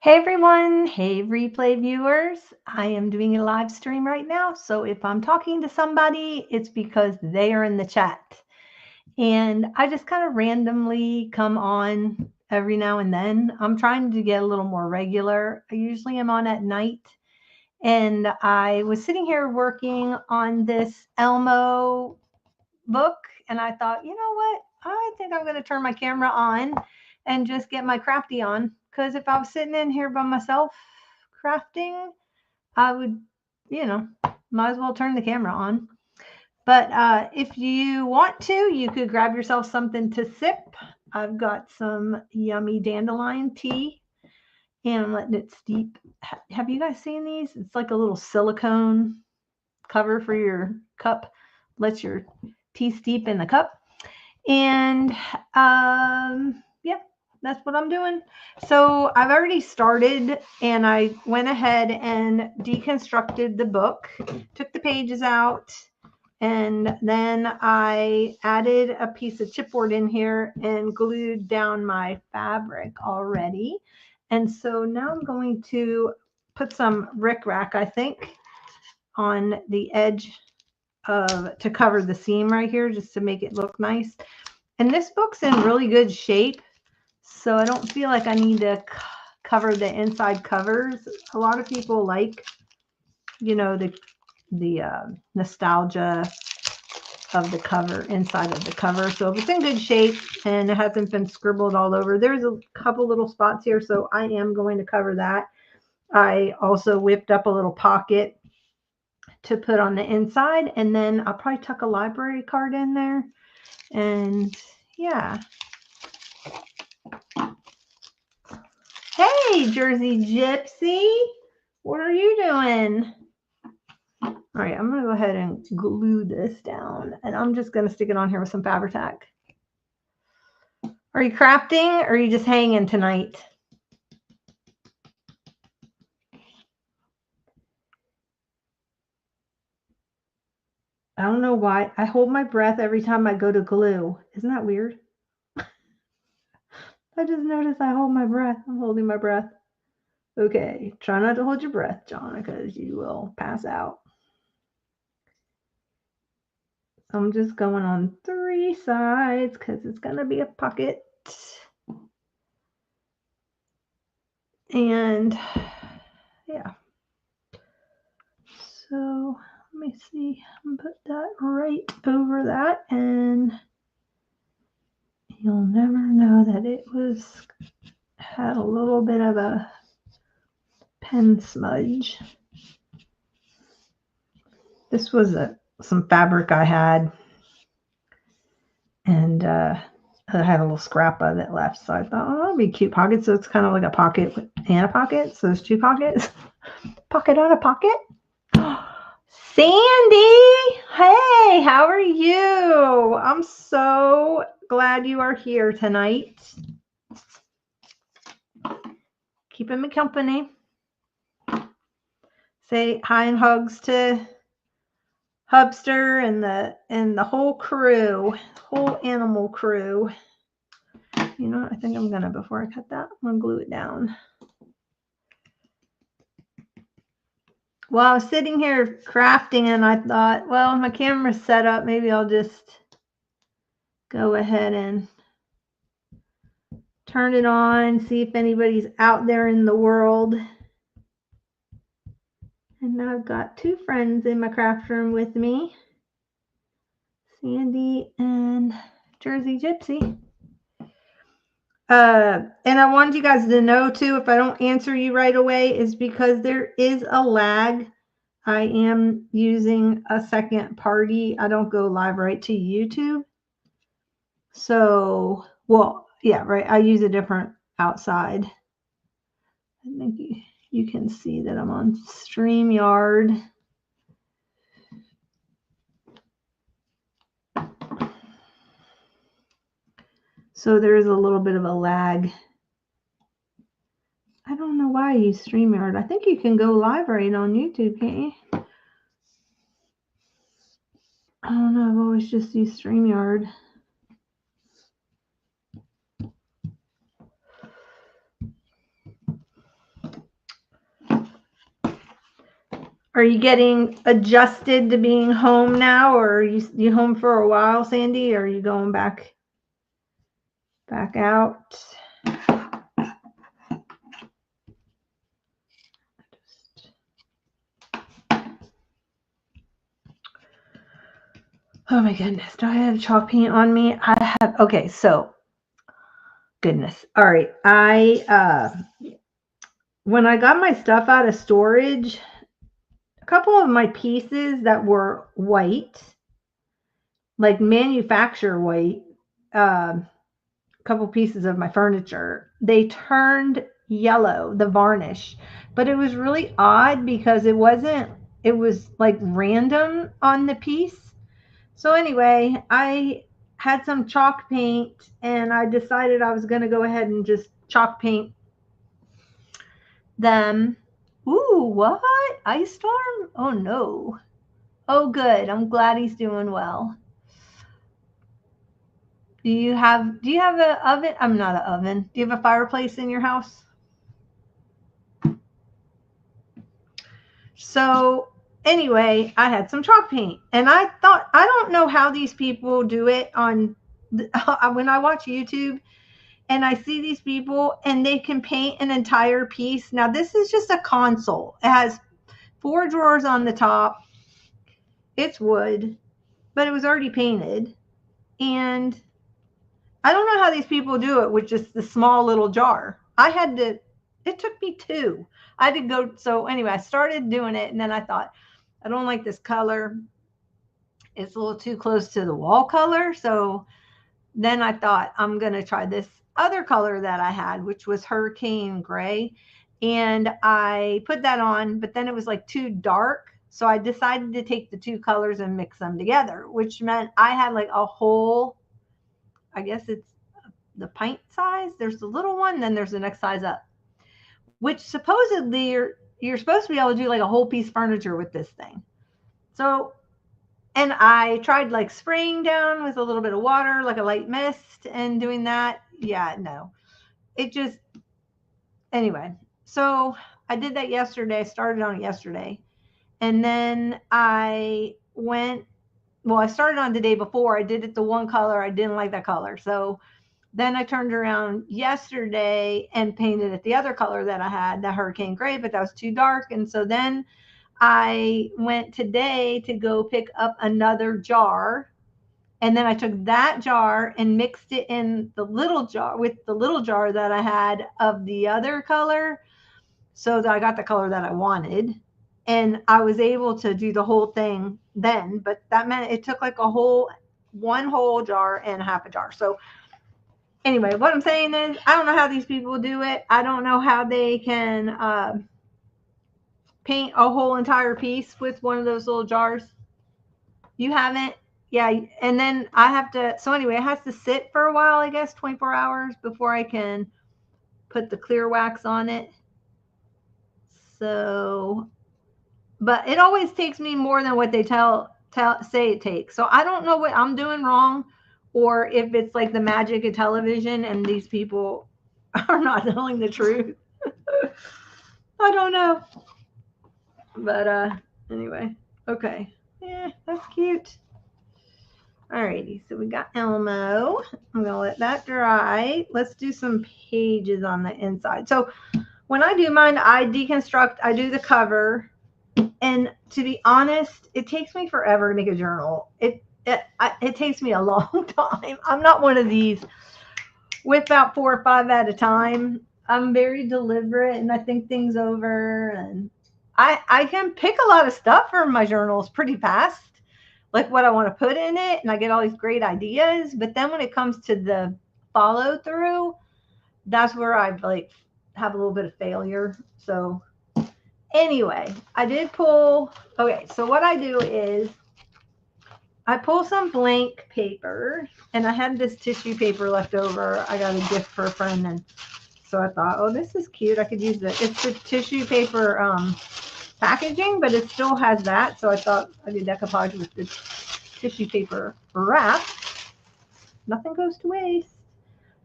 Hey everyone, hey replay viewers. I am doing a live stream right now. So if I'm talking to somebody, it's because they are in the chat. And I just kind of randomly come on every now and then. I'm trying to get a little more regular. I usually am on at night. And I was sitting here working on this Elmo book. And I thought, you know what? I think I'm going to turn my camera on and just get my crafty on. Because if I was sitting in here by myself crafting, I would, you know, might as well turn the camera on. But if you want to, you could grab yourself something to sip. I've got some yummy dandelion tea and I'm letting it steep. Have you guys seen these? It's like a little silicone cover for your cup, lets your tea steep in the cup. And yeah, that's what I'm doing. So I've already started and I went ahead and deconstructed the book, took the pages out, and then I added a piece of chipboard in here and glued down my fabric already. And so now I'm going to put some rickrack, I think, on the edge to cover the seam right here just to make it look nice. And this book's in really good shape, so I don't feel like I need to cover the inside covers. A lot of people like, the nostalgia of the cover, inside of the cover. So if it's in good shape and it hasn't been scribbled all over, there's a couple little spots here, so I am going to cover that. I also whipped up a little pocket to put on the inside, and then I'll probably tuck a library card in there. And yeah. Hey, Jersey Gypsy, what are you doing? All right, I'm gonna go ahead and glue this down, and I'm just gonna stick it on here with some Fabri-Tac. Are you crafting, or are you just hanging tonight? I don't know why. I hold my breath every time I go to glue. Isn't that weird? I just noticed I hold my breath. I'm holding my breath. Okay, try not to hold your breath, John, because you will pass out. I'm just going on 3 sides because it's going to be a pocket. And yeah. So let me see. I'm going to put that right over that, and you'll never know that it had a little bit of a pen smudge. This was some fabric I had, and I had a little scrap of it left, so I thought, oh, that'll be a cute pocket. So it's kind of like a pocket and a pocket. So there's 2 pockets. Pocket on a pocket. Sandy, hey, how are you? I'm so glad you are here tonight. Keeping me company. Say hi and hugs to Hubster and the whole crew, whole animal crew. You know what? I think I'm gonna, before I cut that, I'm gonna glue it down. Well, I was sitting here crafting and I thought, well, my camera's set up. Maybe I'll just go ahead and turn it on, see if anybody's out there in the world. And now I've got 2 friends in my craft room with me, Sandy and Jersey Gypsy. And I wanted you guys to know too, if I don't answer you right away, is because there is a lag. I am using a second party. I don't go live right to YouTube. So, well, yeah, right. I use a different outside. I think you can see that I'm on StreamYard. So there is a little bit of a lag. I don't know why I use StreamYard. I think you can go live right on YouTube, can't you? I don't know. I've always just used StreamYard. Are you getting adjusted to being home now, or are you home for a while, Sandy? Or are you going back out? Oh my goodness, do I have chalk paint on me? I have. Okay, so goodness. All right, when I got my stuff out of storage, a couple of my pieces that were white, like manufacturer white, a couple pieces of my furniture, they turned yellow, the varnish. But it was really odd because it was like random on the piece. So anyway, I had some chalk paint and I decided I was going to go ahead and just chalk paint them. Ooh, what? Ice storm? Oh no. Oh good. I'm glad he's doing well. Do you have an oven? I'm not an oven. Do you have a fireplace in your house? So anyway, I had some chalk paint and I thought, I don't know how these people do it on when I watch YouTube and I see these people and they can paint an entire piece. Now this is just a console. It has 4 drawers on the top. It's wood, but it was already painted. And I don't know how these people do it with just the small little jar. It took me 2. I had to go. So anyway, I started doing it and then I thought, I don't like this color. It's a little too close to the wall color. So then I thought I'm going to try this other color that I had, which was Hurricane Gray. And I put that on, but then it was like too dark. So I decided to take the 2 colors and mix them together, which meant I had like a whole, I guess it's the pint size. There's the little one, then there's the next size up, which supposedly you're supposed to be able to do like a whole piece of furniture with this thing. So, and I tried like spraying down with a little bit of water, like a light mist, and doing that. Yeah, no, it just, anyway. So I did that yesterday. I started on it yesterday. And then I started on the day before. I did it the one color. I didn't like that color. So then I turned around yesterday and painted it the other color that I had, the Hurricane Gray, but that was too dark. And so then I went today to go pick up another jar. And then I took that jar and mixed it in the little jar with the little jar that I had of the other color. So that I got the color that I wanted. And I was able to do the whole thing then, but that meant it took like one whole jar and half a jar. So anyway, what I'm saying is, I don't know how these people do it. I don't know how they can paint a whole entire piece with one of those little jars. You haven't? Yeah. And then I have to, so anyway, it has to sit for a while, I guess, 24 hours before I can put the clear wax on it. So, but it always takes me more than what they say it takes. So I don't know what I'm doing wrong, or if it's like the magic of television and these people are not telling the truth. I don't know. But anyway, okay. Yeah, that's cute. Alrighty, so we got Elmo. I'm gonna let that dry. Let's do some pages on the inside. So when I do mine, I deconstruct, I do the cover. And to be honest, it takes me forever to make a journal. It takes me a long time. I'm not one of these whip out 4 or 5 at a time. I'm very deliberate and I think things over, and I can pick a lot of stuff from my journals pretty fast, like what I want to put in it, and I get all these great ideas. But then when it comes to the follow through, that's where I like have a little bit of failure. So anyway, I did pull. Okay, so what I do is I pull some blank paper, and I had this tissue paper left over. I got a gift for a friend, and so I thought, oh, this is cute. I could use it. It's the tissue paper packaging, but it still has that. So I thought I'd do decoupage with the tissue paper wrap. Nothing goes to waste.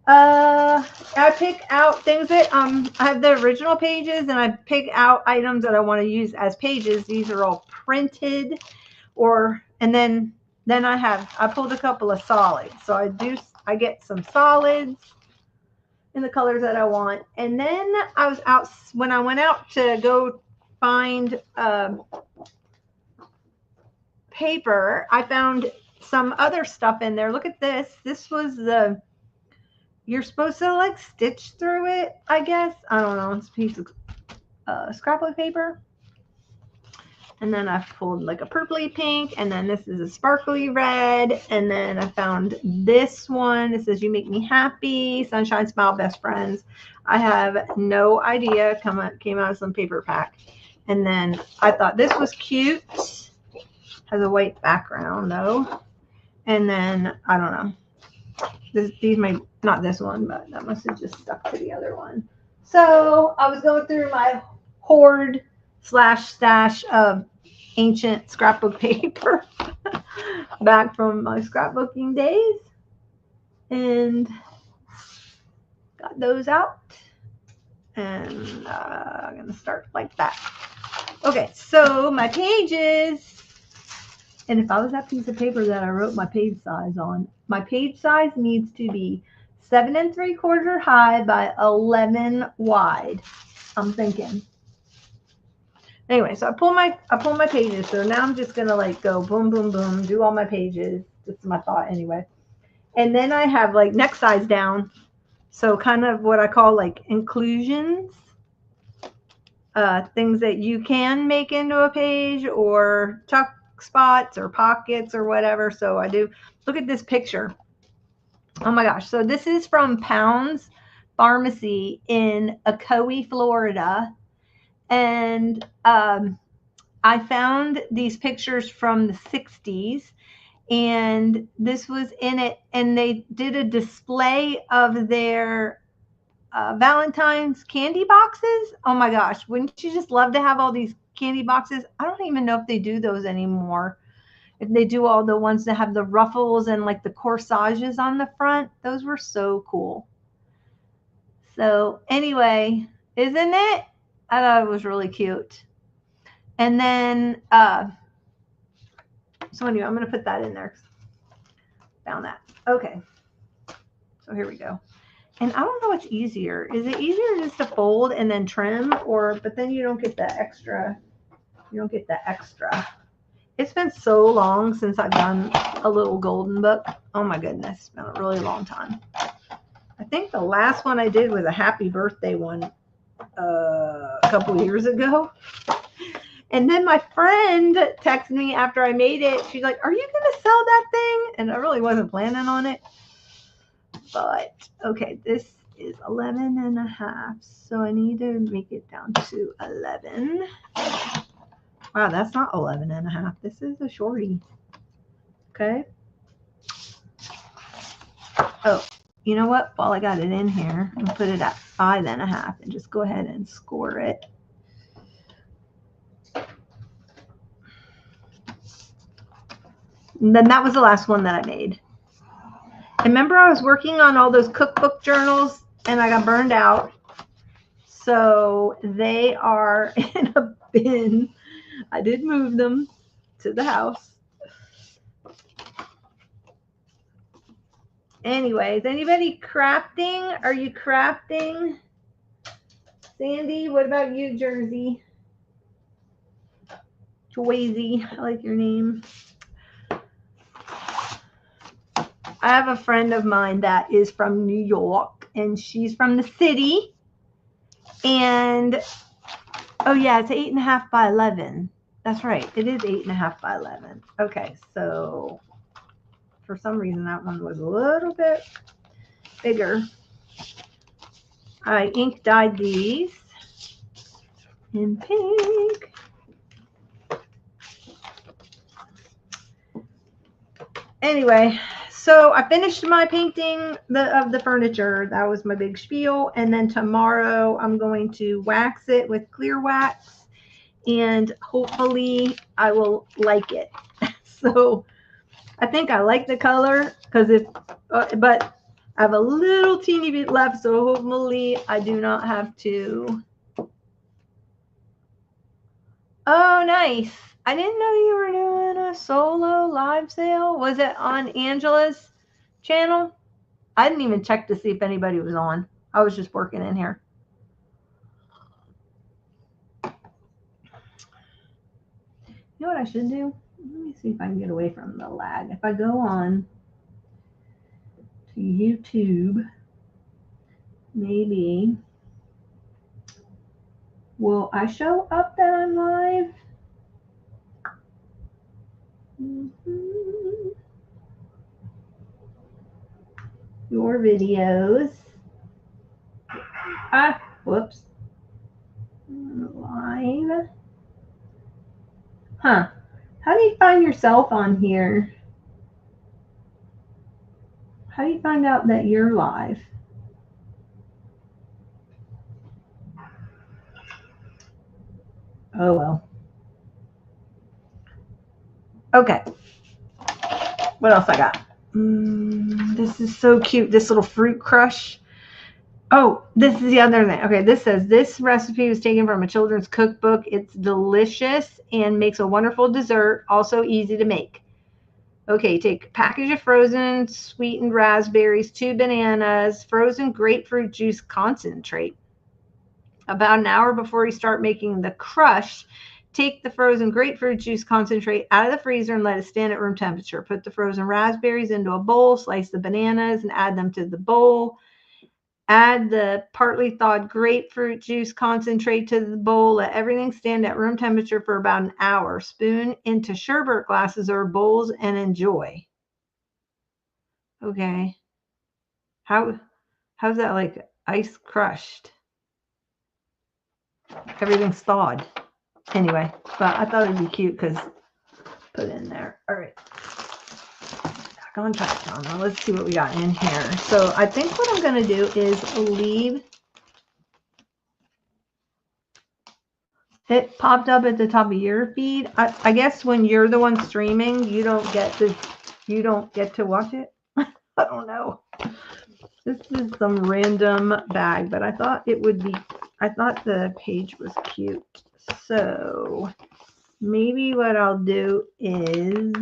I pick out things that I have the original pages, and I pick out items that I want to use as pages. These are all printed, and then I pulled a couple of solids. So I get some solids in the colors that I want. And then when I went out to go find paper, I found some other stuff in there. Look at this. This was you're supposed to like stitch through it, I guess. I don't know. It's a piece of scrapbook paper. And then I pulled like a purpley pink, and then this is a sparkly red. And then I found this one. It says, "You make me happy. Sunshine, smile, best friends." I have no idea. Came out of some paper pack. And then I thought this was cute. Has a white background though. And then I don't know. These may not this one, but that must have just stuck to the other one. So I was going through my hoard / stash of ancient scrapbook paper back from my scrapbooking days, and got those out. And I'm going to start like that. Okay, so my pages. And if I was that piece of paper that I wrote my page size on, my page size needs to be 7 3/4 high by 11 wide. I'm thinking. Anyway, so I pull my pages. So now I'm just gonna like go boom, boom, boom, do all my pages. This is my thought anyway. And then I have like next size down. So kind of what I call like inclusions. Things that you can make into a page, or tuck spots or pockets or whatever. So I do. Look at this picture. Oh my gosh. So this is from Pounds Pharmacy in Ocoee, Florida. And I found these pictures from the 60s, and this was in it. And they did a display of their Valentine's candy boxes. Oh my gosh. Wouldn't you just love to have all these candy boxes? I don't even know if they do those anymore. If they do all the ones that have the ruffles and like the corsages on the front. Those were so cool. So anyway, isn't it? I thought it was really cute. And then, so anyway, I'm going to put that in there. Found that. Okay. So here we go. And I don't know what's easier. Is it easier just to fold and then trim, but then you don't get the extra. You don't get the extra. It's been so long since I've done a little golden book. Oh my goodness. It's been a really long time. I think the last one I did was a happy birthday one a couple years ago. And then my friend texted me after I made it. She's like, "Are you going to sell that thing?" And I really wasn't planning on it. But, okay, this is 11 and a half. So I need to make it down to 11. Wow, that's not 11 and a half. This is a shorty. Okay. Oh, you know what? While I got it in here, I'm going to put it at 5 and a half and just go ahead and score it. And then that was the last one that I made. I remember I was working on all those cookbook journals and I got burned out. So they are in a bin. I did move them to the house. Anyways, anybody crafting? Are you crafting? Sandy, what about you, Jersey? Joyzy, I like your name. I have a friend of mine that is from New York, and she's from the city. And, oh yeah, it's 8.5 by 11. That's right. It is 8.5 by 11. Okay, so for some reason that one was a little bit bigger. I ink dyed these in pink. Anyway, so I finished my painting of the furniture. That was my big spiel. And then tomorrow I'm going to wax it with clear wax, and hopefully I will like it. So I think I like the color but I have a little teeny bit left, so hopefully I do not have to. Oh, nice. I didn't know you were doing a solo live sale. Was it on Angela's channel? I didn't even check to see if anybody was on. I was just working in here. You know what I should do? Let me see if I can get away from the lag. If I go on to YouTube, maybe will I show up that I'm live? Your videos. Whoops. Live. Huh. How do you find yourself on here? How do you find out that you're live? Oh, well. Okay. What else I got? This is so cute. This little fruit crush. Oh, this is the other thing. Okay, this says this recipe was taken from a children's cookbook. It's delicious and makes a wonderful dessert. Also easy to make. Okay, take a package of frozen sweetened raspberries, 2 bananas, frozen grapefruit juice concentrate. About an hour before you start making the crush, take the frozen grapefruit juice concentrate out of the freezer and let it stand at room temperature. Put the frozen raspberries into a bowl, slice the bananas and add them to the bowl. Add the partly thawed grapefruit juice concentrate to the bowl. Let everything stand at room temperature for about an hour. Spoon into sherbet glasses or bowls and enjoy. Okay. How's that like ice crushed? Everything's thawed. Anyway, but I thought it'd be cute because put it in there. All right. Back on track, Donna. Let's see what we got in here. So I think what I'm going to do is leave. It popped up at the top of your feed. I guess when you're the one streaming, you don't get to watch it. I don't know. This is some random bag, but I thought the page was cute. So maybe what I'll do is,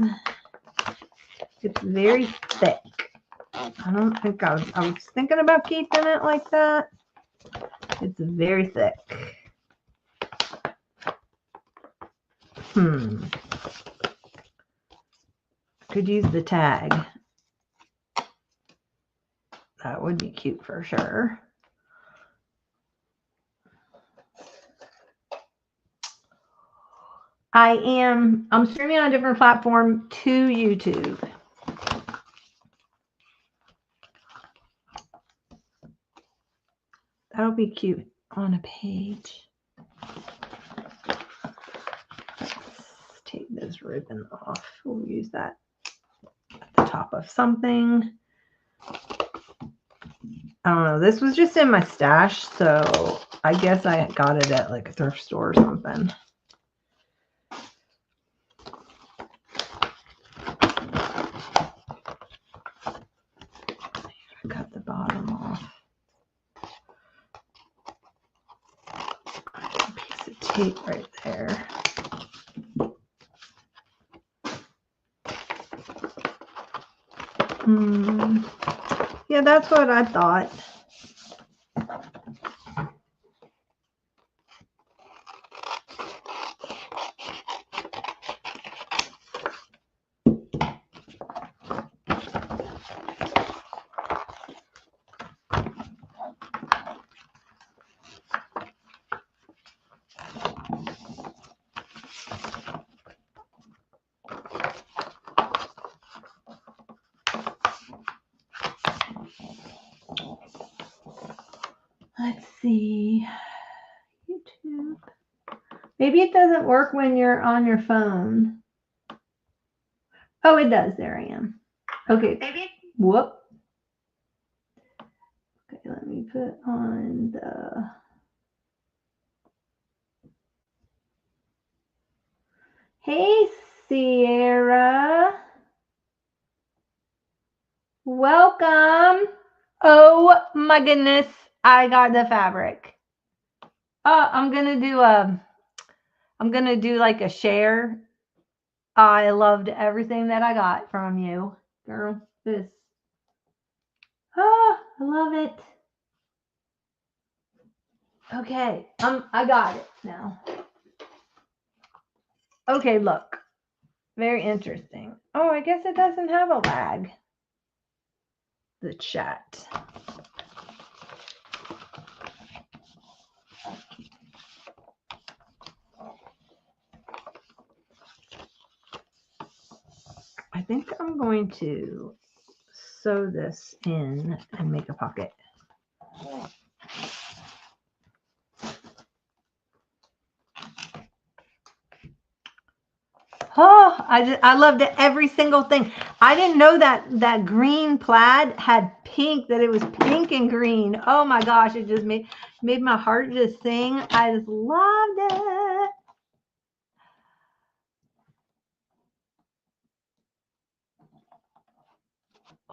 it's very thick. I don't think I was thinking about keeping it like that. It's very thick. Could use the tag. That would be cute for sure. I'm streaming on a different platform to YouTube. That'll be cute on a page. Let's take this ribbon off. We'll use that at the top of something. I don't know. This was just in my stash, so I guess I got it at like a thrift store or something. Cut the bottom off. A piece of tape right there. Yeah, that's what I thought. Let's see. YouTube. Maybe it doesn't work when you're on your phone. Oh, it does. There I am. Okay. Maybe. Whoop. Okay, let me put on the. Hey, Sierra. Welcome. Oh my goodness. I got the fabric. I'm gonna do like a share. I loved everything that I got from you, girl. This. I love it. Okay, I got it now. Okay, look. Very interesting. Oh, I guess it doesn't have a lag. The chat. I think I'm going to sew this in and make a pocket. Oh, I loved it, every single thing. I didn't know that green plaid had pink, that it was pink and green. Oh my gosh, it just made my heart just sing. I just loved it.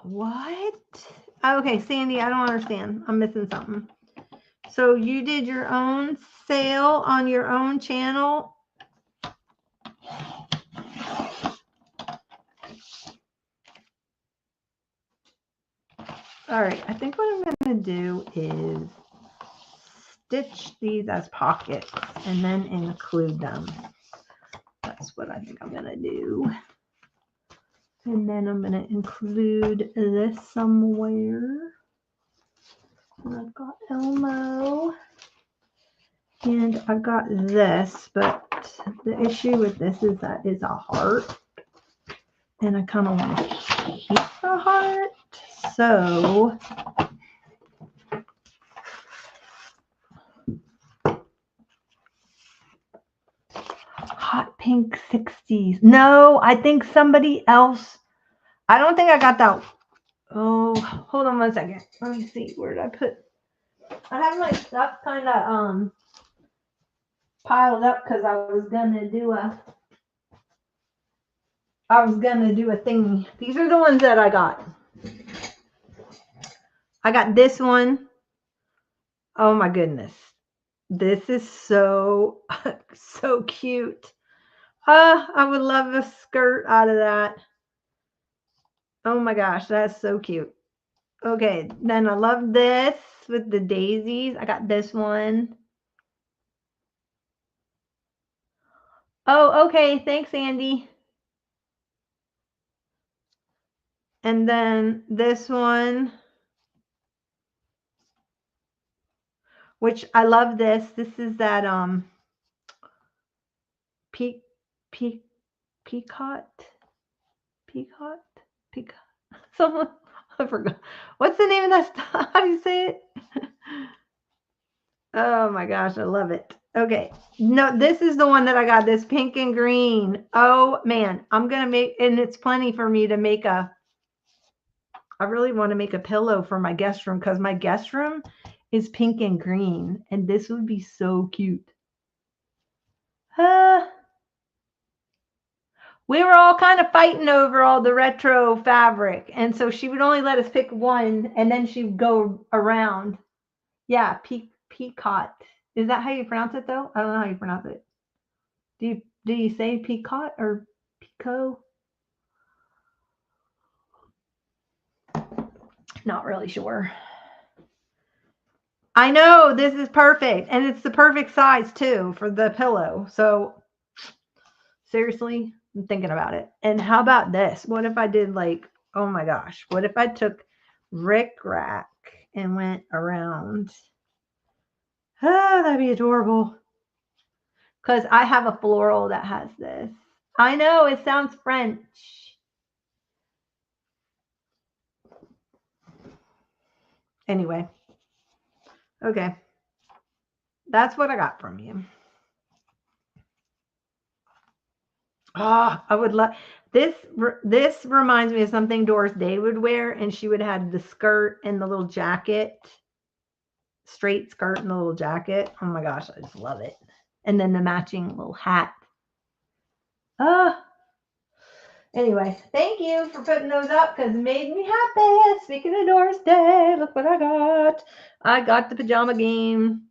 What? Okay, Sandy, I don't understand. I'm missing something. So you did your own sale on your own channel? All right, I think what I'm going to do is stitch these as pockets and then include them. That's what I think I'm going to do. And then I'm going to include this somewhere. And I've got Elmo. And I've got this, but the issue with this is that it's a heart. And I kind of want to keep the heart. So hot pink 60s. No, I think somebody else. I don't think I got that. Oh, hold on 1 second. Let me see. Where did I put? I have my stuff kind of piled up because I was gonna do a thingy. These are the ones that I got. I got this one. Oh my goodness. This is so so cute. I would love a skirt out of that. Oh my gosh, that's so cute. Okay, then I love this with the daisies. I got this one. Oh, okay. Thanks, Andy. And then this one, which I love this. This is that peak peacock. Someone, I forgot. What's the name of that stuff? How do you say it? Oh my gosh, I love it. Okay. No, this is the one that I got, this pink and green. Oh man, I'm going to make, and it's plenty for me to make I really want to make a pillow for my guest room because my guest room is pink and green, and this would be so cute. We were all kind of fighting over all the retro fabric, and so she would only let us pick one, and then she'd go around. Yeah, peacock. Is that how you pronounce it, though? I don't know how you pronounce it. Do you say peacock or pico? Not really sure. I know this is perfect, and it's the perfect size too for the pillow. So seriously, I'm thinking about it. And how about this? What if I did like, oh my gosh, what if I took Rick Rack and went around? Oh, that'd be adorable. Because I have a floral that has this. I know, it sounds French. Anyway. Okay. That's what I got from you. Oh, I would love this. This reminds me of something Doris Day would wear, and she would have the skirt and the little jacket, straight skirt and the little jacket. Oh my gosh, I just love it. And then the matching little hat. Oh, Anyway, thank you for putting those up because it made me happy. Speaking of Doris Day, look what I got. I got the Pajama Game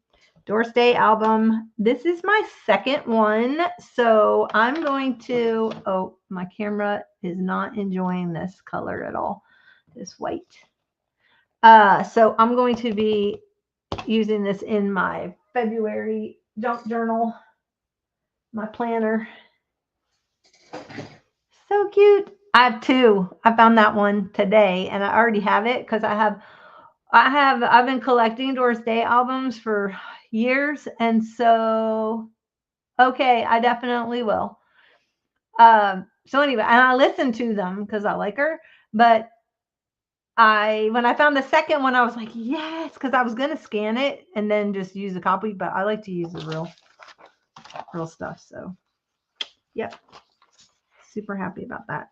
Doris Day album. This is my second one. So I'm going to, oh, my camera is not enjoying this color at all, this white. So I'm going to be using this in my February junk journal, my planner. So cute. I have two. I found that one today and I already have it because I've been collecting Doris Day albums for years. And so, okay, I definitely will. So anyway, and I listen to them because I like her, but when I found the second one, I was like, yes, because I was going to scan it and then just use a copy, but I like to use the real stuff. So, yep. Super happy about that.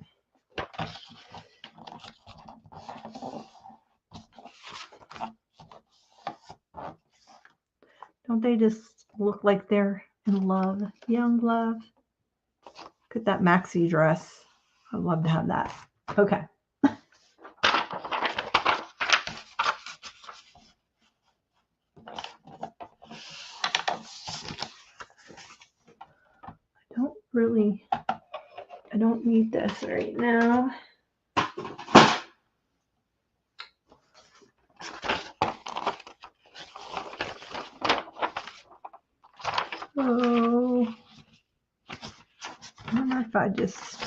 Don't they just look like they're in love? Young love. Look at that maxi dress. I'd love to have that. Okay. I don't need this right now. So, I wonder if I just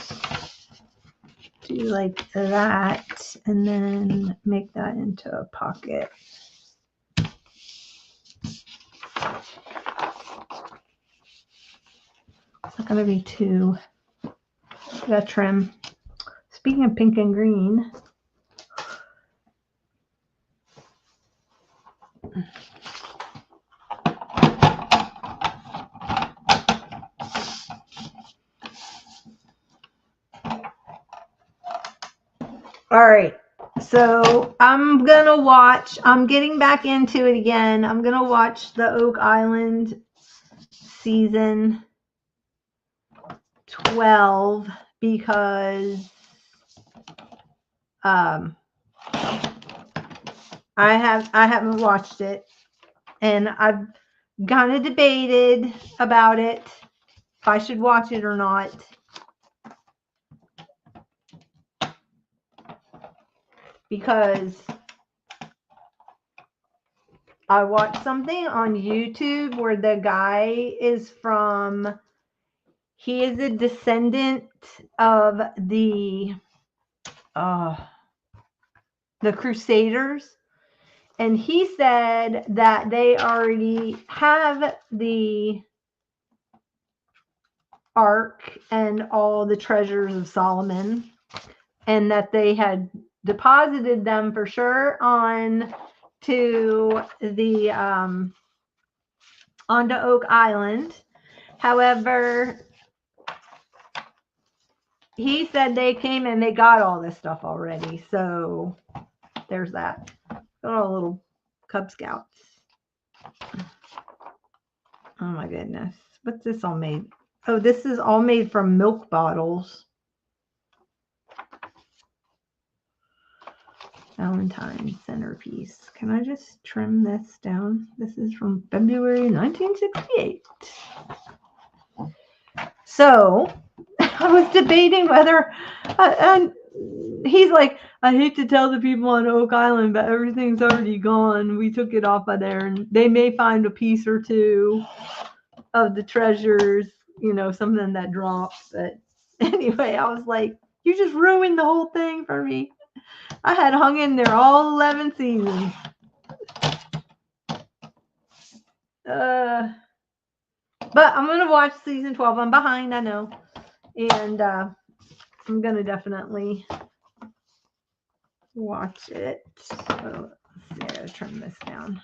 do like that and then make that into a pocket. It's not going to be too, gotta trim. Speaking of pink and green, all right, so I'm getting back into it again. I'm gonna watch the Oak Island season 12 because I haven't watched it and I've kind of debated about it if I should watch it or not. Because I watched something on YouTube where the guy he is a descendant of the Crusaders. And he said that they already have the Ark and all the treasures of Solomon, and that they had deposited them for sure onto Oak Island. However, he said they came and they got all this stuff already. So there's that. Got all little Cub Scouts. Oh my goodness. What's this all made? Oh, this is all made from milk bottles. Valentine's centerpiece. Can I just trim this down? This is from February 1968. So I was debating whether, and he's like, I hate to tell the people on Oak Island, but everything's already gone. We took it off of there, and they may find a piece or two of the treasures, something that drops. But anyway, I was like, you just ruined the whole thing for me. I had hung in there all 11 seasons. But I'm going to watch season 12. I'm behind, I know. And I'm going to definitely watch it. So, let's see, I got to trim this down.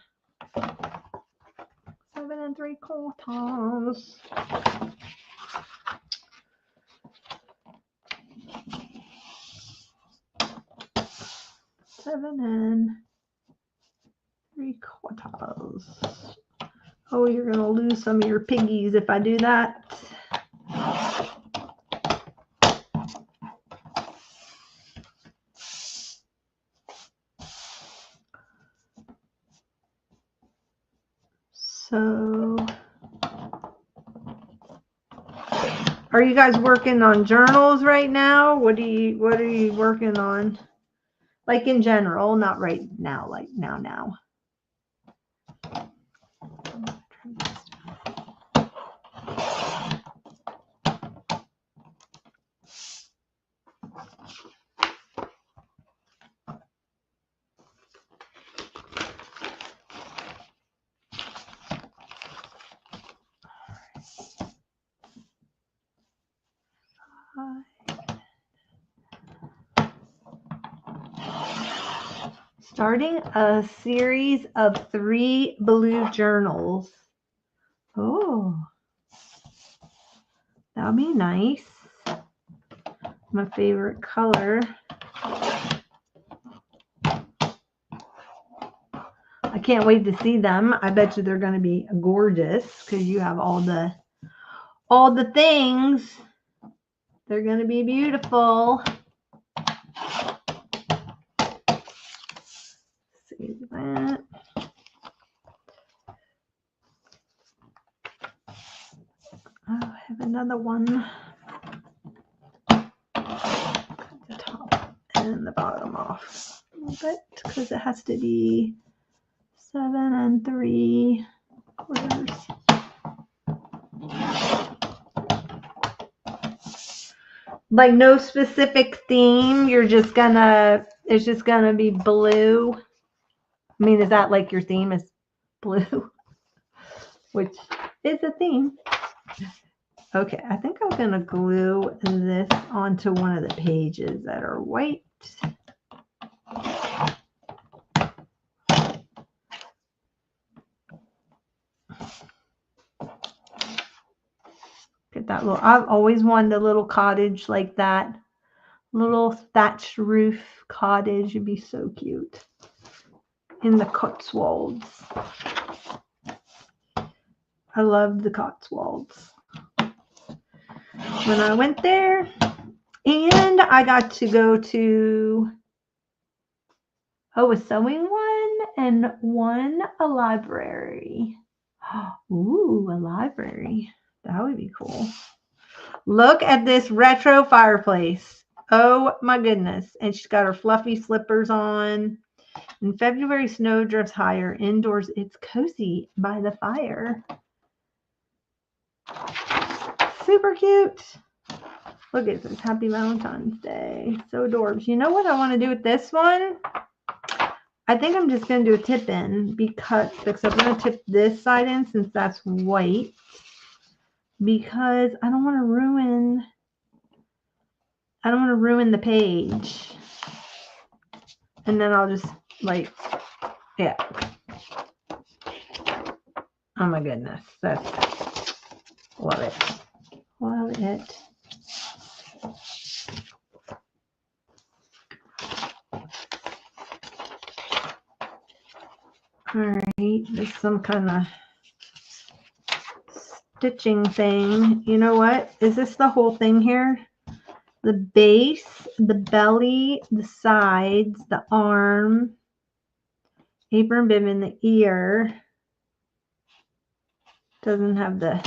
7 3/4. 7 3/4. Oh, you're going to lose some of your piggies if I do that. So, are you guys working on journals right now? What are you working on? Like in general, not right now, like now. Starting a series of 3 blue journals. Oh, that'll be nice. My favorite color. I can't wait to see them. I bet you they're going to be gorgeous because you have all the things. They're going to be beautiful. See that. Oh, I have another one. Cut the top and the bottom off a little bit because it has to be 7 3/4. Like no specific theme. It's just gonna be blue. I mean, is that like your theme is blue? Which is a theme. Okay, I think I'm gonna glue this onto one of the pages that are white. Get that little, I've always wanted a little cottage like that. Little thatched roof cottage would be so cute. In the Cotswolds. I love the Cotswolds. When I went there, and I got to go to a sewing one and a library. Ooh, a library. That would be cool. Look at this retro fireplace. Oh my goodness. And she's got her fluffy slippers on. In February, snow drifts higher. Indoors, it's cozy by the fire. Super cute. Look at this. Happy Valentine's Day. So adorbs. You know what I want to do with this one? I think I'm just going to do a tip in because I'm going to tip this side in since that's white. Because I don't want to ruin the page. And then I'll just yeah. Oh my goodness. Love it. Love it. All right, there's some kind of stitching thing. You know what? Is this the whole thing here? The base, the belly, the sides, the arm, apron bib in the ear. Doesn't have the,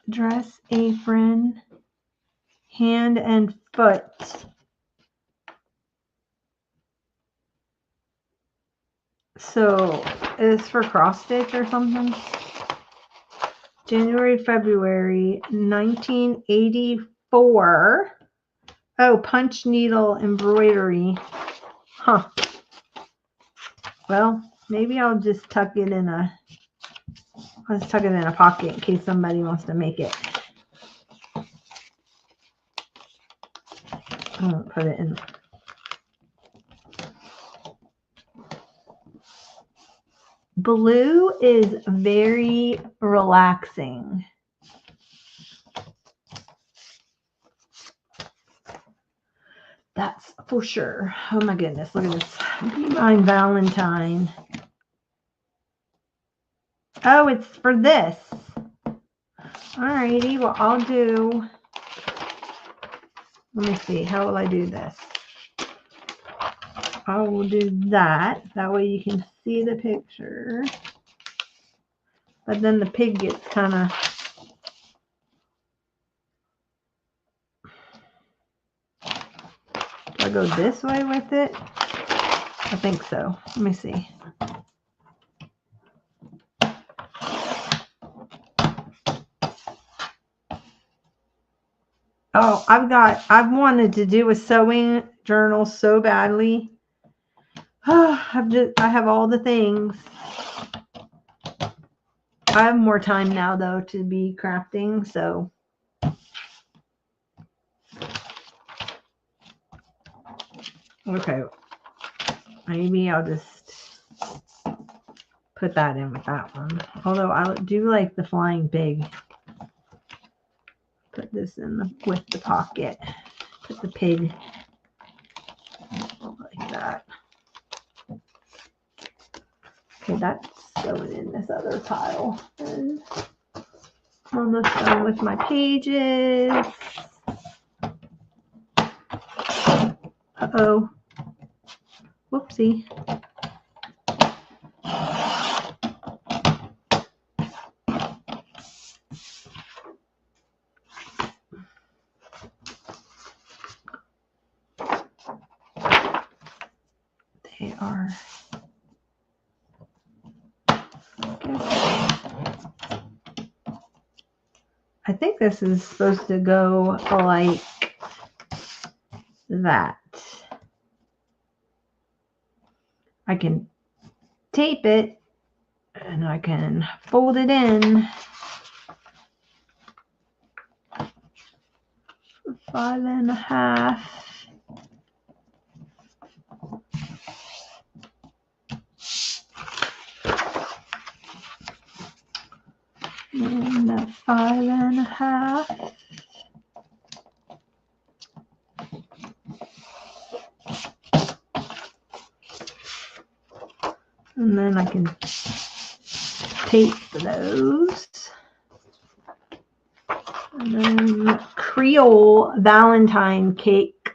dress apron, hand and foot. So is for cross stitch or something? January, February, 1984. Oh, punch needle embroidery. Huh. Well, maybe I'll just tuck it in a pocket in case somebody wants to make it. I won't put it in. Blue is very relaxing. That's for sure. Oh my goodness, look at this. Be mine Valentine. Oh, it's for this. Alrighty, well I'll do, let me see, how will I do this? I will do that. That way you can see the picture. But then the pig gets kind of... Do I go this way with it? I think so. Let me see. Oh, I've wanted to do a sewing journal so badly. I have all the things. I have more time now though to be crafting, so. Okay. Maybe I'll just put that in with that one. Although I do like the flying pig. Put this in with the pocket. Put the pig like that. Okay, that's going in this other pile. And I'm almost done with my pages. Uh-oh. Whoopsie. They are. I think this is supposed to go like that. I can tape it and I can fold it in 5.5. And 5.5. And then I can tape those. And then Creole Valentine cake.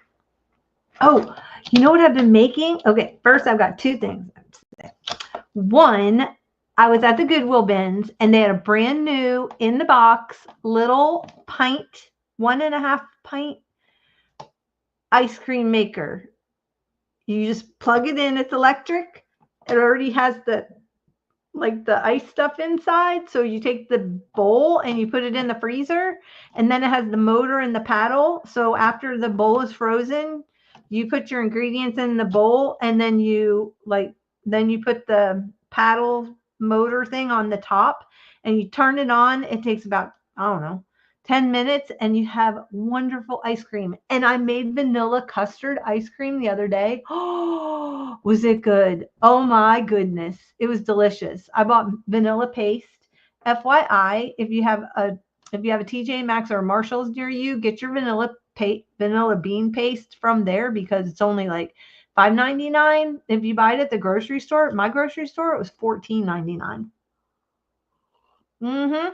Oh, you know what I've been making? Okay, first I've got two things. One, I was at the Goodwill bins and they had a brand new in the box little pint, 1.5 pint ice cream maker. You just plug it in, it's electric. It already has the ice stuff inside. So you take the bowl and you put it in the freezer, and then it has the motor and the paddle. So after the bowl is frozen, you put your ingredients in the bowl, and then you put the paddle motor thing on the top and you turn it on. It takes about, I don't know, 10 minutes and you have wonderful ice cream. And I made vanilla custard ice cream the other day. Oh, was it good? Oh my goodness. It was delicious. I bought vanilla paste. FYI, if you have a TJ Maxx or Marshall's near you, get your vanilla bean paste from there because it's only like $5.99. If you buy it at the grocery store, my grocery store, it was $14.99. Mm-hmm.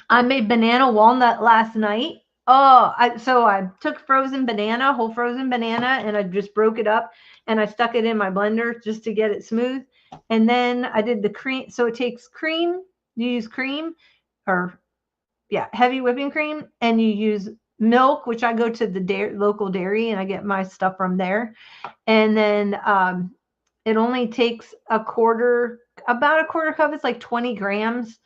I made banana walnut last night. Oh, so I took whole frozen banana, and I just broke it up and I stuck it in my blender just to get it smooth. And then I did the cream. So it takes cream. You use cream heavy whipping cream, and you use milk, which I go to the local dairy and I get my stuff from there. And then it only takes about a quarter cup. It's like 20 grams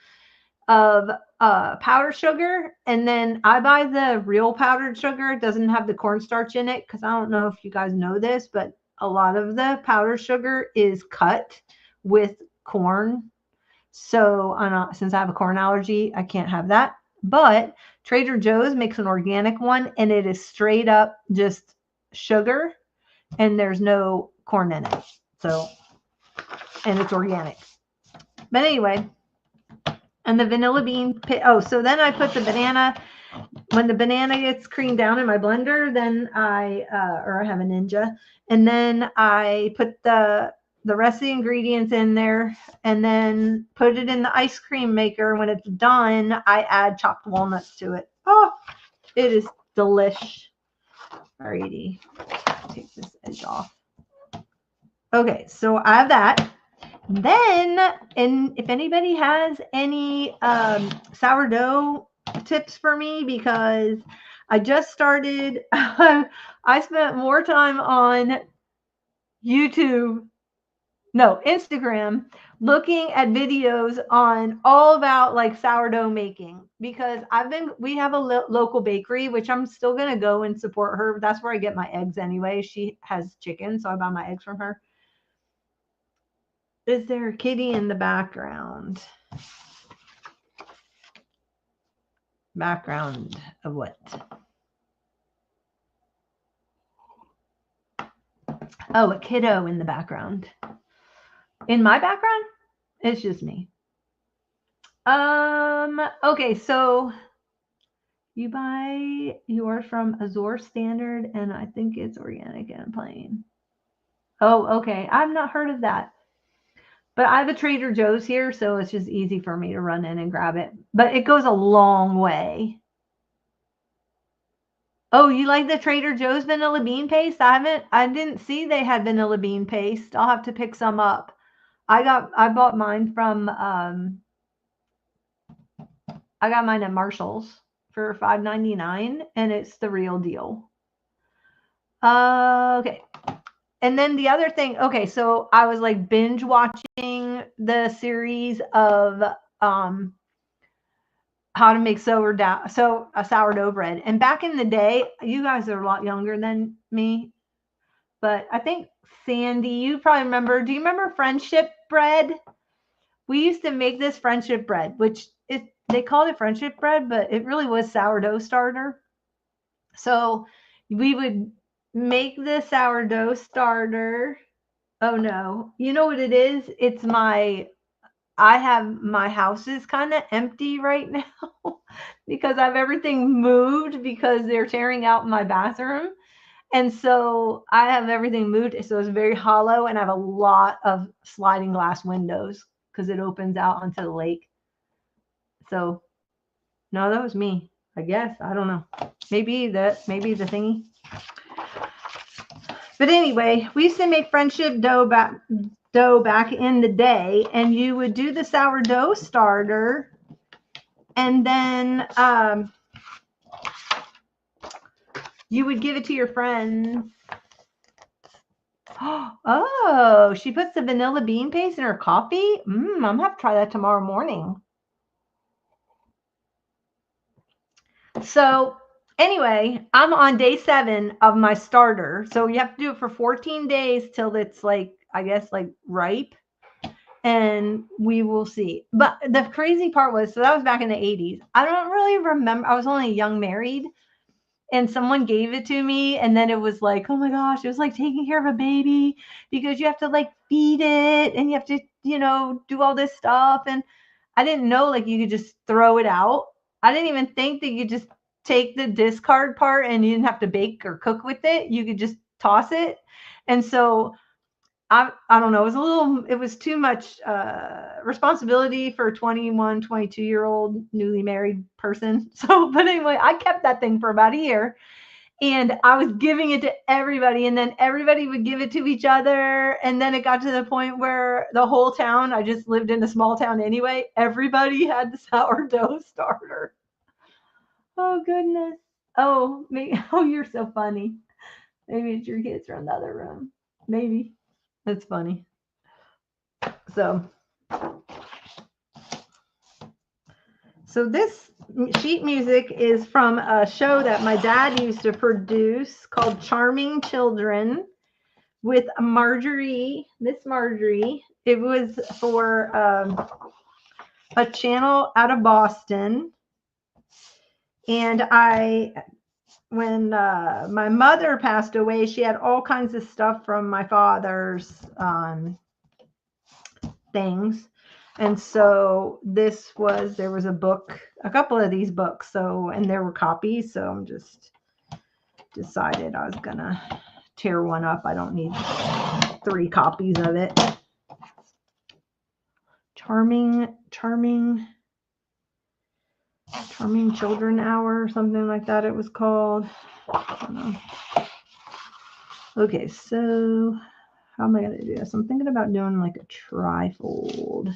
of powdered sugar. And then I buy the real powdered sugar. It doesn't have the cornstarch in it because I don't know if you guys know this, but a lot of the powdered sugar is cut with corn. So since I have a corn allergy, I can't have that. But Trader Joe's makes an organic one, and it is straight up just sugar, and there's no corn in it. So, and it's organic. But anyway, and the vanilla bean. So then I put the banana. When the banana gets creamed down in my blender, then I have a Ninja, and then I put the rest of the ingredients in there, and then put it in the ice cream maker. When it's done, I add chopped walnuts to it. Oh, it is delish. Alrighty, take this edge off. Okay, so I have that. Then, and if anybody has any sourdough tips for me, because I just started, I spent more time on YouTube, no, Instagram, looking at videos on all about like sourdough making, because we have a local bakery, which I'm still going to go and support her. That's where I get my eggs anyway. She has chicken, so I buy my eggs from her. Is there a kitty in the background? Background of what? Oh, a kiddo in the background. In my background? It's just me. Okay, so you buy yours from Azure Standard, and I think it's organic and plain. Oh, okay. I've not heard of that. But I have a Trader Joe's here, so it's just easy for me to run in and grab it. But it goes a long way. Oh, you like the Trader Joe's vanilla bean paste? I didn't see they had vanilla bean paste. I'll have to pick some up. I bought mine from I got mine at Marshall's for $5.99, and it's the real deal. Okay. And then the other thing, okay, so I was like binge watching the series of how to make sourdough bread. And back in the day, you guys are a lot younger than me, but I think Sandy, you probably remember. Do you remember friendship bread? We used to make this friendship bread, which they called it friendship bread, but it really was sourdough starter. So we would make the sourdough starter. Oh no. You know what it is? I have my house is kind of empty right now because I have everything moved because they're tearing out my bathroom. And so I have everything moved. So it's very hollow, and I have a lot of sliding glass windows because it opens out onto the lake. So no, that was me. I guess. I don't know. Maybe the thingy. But anyway, we used to make friendship dough back in the day, and you would do the sourdough starter, and then you would give it to your friends. Oh, she puts the vanilla bean paste in her coffee? I'm going to have to try that tomorrow morning. So anyway, I'm on day 7 of my starter. So you have to do it for 14 days till it's like, I guess, like ripe. And we will see. But the crazy part was, so that was back in the 80s. I don't really remember. I was only young married, and someone gave it to me, and then it was like, oh my gosh, it was like taking care of a baby, because you have to like feed it, and you have to, do all this stuff. And I didn't know like you could just throw it out. I didn't even think that you just take the discard part and you didn't have to bake or cook with it. You could just toss it. And so I don't know. It was too much responsibility for a 21, 22-year-old newly married person. So, but anyway, I kept that thing for about a year, and I was giving it to everybody, and then everybody would give it to each other. And then it got to the point where the whole town, I just lived in a small town anyway, everybody had the sourdough starter. Oh, goodness. Oh, me. Oh, you're so funny. Maybe it's your kids from the other room. Maybe. That's funny. So this sheet music is from a show that my dad used to produce called Charming Children with Miss Marjorie. It was for a channel out of Boston. And when my mother passed away, she had all kinds of stuff from my father's things. And so there was a couple of these books. So, and there were copies. So I'm just decided I was going to tear one up. I don't need 3 copies of it. Charming Children Hour or something like that it was called. I don't know. Okay, so how am I going to do this? I'm thinking about doing like a trifold,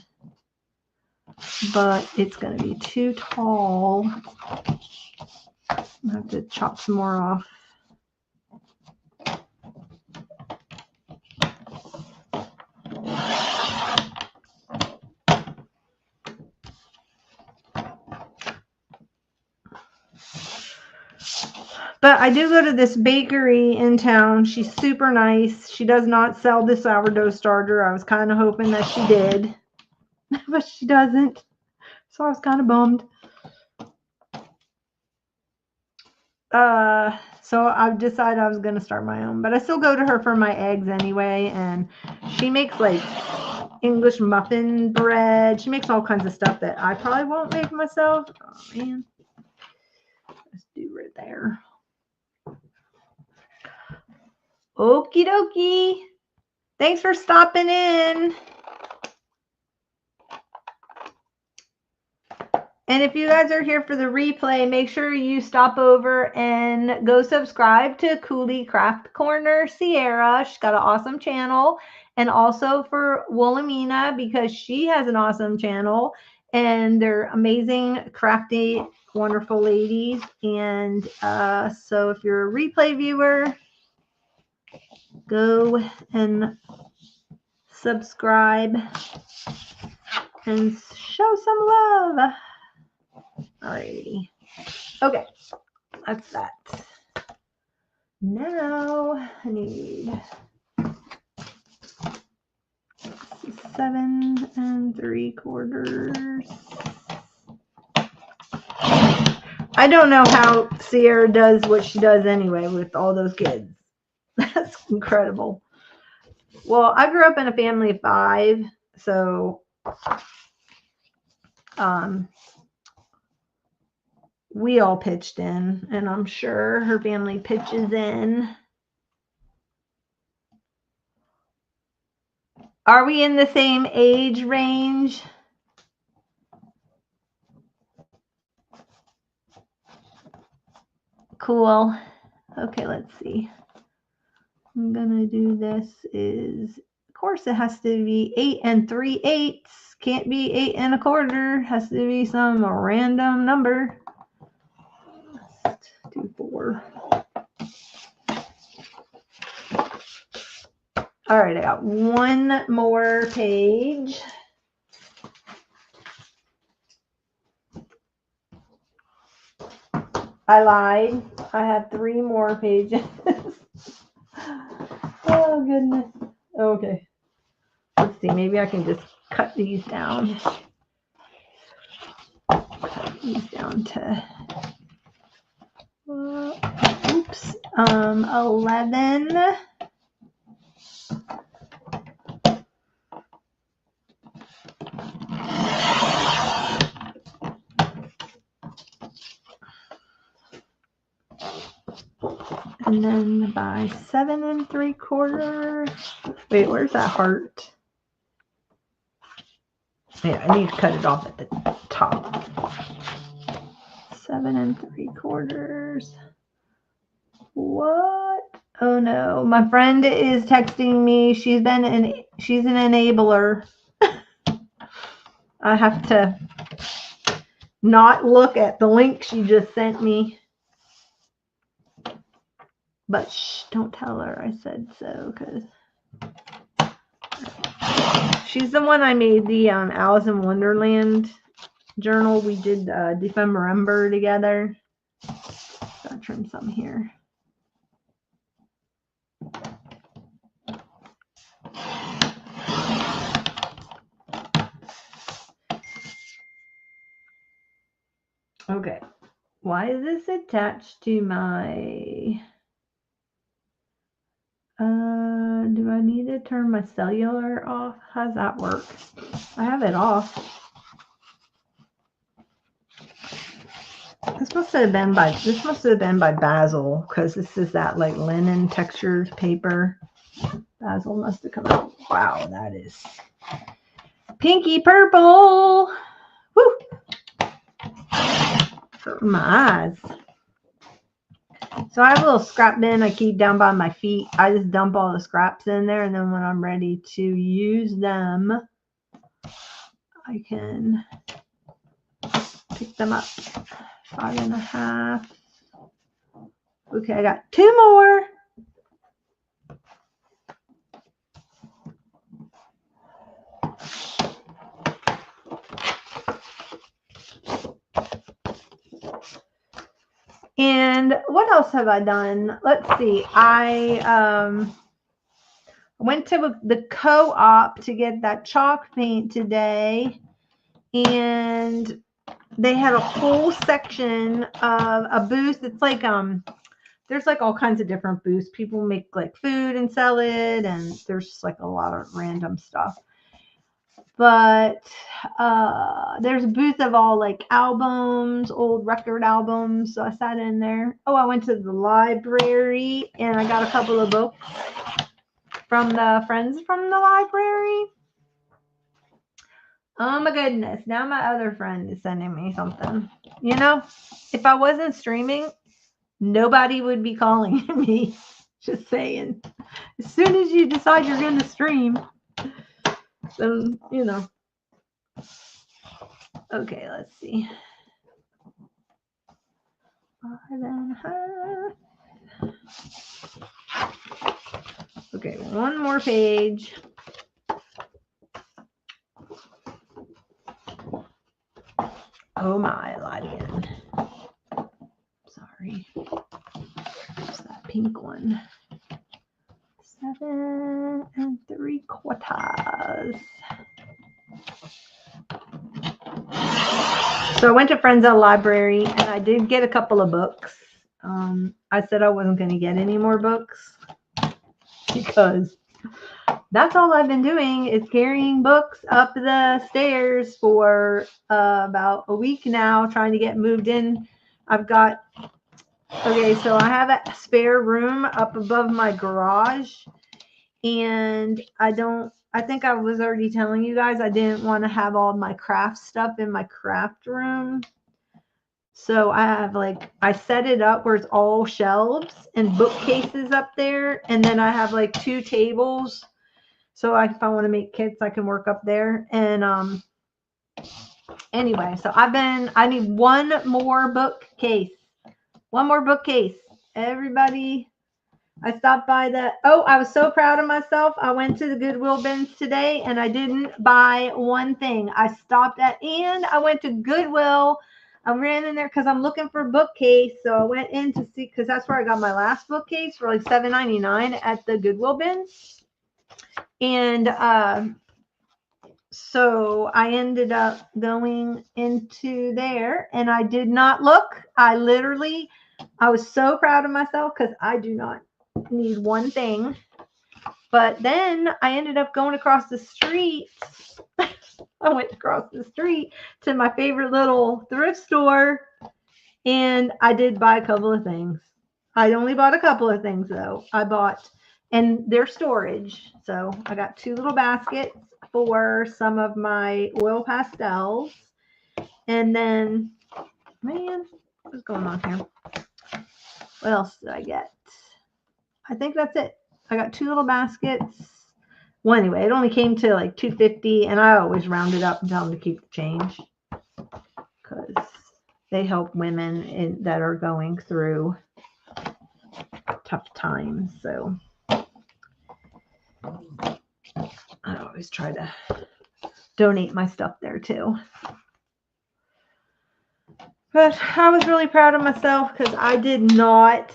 but it's going to be too tall. I have to chop some more off. But I do go to this bakery in town. She's super nice. She does not sell the sourdough starter. I was kind of hoping that she did, but she doesn't. So I was kind of bummed. So I decided I was going to start my own, but I still go to her for my eggs anyway. And she makes like English muffin bread. She makes all kinds of stuff that I probably won't make myself. Oh man, let's do right there. Okie dokie. Thanks for stopping in. And if you guys are here for the replay, make sure you stop over and go subscribe to Cooley Craft Corner Sierra. She's got an awesome channel. And also for Wilhelmina, because she has an awesome channel. And they're amazing, crafty, wonderful ladies. And so if you're a replay viewer, go and subscribe and show some love. Alrighty. Okay, that's that. Now I need 7 3/4. I don't know how Sierra does what she does anyway with all those kids. That's incredible. Well, I grew up in a family of 5, so we all pitched in, and I'm sure her family pitches in. Are we in the same age range? Cool. Okay, let's see. I'm gonna do this is, of course, it has to be 8 3/8. Can't be 8 1/4. Has to be some random number. Let's do 4. All right, I got one more page. I lied. I have 3 more pages. Oh, goodness. Okay. Let's see. Maybe I can just cut these down. Cut these down to, oops, 11. And then by 7 3/4. Wait, where's that heart? Yeah, I need to cut it off at the top. 7 3/4. What? Oh no, my friend is texting me. She's an enabler. I have to not look at the link she just sent me. But shh, don't tell her I said so, because she's the one I made the Alice in Wonderland journal. We did December together. Gotta trim some here. Okay. Why is this attached to my... do I need to turn my cellular off? How does that work? I have it off. This must have been by Basil, because this is that like linen textured paper. Basil must have come out. Wow, that is pinky purple. Woo! Hurt my eyes. So I have a little scrap bin I keep down by my feet. I just dump all the scraps in there, and then when I'm ready to use them, I can pick them up. 5.5. Okay, I got 2 more. And what else have I done? Let's see. I went to the co-op to get that chalk paint today, and they had a whole section of a booth. It's like there's like all kinds of different booths. People make like food and sell it, and there's just like a lot of random stuff. But there's a booth of all like albums, old record albums. So I sat in there. Oh, I went to the library and I got a couple of books from the friends from the library. Oh my goodness. Now my other friend is sending me something. You know, if I wasn't streaming, nobody would be calling me. Just saying. As soon as you decide you're going to stream, then, you know. Okay, let's see. 5.5. Okay, one more page. Oh my, Lottie. Sorry. Where's that pink one? 7 3/4. So I went to Friends at the Library and I did get a couple of books. I said I wasn't going to get any more books because that's all I've been doing is carrying books up the stairs for about a week now, trying to get moved in. Okay, so I have a spare room up above my garage, and I think I was already telling you guys I didn't want to have all my craft stuff in my craft room. So I set it up where it's all shelves and bookcases up there. And then I have like 2 tables. So if I want to make kits, I can work up there. And anyway, so I need one more bookcase. One more bookcase. Everybody, I stopped by I was so proud of myself. I went to the Goodwill bins today and I didn't buy one thing. I went to Goodwill. I ran in there because I'm looking for a bookcase. So I went in to see, because that's where I got my last bookcase for like $7.99 at the Goodwill bins. And so I ended up going into there and I did not look. I was so proud of myself because I do not need one thing. But then I ended up going across the street. I went across the street to my favorite little thrift store, and I did buy a couple of things. I only bought a couple of things though. And their storage. So I got 2 little baskets for some of my oil pastels. And then, man, what's going on here? What else did I get? I think that's it. I got 2 little baskets. Well, anyway, it only came to like $2.50, and I always round it up and tell them to keep the change because they help women that are going through tough times. So I always try to donate my stuff there too. But I was really proud of myself because I did not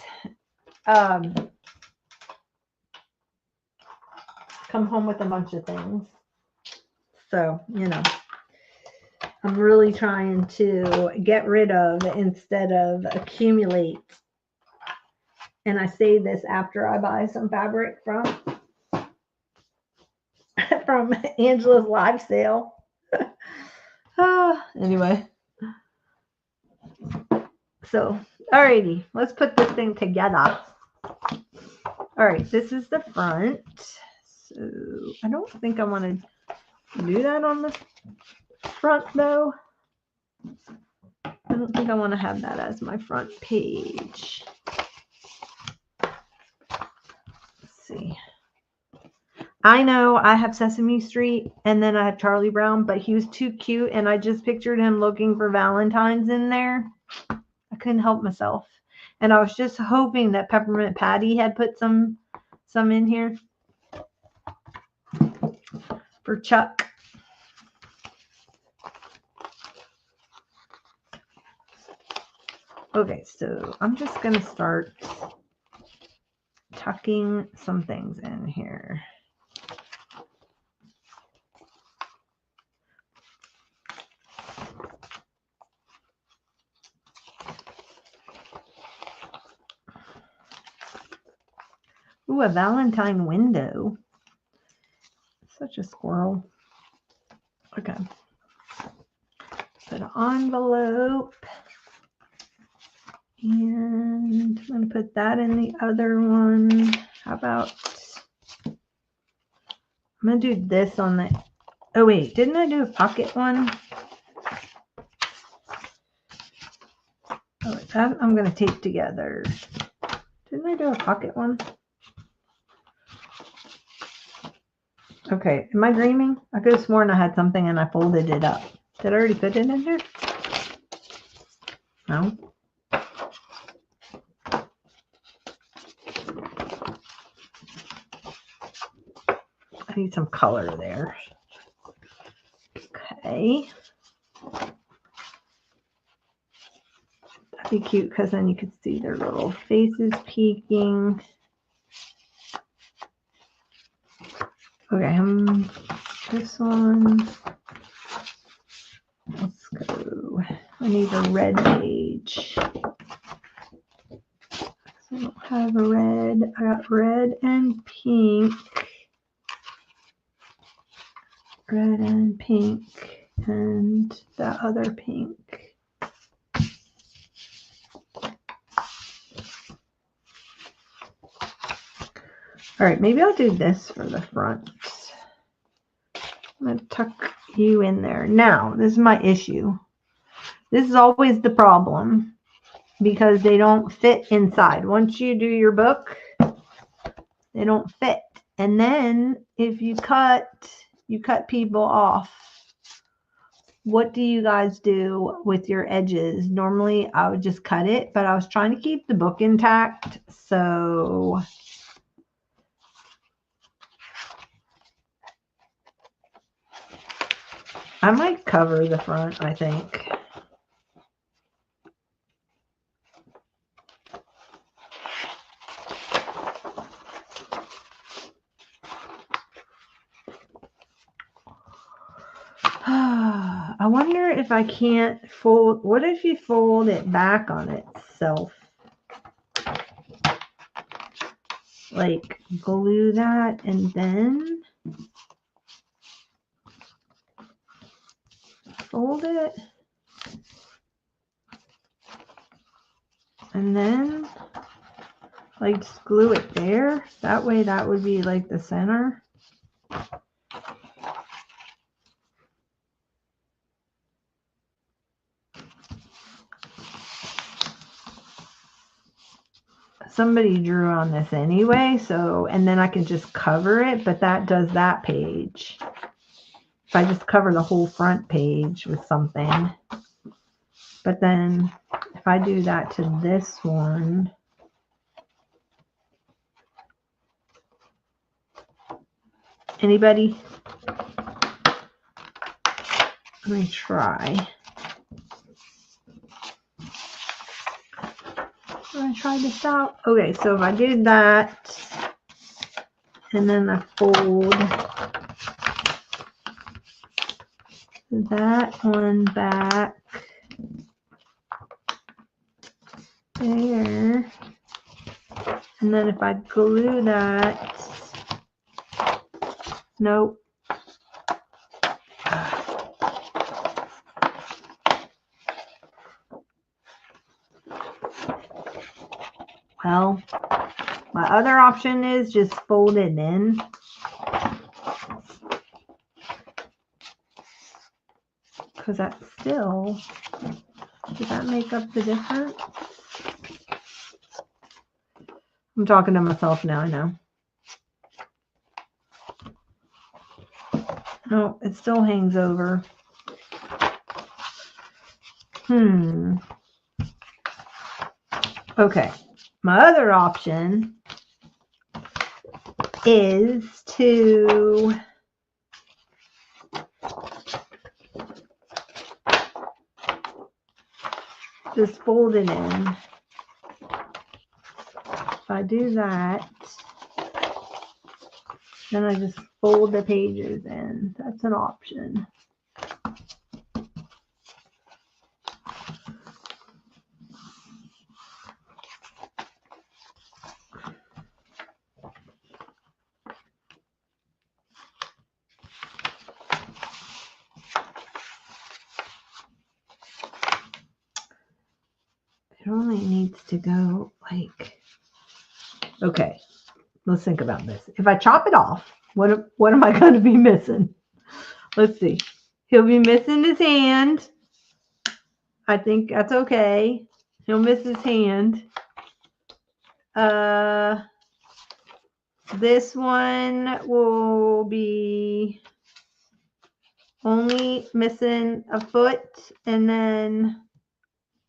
come home with a bunch of things. So, you know, I'm really trying to get rid of instead of accumulate. And I say this after I buy some fabric from Angela's live sale. Anyway. So, alrighty, let's put this thing together. All right, this is the front. So I don't think I want to do that on the front though. I don't think I want to have that as my front page. see. I know I have Sesame Street and then I have Charlie Brown, but he was too cute and I just pictured him looking for Valentine's in there. I couldn't help myself. And I was just hoping that Peppermint Patty had put some in here for Chuck. Okay, so I'm just going to start tucking some things in here. Ooh, a Valentine window. Such a squirrel. Okay. Put an envelope. And I'm going to put that in the other one. How about, I'm going to do this on the, oh wait, didn't I do a pocket one? Oh, that I'm going to tape together. Didn't I do a pocket one? Okay, am I dreaming? I could have sworn I had something and I folded it up. Did I already put it in here? No. I need some color there. Okay. That'd be cute because then you could see their little faces peeking. Okay, this one. Let's go. I need a red page. I don't have a red. I got red and pink. Red and pink. And that other pink. All right, maybe I'll do this for the front. I'm going to tuck you in there. Now, this is my issue. This is always the problem because they don't fit inside. Once you do your book, they don't fit. And then if you cut people off. What do you guys do with your edges? Normally, I would just cut it, but I was trying to keep the book intact, so I might cover the front, I think. I wonder if I can't fold. What if you fold it back on itself? Like glue that and then fold it. And then like just glue it there. That way that would be like the center. Somebody drew on this anyway, so, and then I can just cover it, but that does that page. If I just cover the whole front page with something. But then if I do that to this one, anybody? Let me try. I'm going to try this out. Okay, so if I did that, and then I fold that one back there, and then if I glue that, nope. Well, my other option is just fold it in. Because that still, does that make up the difference? I'm talking to myself now, I know. Oh, it still hangs over. Okay. My other option is to just fold it in. If I do that, then I just fold the pages in. That's an option. It only needs to go like, okay, let's think about this. If I chop it off, what am I going to be missing? Let's see. He'll be missing his hand. I think that's okay. He'll miss his hand. This one will be only missing a foot, and then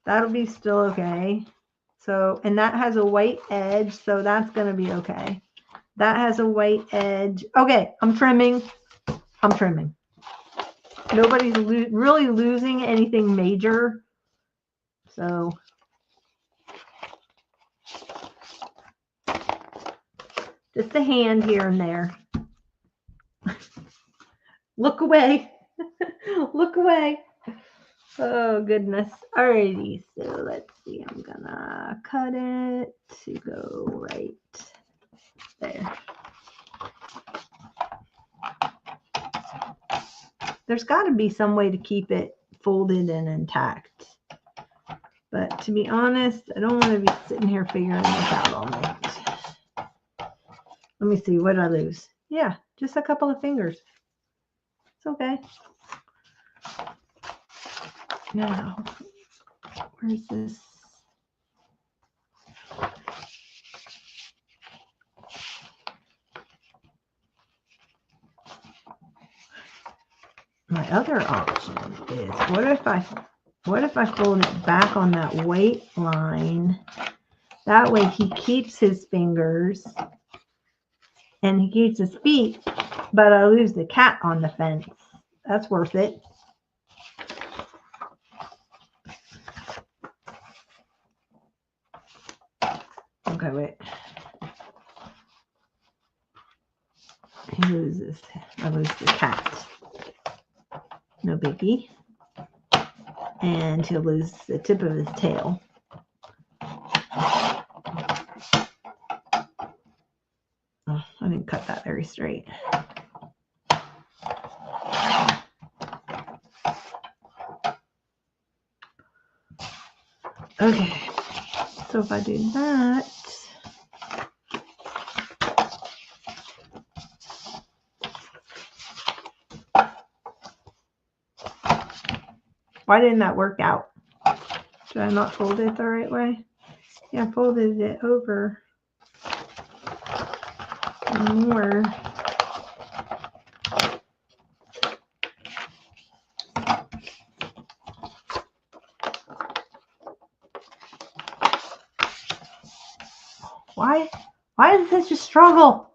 that'll be still okay. So, and that has a white edge, so that's going to be okay. That has a white edge. Okay, I'm trimming. Nobody's really losing anything major. So, just a hand here and there. Look away. Look away. Oh, goodness. Alrighty, so let's see. I'm gonna cut it to go right there. There's got to be some way to keep it folded and intact. But to be honest, I don't want to be sitting here figuring this out all night. Let me see. What did I lose? Yeah, just a couple of fingers. It's okay. Now, where's this? My other option is, what if I fold it back on that white line? That way he keeps his fingers and he keeps his feet, but I lose the cat on the fence. That's worth it. Okay, wait. He loses. I lose the cat. No biggie. And he'll lose the tip of his tail. Oh, I didn't cut that very straight. Okay, so if I do that, why didn't that work out? Did I not fold it the right way? Yeah, I folded it over more. Why is this such a struggle?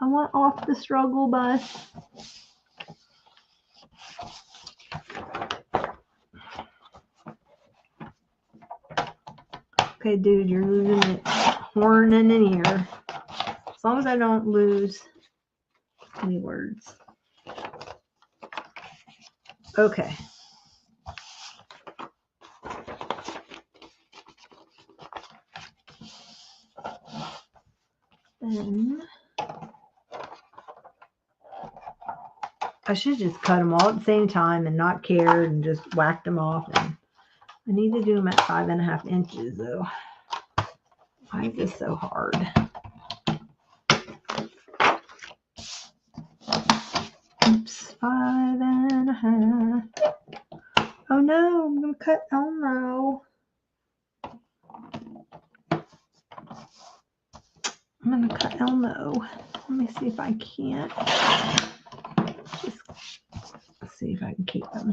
I want off the struggle bus. Okay, dude, you're losing it. Horn and an ear. As long as I don't lose any words. Okay. Then I should just cut them all at the same time and not care and just whacked them off. And I need to do them at 5.5 inches though. Why is this so hard? Oops, 5.5. Oh no, I'm gonna cut Elmo. I'm gonna cut Elmo. Let me see if I can't just see if I can keep them.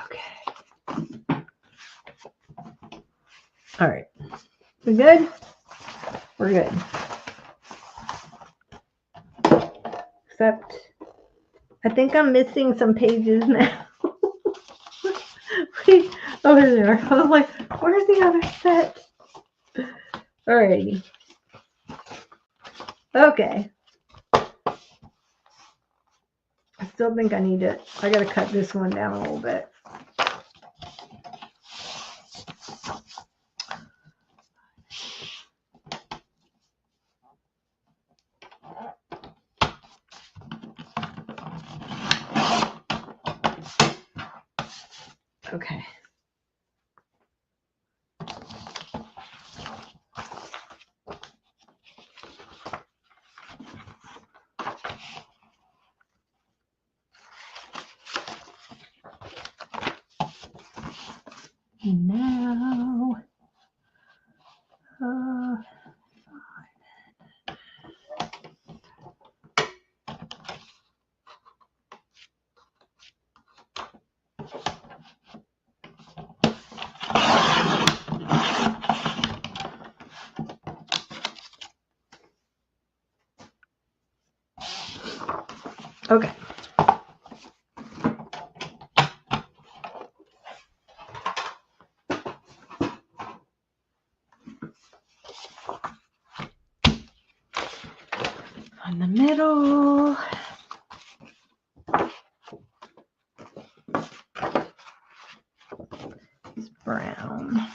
Okay. All right. We good? We're good. Except, I think I'm missing some pages now. Wait, over there. I was like, where's the other set? Alrighty. Okay. I still think I gotta cut this one down a little bit. Okay. Now, okay. On the middle. It's brown.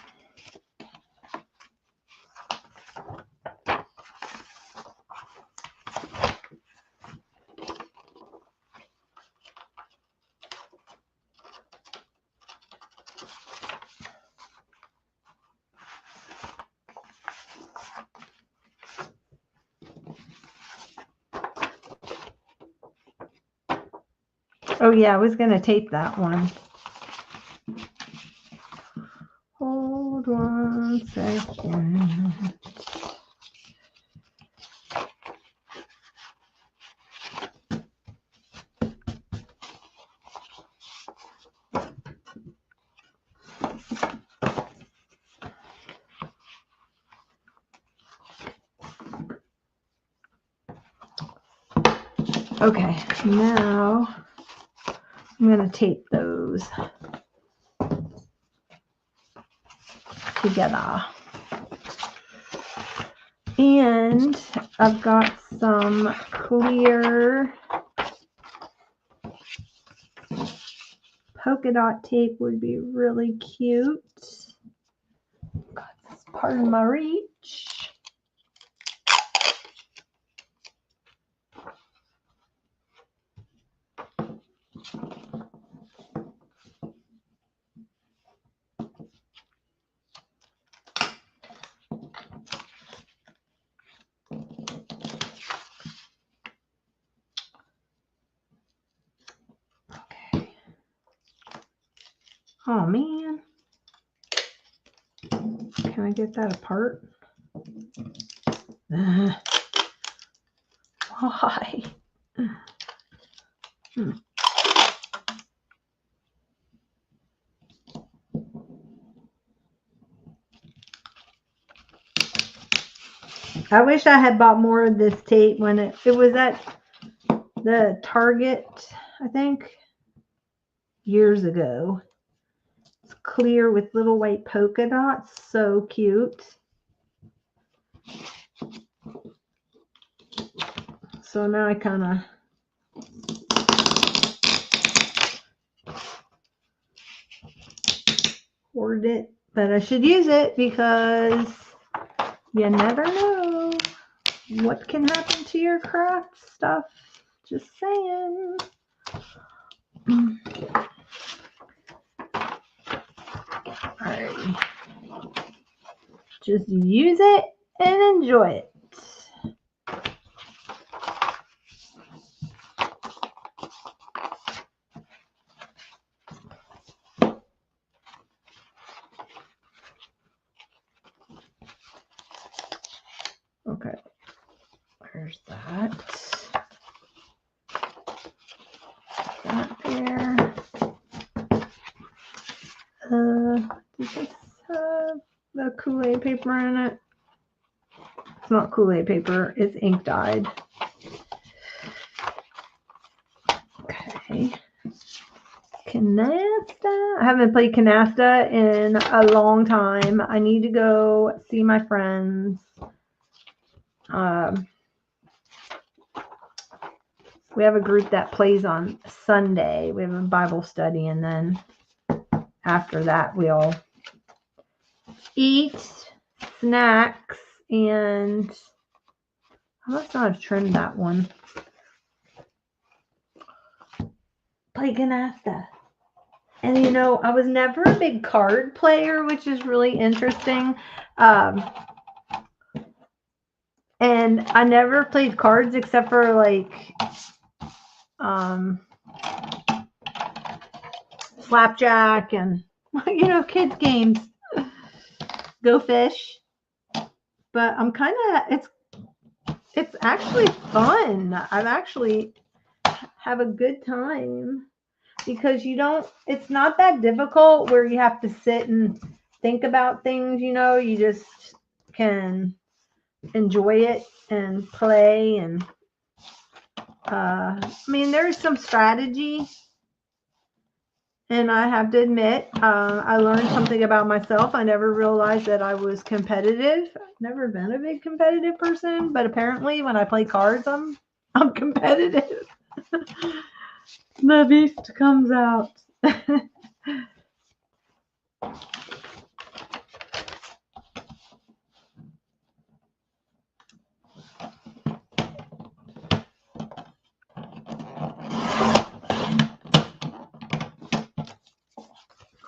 Oh yeah, I was gonna tape that one. Hold 1 second. Okay, now I'm gonna tape those together. And I've got some clear polka dot tape would be really cute. Got this part of my reach. Okay. Oh man. Can I get that apart? Why? I wish I had bought more of this tape when it was at the Target, I think, years ago. It's clear with little white polka dots. So cute. So now I kind of hoard it, but I should use it because you never know what can happen to your craft stuff. Just saying. Alright. Just use it and enjoy it. Okay, where's that? That there. Does this have the Kool-Aid paper in it? It's not Kool-Aid paper, it's ink dyed. Okay. Canasta. I haven't played canasta in a long time. I need to go see my friends. We have a group that plays on Sunday. We have a Bible study, and then after that, we'll eat snacks, and I must not have trimmed that one. Play canasta. And you know, I was never a big card player, which is really interesting. And I never played cards except for like slapjack and kids games. Go fish. But I'm kind of it's actually fun. I've actually have a good time because it's not that difficult where you have to sit and think about things, you just can enjoy it and play. And there's some strategy, and I have to admit, I learned something about myself. I never realized that I was competitive. I've never been a big competitive person, but apparently when I play cards, I'm competitive. The beast comes out.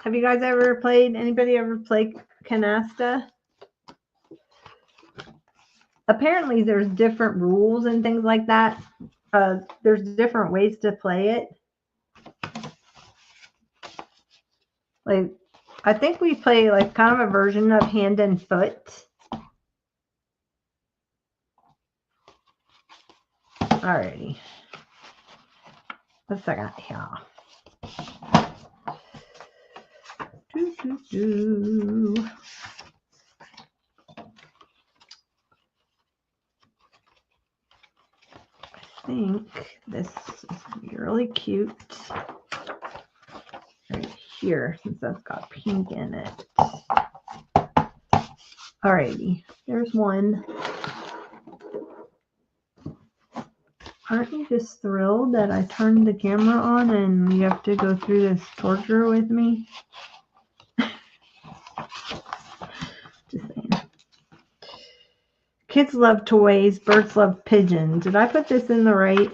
Have you guys anybody ever played canasta? Apparently there's different rules and things like that. There's different ways to play it. Like, I think we play like kind of a version of hand and foot. Alrighty. What's I got here? I think this is really cute right here, since that's got pink in it. Alrighty, there's one. Aren't you just thrilled that I turned the camera on and you have to go through this torture with me? Just saying. Kids love toys, birds love pigeons. Did I put this in the right?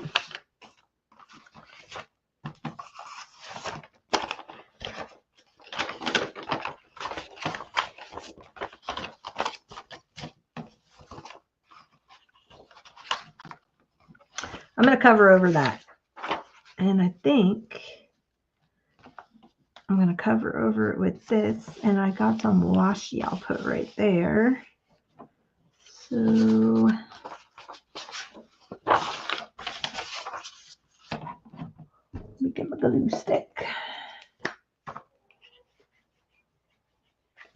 I'm going to cover over that. And I think I'm going to cover over it with this. And I got some washi I'll put right there. So let me get my glue stick.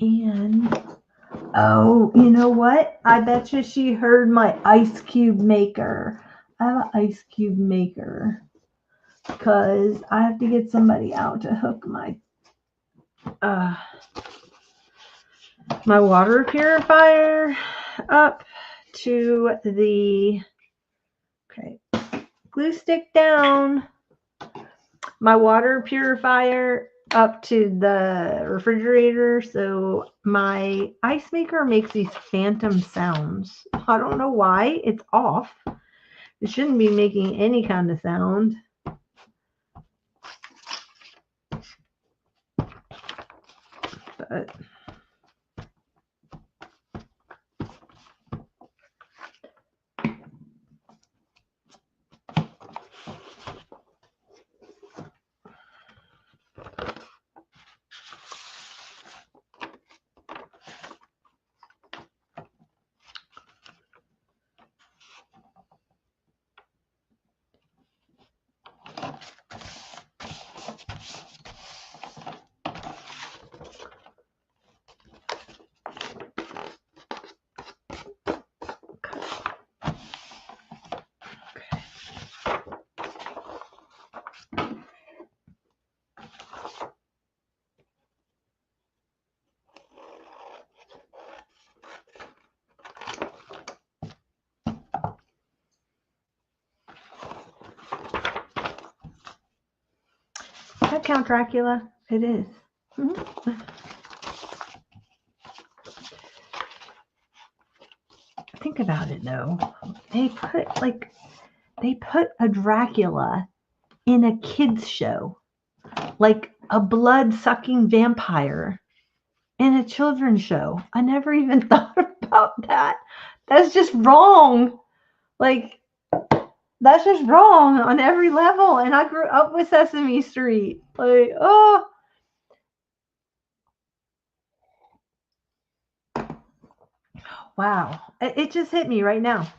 And, oh, you know what? I bet you she heard my ice cube maker. I have an ice cube maker because I have to get somebody out to hook my my water purifier up to the, okay, glue stick down, my water purifier up to the refrigerator. So my ice maker makes these phantom sounds. I don't know why. It's off. It shouldn't be making any kind of sound. But that count Dracula? It is. Mm-hmm. Think about it though. They put a Dracula in a kids show, like a blood-sucking vampire in a children's show. I never even thought about that. That's just wrong. Like, that's just wrong on every level. And I grew up with Sesame Street. Like, oh. Wow. It just hit me right now.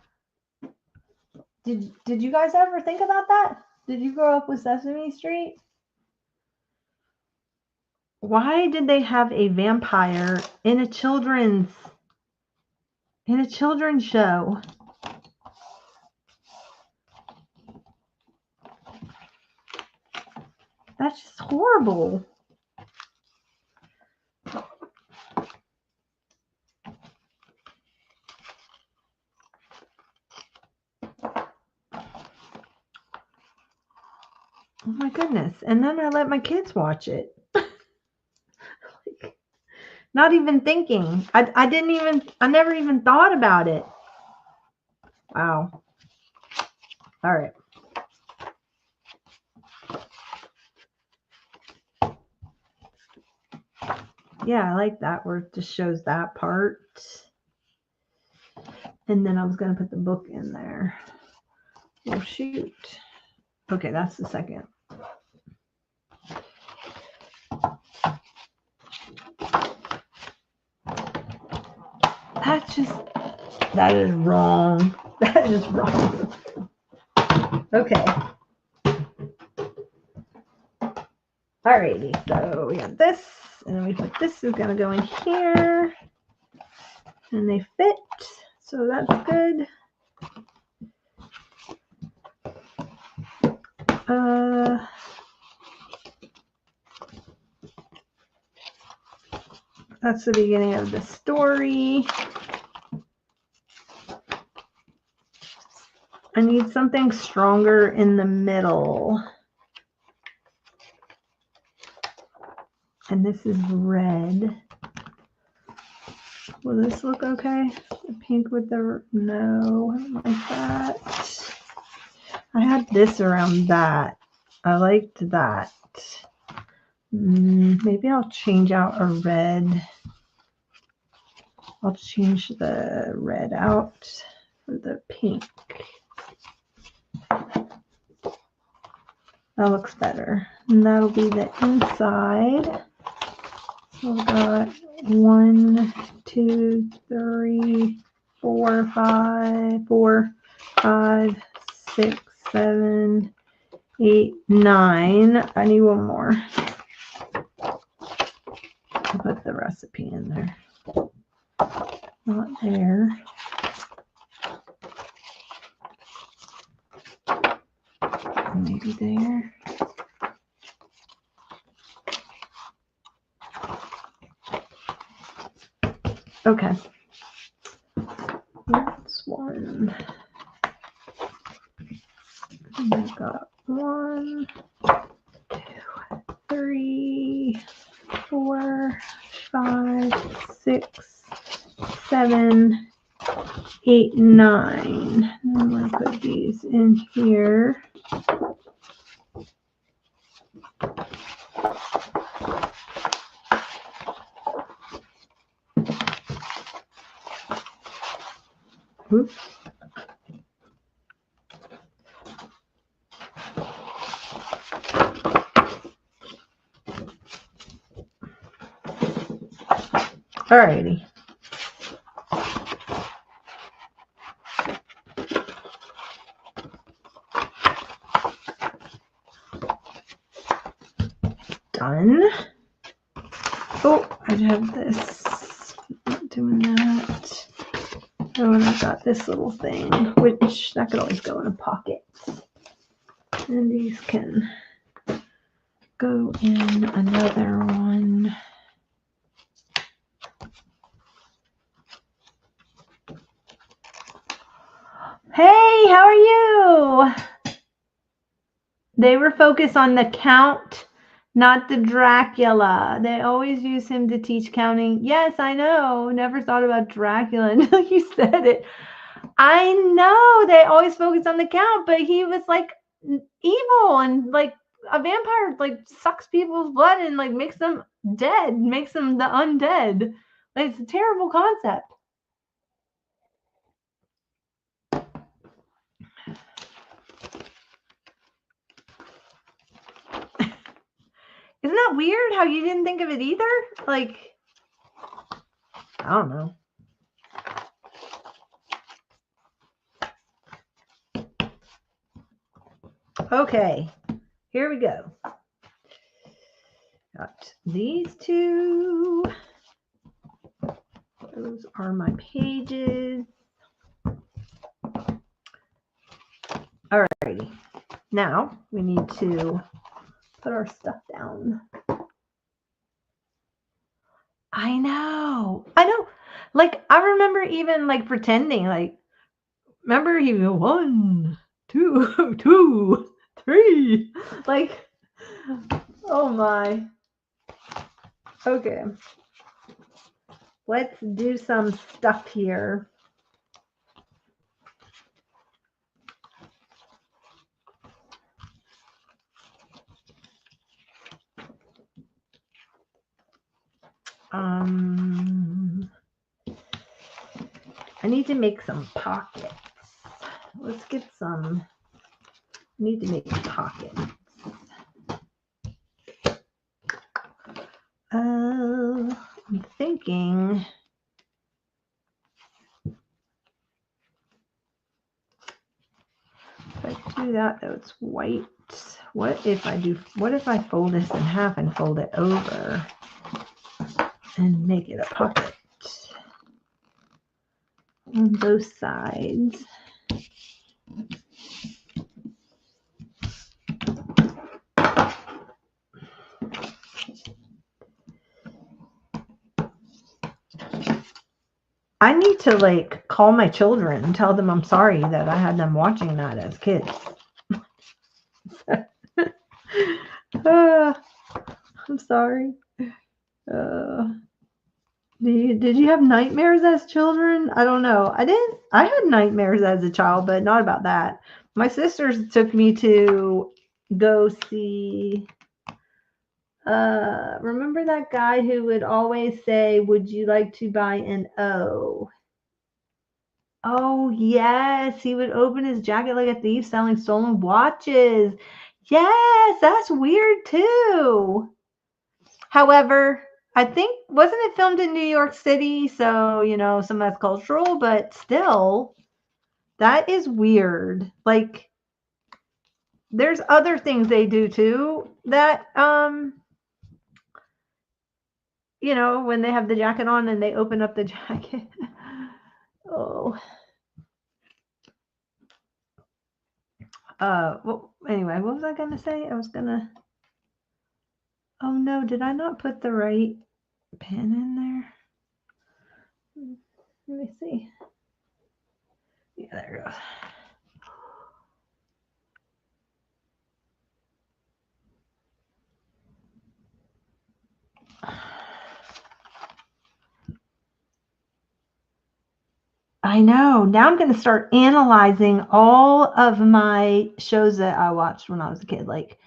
Did you guys ever think about that? Did you grow up with Sesame Street? Why did they have a vampire in a children's show? That's just horrible. Oh my goodness. And then I let my kids watch it. Not even thinking. I never even thought about it. Wow. All right. Yeah, I like that where it just shows that part. And then I was going to put the book in there. Oh, shoot. Okay, that's the second. That is wrong. That is wrong. Okay. Alrighty, so we got this, and then we put this is gonna go in here, and they fit, so that's good. That's the beginning of the story. I need something stronger in the middle. And this is red. Will this look okay? The pink with the, no, I don't like that. I had this around that. I liked that. Maybe I'll change out a red. I'll change the red out for the pink. That looks better. And that'll be the inside. So we've got 1, 2, 3, 4, 5, 6, 7, 8, 9. I need one more. I'll put the recipe in there. Not there. Maybe there. Okay. That's one. And I've got 1, 2, 3, 4, 5, 6, 7, 8, 9. I'm going to put these in here. Oops. Alrighty. Done. Oh, I have this. Not doing that. Oh, and I've got this little thing, which that could always go in a pocket. And these can go in another one. Hey, how are you? They were focused on the count Not the Dracula. They always use him to teach counting. Yes, I know. Never thought about Dracula until you said it. I know they always focus on the count, but he was like evil and like a vampire like sucks people's blood and like makes them dead, makes them the undead. Like, it's a terrible concept. Isn't that weird how you didn't think of it either? Like, I don't know. Okay, here we go. Got these two. Those are my pages. Alrighty. Now we need to put our stuff down. I know. Like, I remember even like pretending, like, remember he go 1, 2, 2, 3. Like, oh my. Okay. Let's do some stuff here. I need to make some pockets. Let's get some. I need to make pockets. I'm thinking. If I do that, though, it's white. What if I fold this in half and fold it over and make it a pocket on both sides? I need to like call my children and tell them I'm sorry that I had them watching that as kids. I'm sorry. Did you have nightmares as children? I don't know. I didn't. I had nightmares as a child, but not about that. My sisters took me to go see. Remember that guy who would always say, "Would you like to buy an O?" Oh, yes. He would open his jacket like a thief selling stolen watches. Yes, that's weird too. However, I think, wasn't it filmed in New York City? So, some of that's cultural, but still, that is weird. Like, there's other things they do too that, when they have the jacket on and they open up the jacket. Oh. Well, anyway, what was I going to say? Oh no, did I not put the right pen in there? Let me see. Yeah, there it goes. I know. Now I'm going to start analyzing all of my shows that I watched when I was a kid. Like,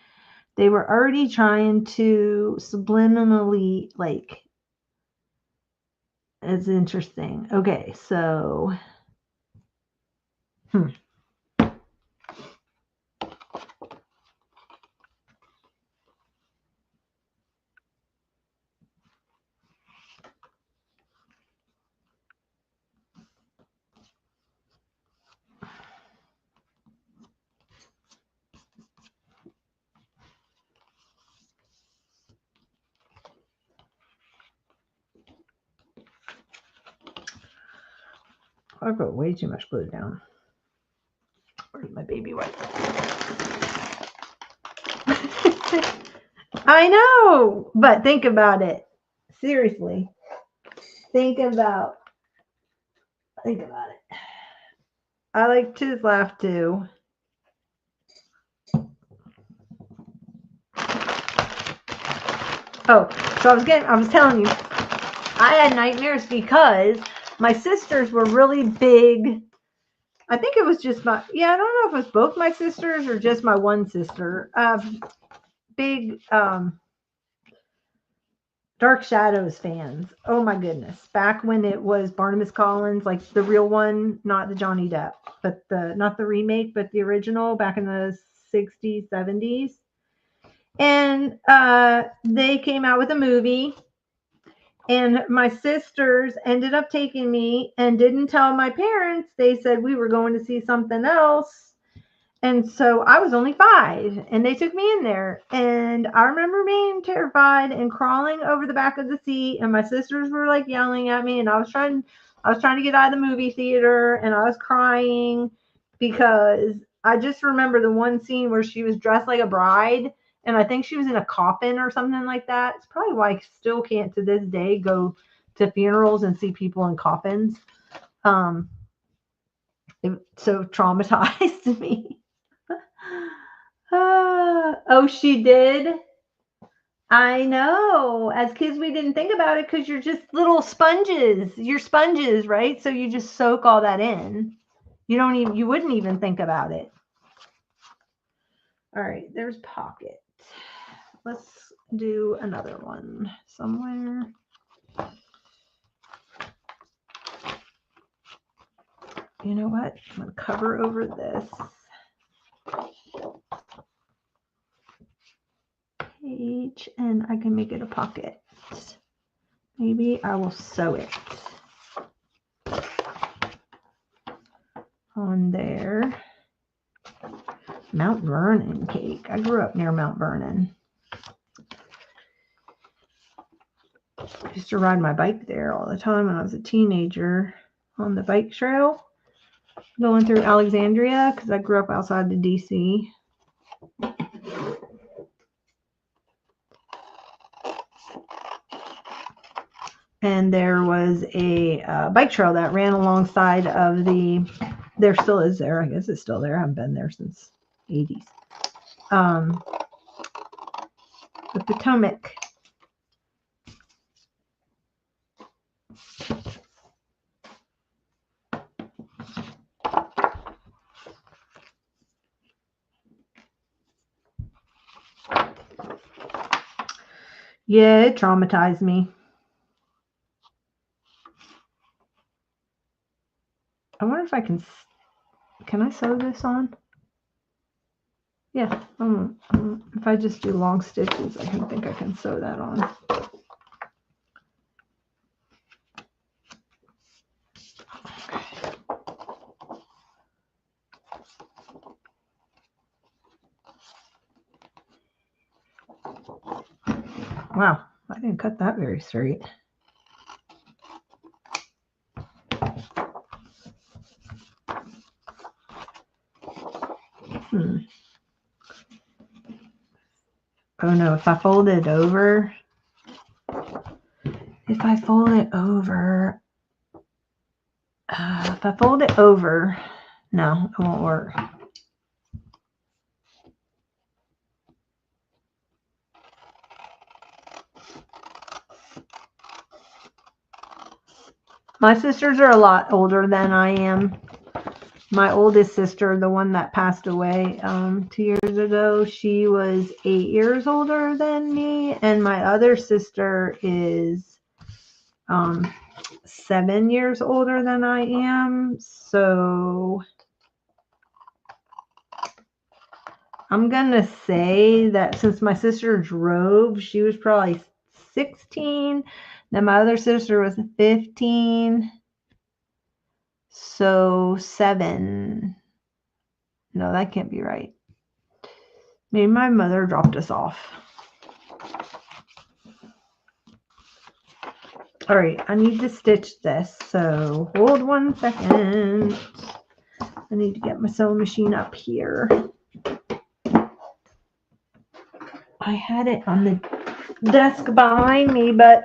they were already trying to subliminally, like, it's interesting. Okay, so, I put way too much glue down. Where's my baby wipe? I know, but think about it. Seriously. Think about it. I like to laugh too. Oh, so I was telling you, I had nightmares because my sisters were really big. I think it was just I don't know if it was both my sisters or just my one sister. Big Dark Shadows fans. Oh my goodness. Back when it was Barnabas Collins, like the real one, not the Johnny Depp, but not the remake, but the original back in the 60s, 70s. And they came out with a movie, and my sisters ended up taking me and didn't tell my parents. They said we were going to see something else. And so I was only 5, and they took me in there. And I remember being terrified and crawling over the back of the seat. And my sisters were like yelling at me, and I was trying to get out of the movie theater, and I was crying because I just remember the one scene where she was dressed like a bride, and I think she was in a coffin or something like that. It's probably why I still can't to this day go to funerals and see people in coffins. It so traumatized me. Oh, she did? I know. As kids, we didn't think about it because you're just little sponges. You're sponges, right? So you just soak all that in. You wouldn't even think about it. All right, there's Pocket. Let's do another one somewhere. You know what? I'm going to cover over this page, and I can make it a pocket. Maybe I will sew it on there. Mount Vernon cake. I grew up near Mount Vernon. I used to ride my bike there all the time when I was a teenager on the bike trail going through Alexandria because I grew up outside the DC. And there was a bike trail that ran alongside of there still is there. I guess it's still there. I haven't been there since the 80s. The Potomac. Yeah, it traumatized me. I wonder if I can I sew this on? Yeah, if I just do long stitches, I think I can sew that on. Wow, I didn't cut that very straight. Oh no, if I fold it over, no, it won't work. My sisters are a lot older than I am. My oldest sister, the one that passed away 2 years ago, she was 8 years older than me, and my other sister is 7 years older than I am. So I'm gonna say that since my sister drove, she was probably 16. Then my other sister was 15. So 7. No, that can't be right. Maybe my mother dropped us off. All right, I need to stitch this. So hold 1 second. I need to get my sewing machine up here. I had it on the desk behind me, but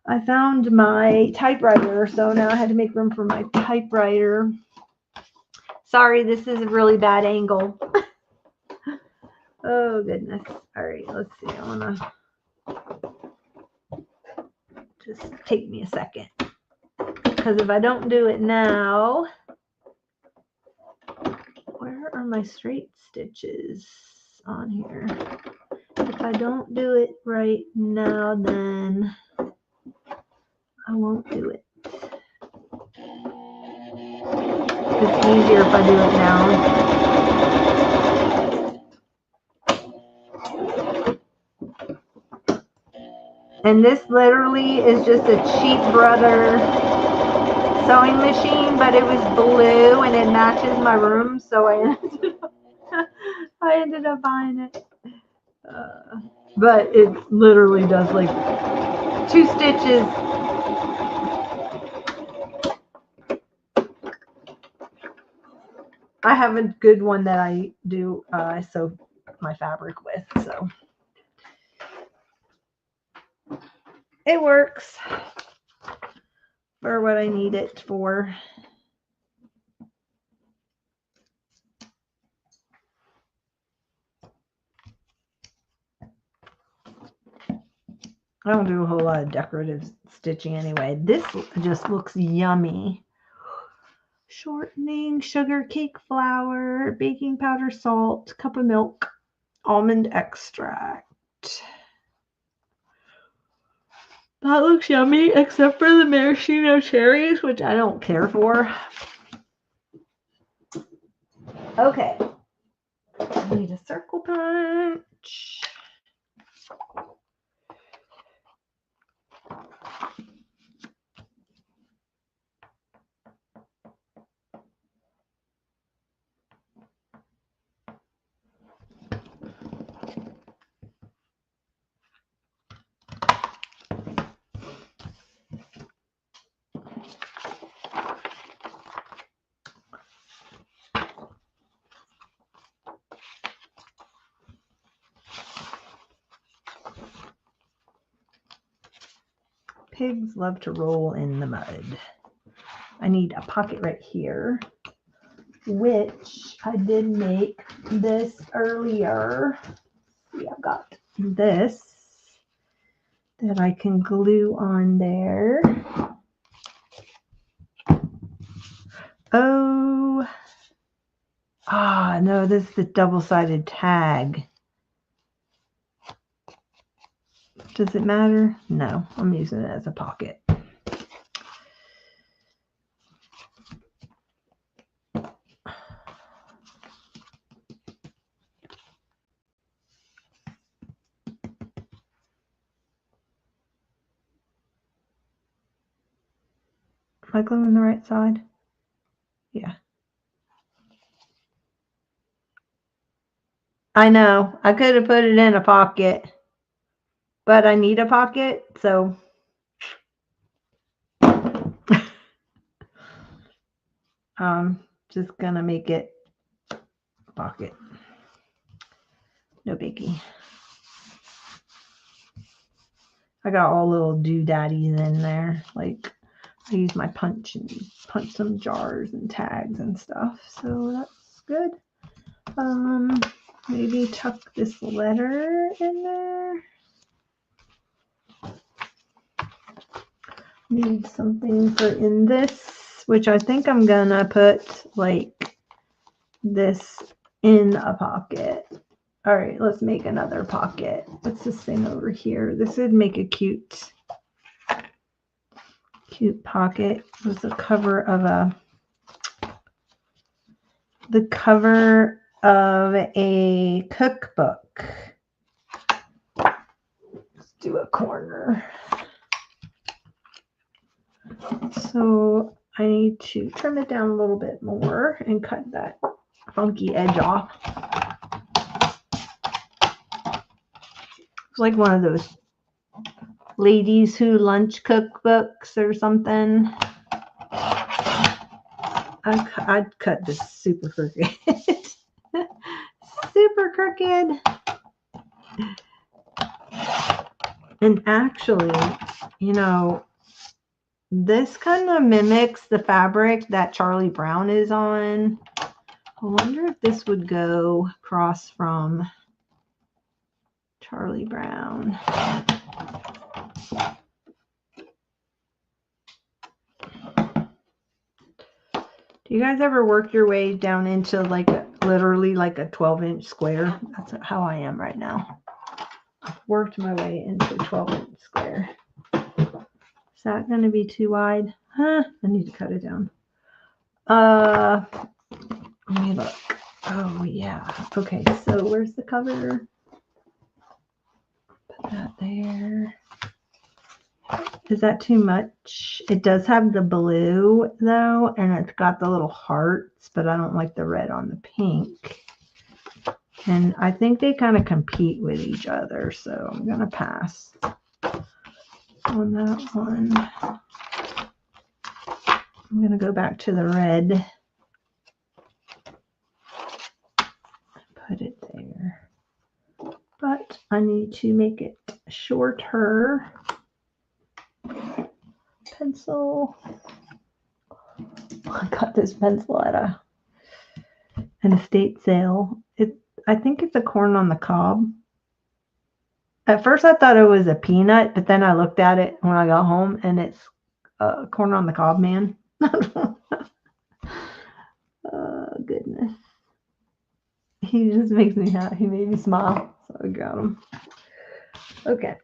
I found my typewriter, so now I had to make room for my typewriter. Sorry, this is a really bad angle. Oh, goodness. All right, let's see. I want to Just take me a second. Because if I don't do it now, where are my straight stitches on here? If I don't do it right now, then I won't do it. It's easier if I do it now. And this literally is just a cheap brother sewing machine, but it was blue and it matches my room, so I ended up buying it. But it literally does like 2 stitches. I have a good one that I do I sew my fabric with, so it works for what I need it for. I don't do a whole lot of decorative stitching anyway. This just looks yummy. Shortening, sugar, cake flour, baking powder, salt, cup of milk, almond extract. That looks yummy, except for the maraschino cherries, which I don't care for. Okay. I need a circle punch. Pigs love to roll in the mud. I need a pocket right here, which I did make this earlier. See, I've got this that I can glue on there. Oh, no, this is the double-sided tag. Does it matter? No, I'm using it as a pocket. Am I gluing the right side? Yeah. I know. I could have put it in a pocket, but I need a pocket, so just gonna make it a pocket. No biggie. I got all little doodaddies in there. Like I use my punch and punch some jars and tags and stuff, so that's good. Maybe tuck this letter in there. Need something for in this, which I think I'm gonna put like this in a pocket. All right, let's make another pocket. What's this thing over here? This would make a cute pocket. It was the cover of a cookbook. Let's do a corner. So I need to trim it down a little bit more and cut that funky edge off. It's like one of those ladies who lunch cookbooks or something. I'd cut this super crooked. Super crooked. And actually, you know, this kind of mimics the fabric that Charlie Brown is on. I wonder if this would go across from Charlie Brown. Do you guys ever work your way down into like literally like a 12-inch square? That's how I am right now. I've worked my way into a 12-inch square. Is that going to be too wide? Huh? I need to cut it down. Let me look. Oh, yeah. Okay, so where's the cover? Put that there. Is that too much? It does have the blue, though, and it's got the little hearts, but I don't like the red on the pink. And I think they kind of compete with each other, so I'm going to pass on that one. I'm going to go back to the red. Put it there. But I need to make it shorter. Pencil. I got this pencil at an estate sale. I think it's a corn on the cob. At first I thought it was a peanut, but then I looked at it when I got home and it's corn on the cob, man. Oh, goodness. He just makes me happy. He made me smile, so I got him. Okay.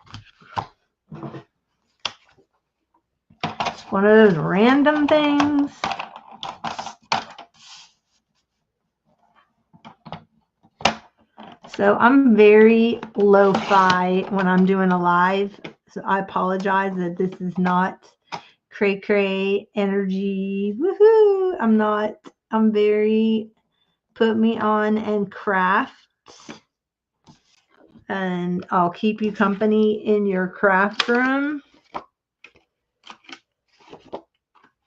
It's one of those random things. So I'm very lo-fi when I'm doing a live. So I apologize that this is not cray-cray energy. Woohoo! I'm very put me on and craft. And I'll keep you company in your craft room.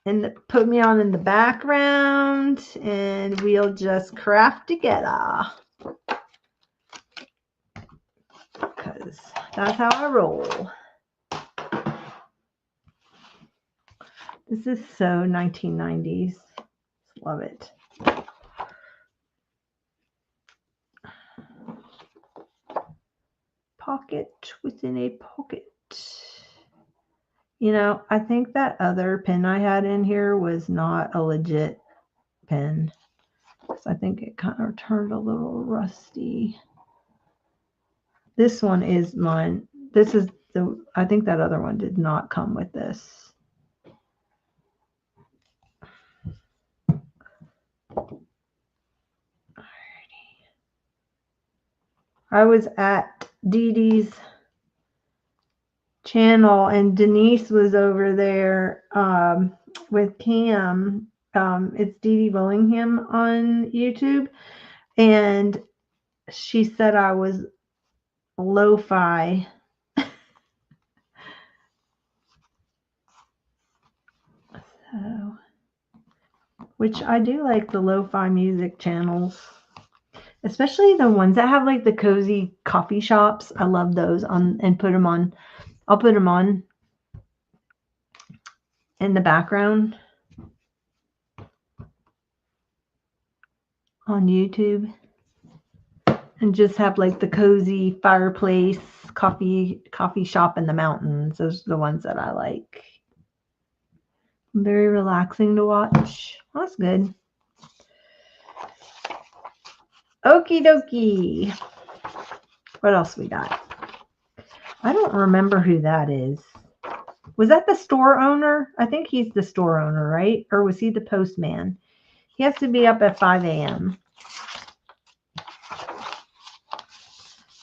And put me on in the background and we'll just craft together. Because that's how I roll. This is so 1990s. Love it. Pocket within a pocket. You know, I think that other pen I had in here was not a legit pen. I think it kind of turned a little rusty. This one is mine. This is I think that other one did not come with this. I was at Dee Dee's channel and Denise was over there with Cam. It's Dee Dee Willingham on YouTube. And she said I was lo-fi. So, which I do like the lo-fi music channels. Especially the ones that have like the cozy coffee shops. I love those and put them on. I'll put them on in the background on YouTube and just have like the cozy fireplace coffee shop in the mountains. Those are the ones that I like. Very relaxing to watch. That's good. Okie dokie. What else we got? I don't remember who that is. Was that the store owner? I think he's the store owner, right? Or was he the postman? He has to be up at 5 a.m.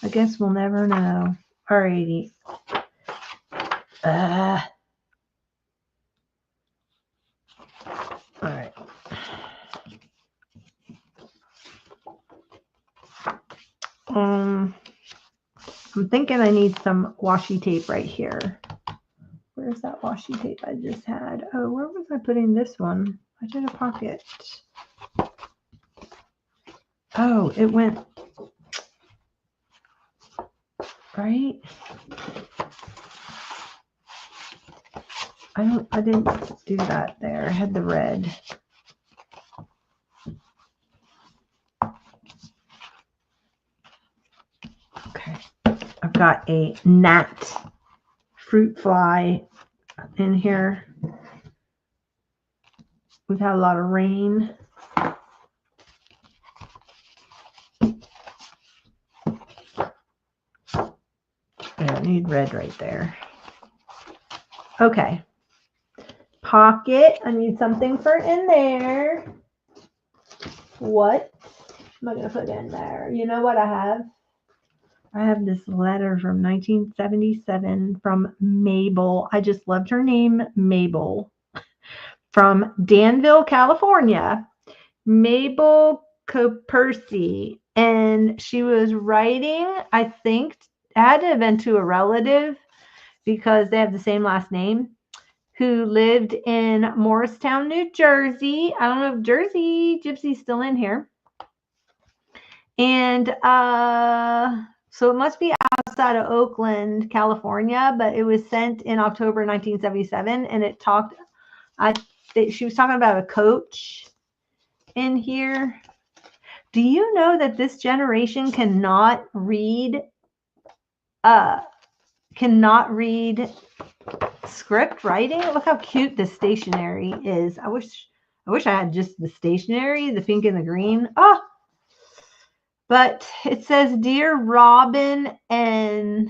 I guess we'll never know. Alrighty. Alright. I'm thinking I need some washi tape right here. Where's that washi tape I just had? Oh, where was I putting this one? I did a pocket. Oh, it went right. I didn't do that there. I had the red. Okay. I've got a gnat fruit fly in here. We've had a lot of rain. I need red right there. Okay. Pocket. I need something for in there. What am I going to put in there? You know what I have? I have this letter from 1977 from Mabel. I just loved her name, Mabel. From Danville, California. Mabel Copercy. And she was writing, I think, it had to have been to a relative because they have the same last name, who lived in Morristown, New Jersey. I don't know if Jersey Gypsy's still in here. And so it must be outside of Oakland, California, but it was sent in October 1977, and it talked, she was talking about a coach in here. Do you know that this generation cannot read script writing? Look how cute this stationery is. I wish I had just the stationery, the pink and the green. Oh, but it says, Dear Robin and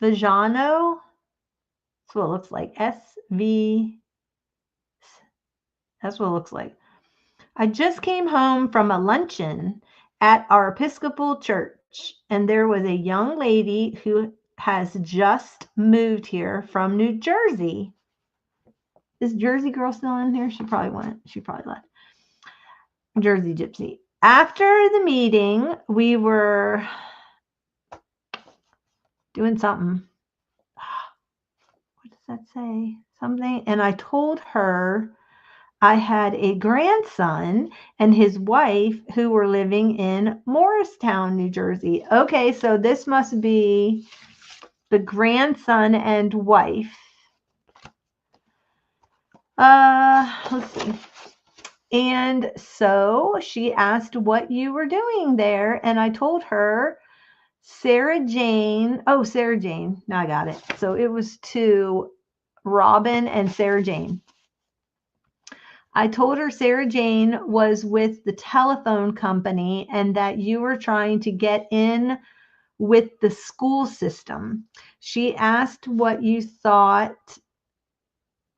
Svajano. That's what it looks like. SV. That's what it looks like. I just came home from a luncheon at our Episcopal church, and there was a young lady who has just moved here from New Jersey. Is Jersey girl still in here? She probably went. She probably left. Jersey Gypsy. After the meeting, we were doing something. What does that say? Something. And I told her I had a grandson and his wife who were living in Morristown, New Jersey. Okay, so this must be the grandson and wife. Let's see. And so she asked what you were doing there, and I told her Sarah Jane. Oh, Sarah Jane. Now I got it. So it was to Robin and Sarah Jane. I told her Sarah Jane was with the telephone company and that you were trying to get in with the school system. She asked what you thought.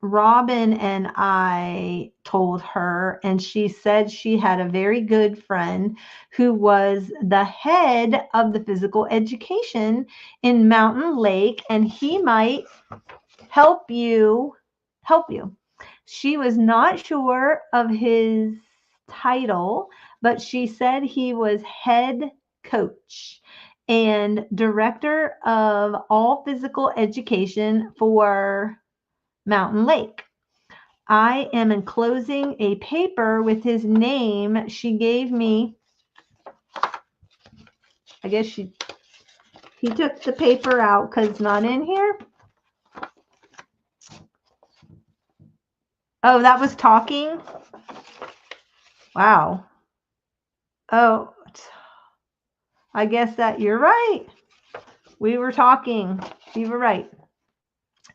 Robin and I told her, and she said she had a very good friend who was the head of the physical education in Mountain Lake, and he might help you. She was not sure of his title, but she said he was head coach and director of all physical education for Mountain Lake. I am enclosing a paper with his name. She gave me, I guess he took the paper out because it's not in here. Oh, that was talking? Wow. Oh, I guess that you're right. We were talking. You were right.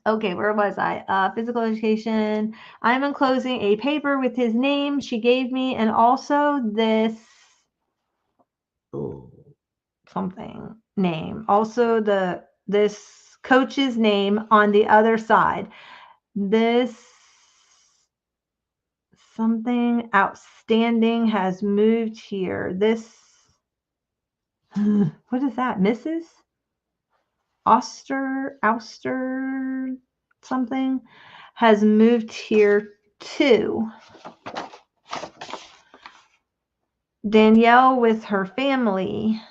Okay, where was I? Physical education. I'm enclosing a paper with his name she gave me, and also this something name. Also this coach's name on the other side. This something outstanding has moved here. This what is that? Mrs. Auster something has moved here too. Danielle with her family.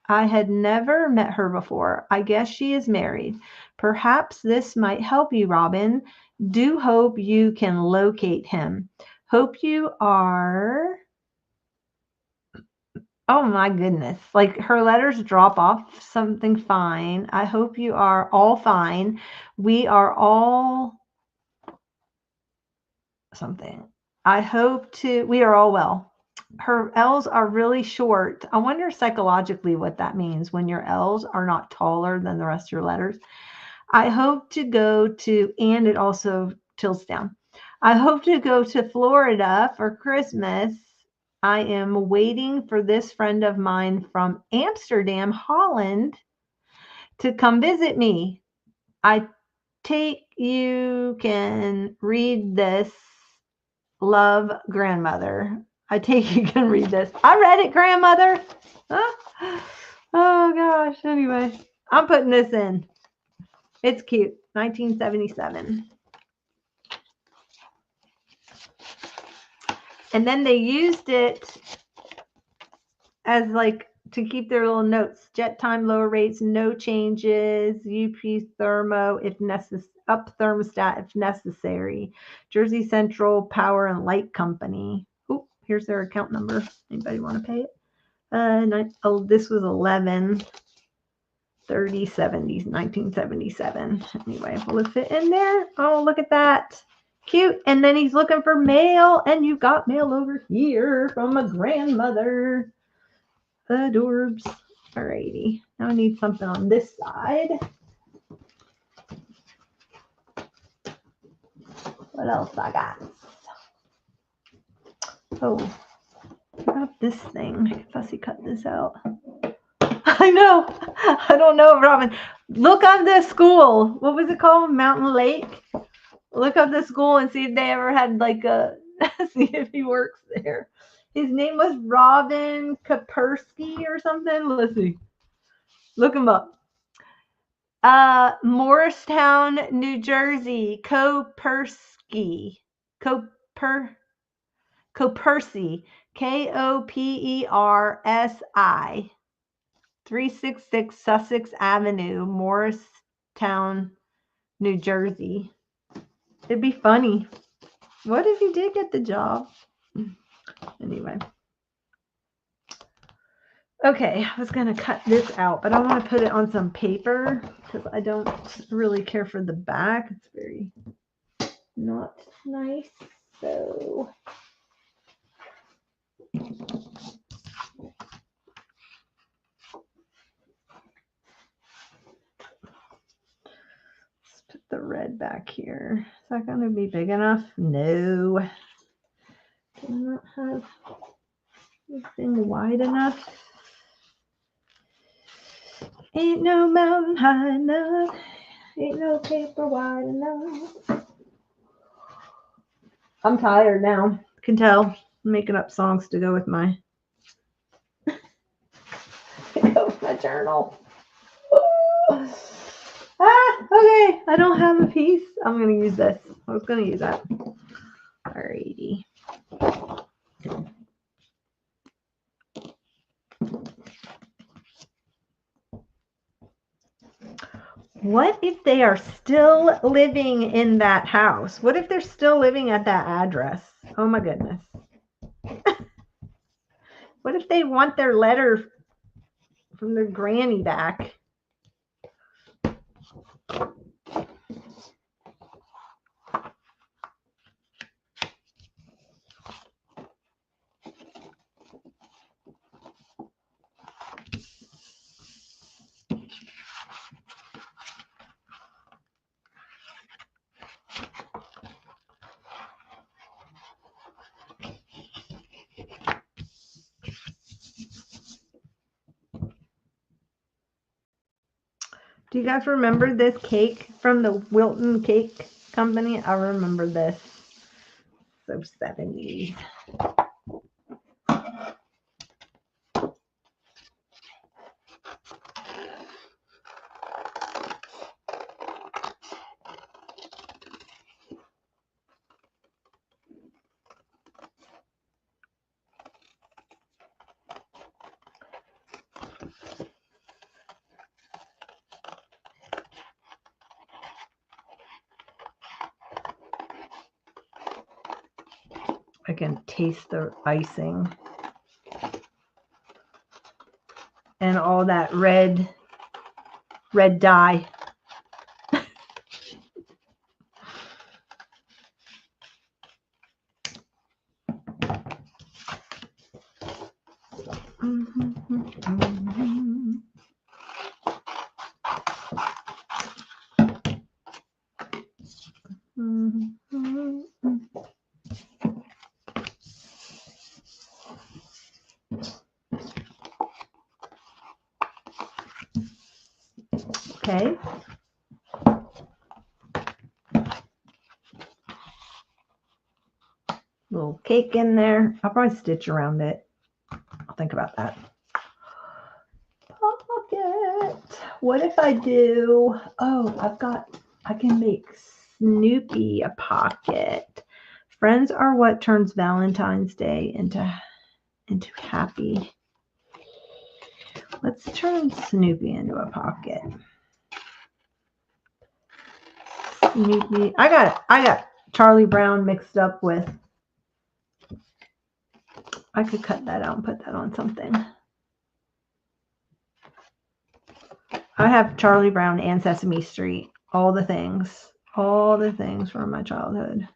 I had never met her before. I guess she is married. Perhaps this might help you, Robin. Do hope you can locate him. Hope you are. Oh my goodness. Like her letters drop off something fine. I hope you are all fine. We are all something. We are all well. her L's are really short. I wonder psychologically what that means when your L's are not taller than the rest of your letters. I hope to go to, and it also tilts down. I hope to go to Florida for Christmas. I am waiting for this friend of mine from Amsterdam, Holland, to come visit me. I take you can read this. Love, grandmother. I take you can read this. I read it, grandmother. Huh? Oh gosh. Anyway, I'm putting this in. It's cute. 1977. And then they used it as like to keep their little notes. Jet time, lower rates, no changes. UP thermo if necessary. Up thermostat if necessary. Jersey Central Power and Light Company. Oh, here's their account number. Anybody want to pay it? This was 11 30 70 1977. Anyway, will it fit in there? Oh, look at that. Cute. And then he's looking for mail, and you got mail over here from a grandmother. Adorbs. Alrighty. Now I need something on this side. What else I got? Oh, I got this thing. Fussy cut this out. I know. I don't know, Robin. Look up the school. What was it called? Mountain Lake. Look up the school and see if they ever had like a, see if he works there. His name was Robin Kapersky or something. Let's see. Look him up. Morristown, New Jersey. Kopersky. Kopersky. Kopersi. 366 Sussex Avenue, Morristown, New Jersey. It'd be funny. What if he did get the job? Anyway. Okay, I was going to cut this out, but I want to put it on some paper because I don't really care for the back. It's very not nice. So let's put the red back here. Is that going to be big enough? No. Do not have anything wide enough. Ain't no mountain high enough. Ain't no paper wide enough. I'm tired now. Can tell. I'm making up songs to go with my journal. Okay. I don't have a piece. I'm gonna use this. I was gonna use that. Alrighty. What if they are still living in that house? What if they're still living at that address? Oh my goodness. What if they want their letter from their granny back? Do you guys remember this cake from the Wilton Cake Company? I remember this. So 70s. I can taste the icing and all that red dye. Okay. Little cake in there. I'll probably stitch around it. I'll think about that. Pocket. What if I do, I can make Snoopy a pocket. Friends are what turns Valentine's Day into happy. Let's turn Snoopy into a pocket. Snoopy. I got Charlie Brown mixed up with. I could cut that out and put that on something. I have Charlie Brown and Sesame Street. All the things from my childhood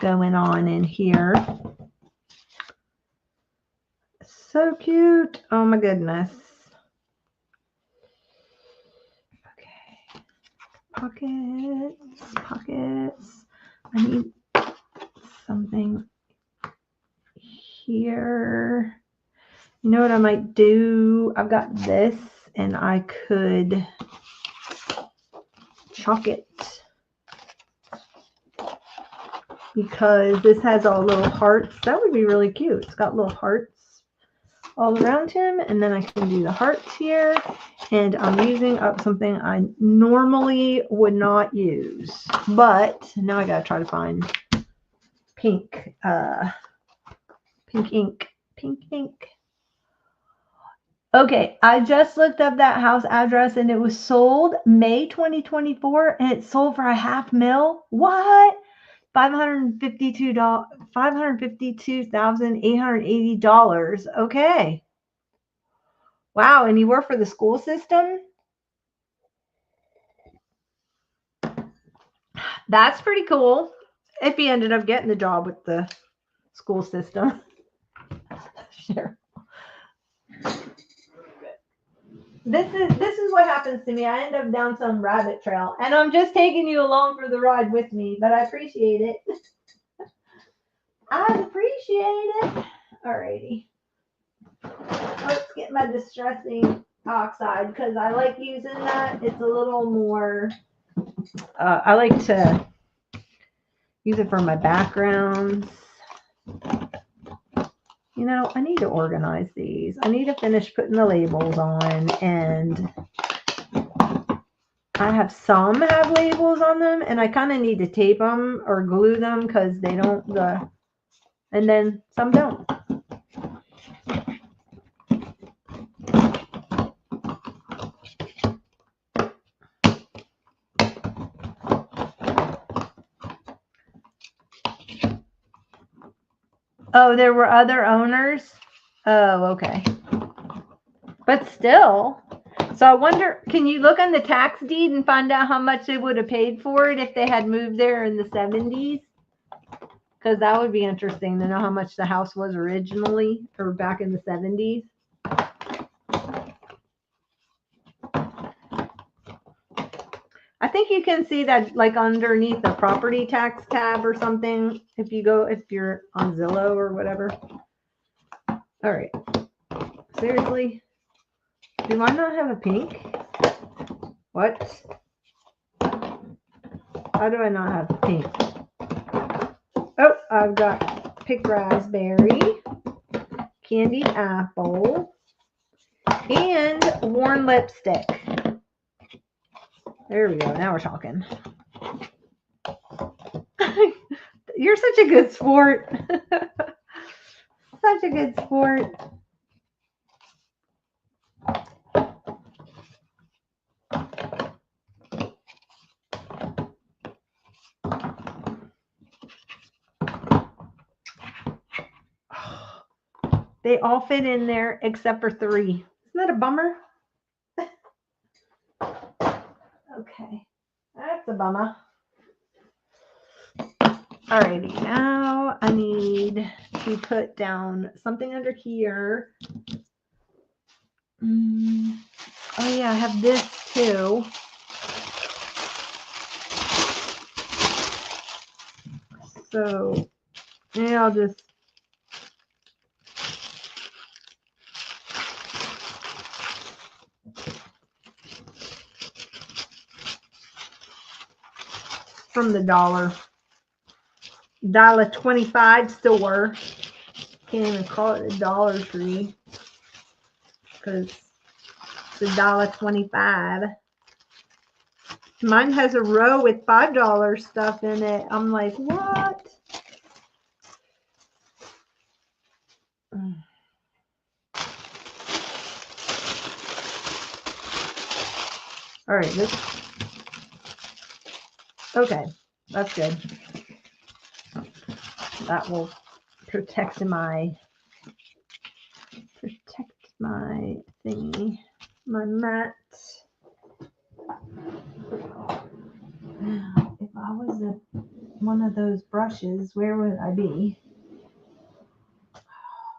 going on in here. So cute. Oh my goodness. Okay. Pockets. I need something here. You know what I might do? I've got this and I could chalk it because this has all little hearts. That would be really cute. It's got little hearts all around him, and then I can do the hearts here, and I'm using up something I normally would not use, but now I gotta try to find pink ink. Okay, I just looked up that house address and it was sold May 2024 and it sold for $500,000. What? $552,880. Okay. Wow, and you work for the school system? That's pretty cool. If he ended up getting the job with the school system. Sure. This is what happens to me. I end up down some rabbit trail, and I'm just taking you along for the ride with me, but I appreciate it. I appreciate it. Alrighty. Let's get my distressing oxide because I like using that. It's a little more, I like to use it for my backgrounds. You know, I need to organize these. I need to finish putting the labels on, and I have some have labels on them, and I kind of need to tape them or glue them because they don't, and then some don't. Oh, there were other owners? Oh, okay. But still, so I wonder, can you look on the tax deed and find out how much they would have paid for it if they had moved there in the 70s? Because that would be interesting to know how much the house was originally or back in the 70s. I think you can see that like underneath the property tax tab or something if you're on Zillow or whatever. All right. Seriously? Do I not have a pink? What? How do I not have pink? Oh, I've got picked raspberry, candied apple, and worn lipstick. There we go. Now we're talking. You're such a good sport. Such a good sport. They all fit in there except for 3. Isn't that a bummer? Okay. That's a bummer. Alrighty, now I need to put down something under here. Oh yeah, I have this too. So maybe I'll just from the $1.25 store. Can't even call it a Dollar Tree because it's $1.25. Mine has a row with $5 stuff in it. I'm like, what? All right, okay, that's good. That will protect my thingy, my mat. If I was one of those brushes, where would I be?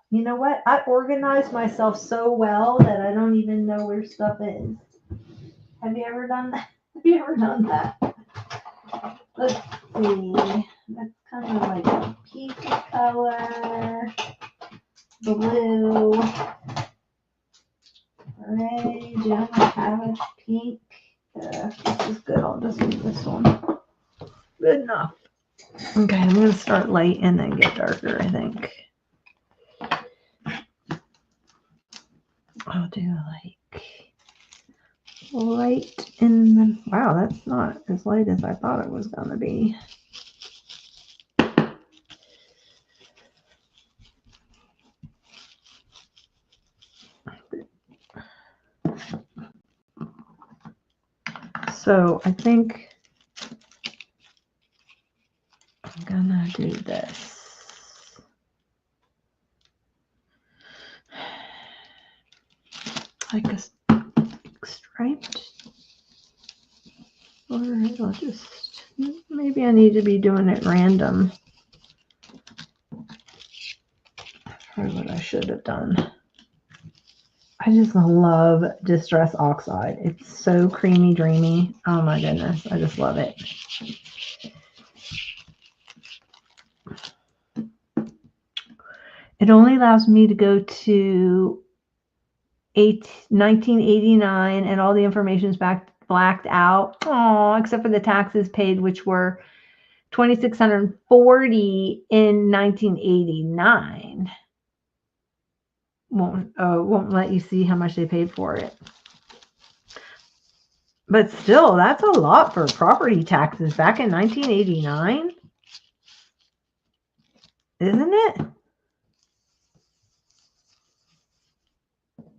You know what? I organize myself so well that I don't even know where stuff is. Have you ever done that? Have you ever done that? Let's see. That's kind of like a peachy color. Blue. Gray. Do I have a pink? This is good. I'll just use this one. Good enough. Okay, I'm going to start light and then get darker, I think. I'll do like light in the, wow, that's not as light as I thought it was going to be. So I think I'm gonna do this. Like a striped, or I'll just, maybe I need to be doing it random. Probably what I should have done. I just love Distress Oxide. It's so creamy, dreamy. Oh my goodness, I just love it. It only allows me to go to 1989 and all the information is blacked out. Oh, except for the taxes paid, which were $2,640 in 1989. Won't let you see how much they paid for it. But still, that's a lot for property taxes back in 1989, isn't it?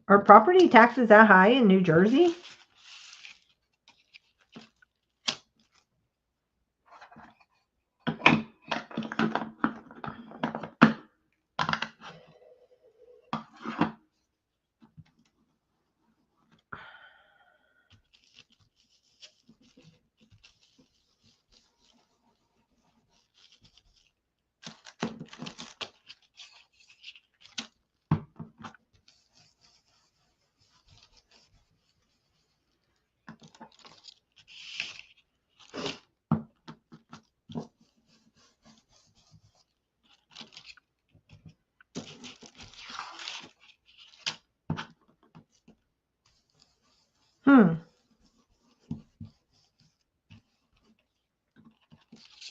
Are property taxes that high in New Jersey?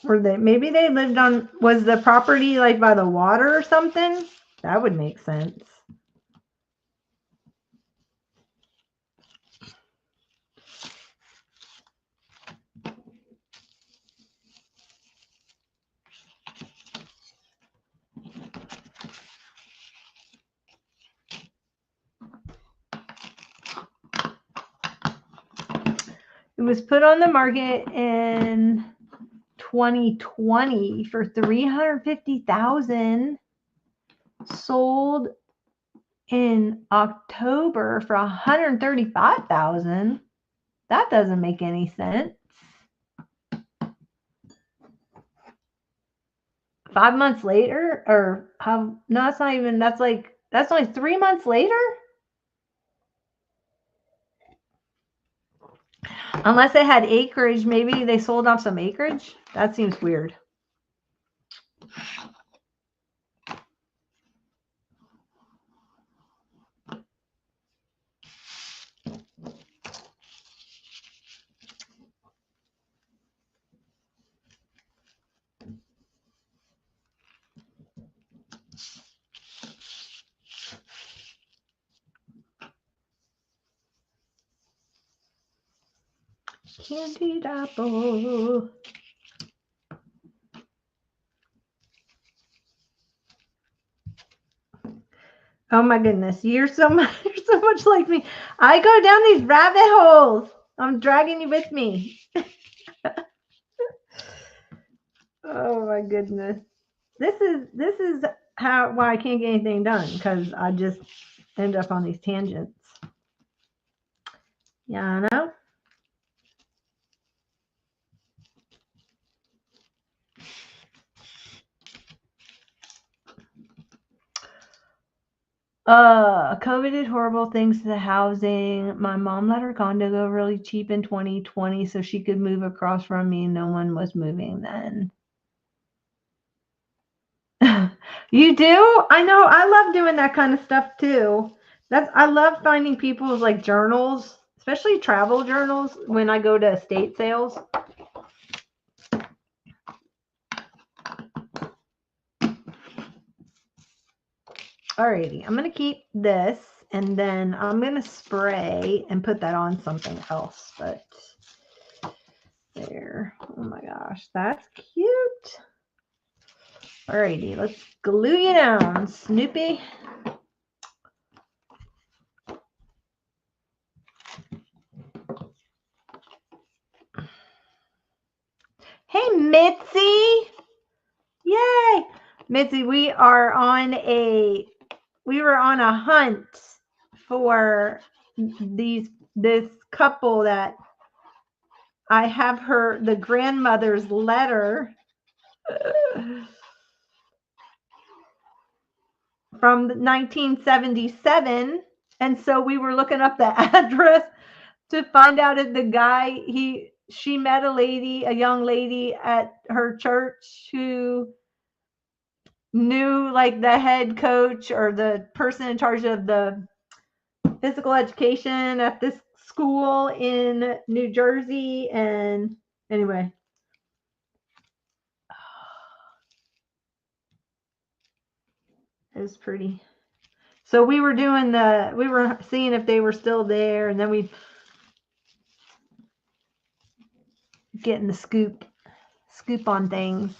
Or maybe they lived on, was the property like by the water or something? That would make sense. It was put on the market in 2020 for $350,000, sold in October for $135,000. That doesn't make any sense. 5 months later, or how? No, that's not even. That's only 3 months later. Unless they had acreage, maybe they sold off some acreage. That seems weird. Candied apple. Oh my goodness, you're so much, you're so much like me. I go down these rabbit holes. I'm dragging you with me. Oh my goodness. This is why I can't get anything done, because I just end up on these tangents. Yeah, I know. COVID did horrible things to the housing. My mom let her condo go really cheap in 2020 so she could move across from me. No one was moving then. You do? I know. I love doing that kind of stuff too. I love finding people's like journals, especially travel journals when I go to estate sales. Alrighty, I'm gonna keep this, and then I'm gonna spray and put that on something else. But there. Oh my gosh, that's cute. Alrighty, let's glue you down, Snoopy. Hey, Mitzi! Yay! Mitzi, we were on a hunt for this couple that I have the grandmother's letter from 1977. And so we were looking up the address to find out if the guy, she met a young lady at her church who knew like the head coach or the person in charge of the physical education at this school in New Jersey. And anyway, it was pretty. So we were seeing if they were still there, and then we getting the scoop on things.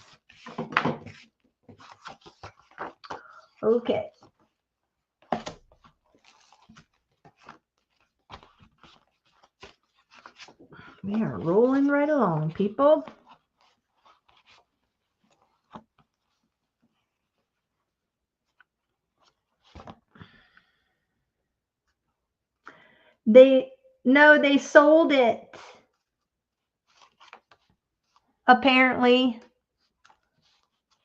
Okay. We are rolling right along, people. They sold it. Apparently,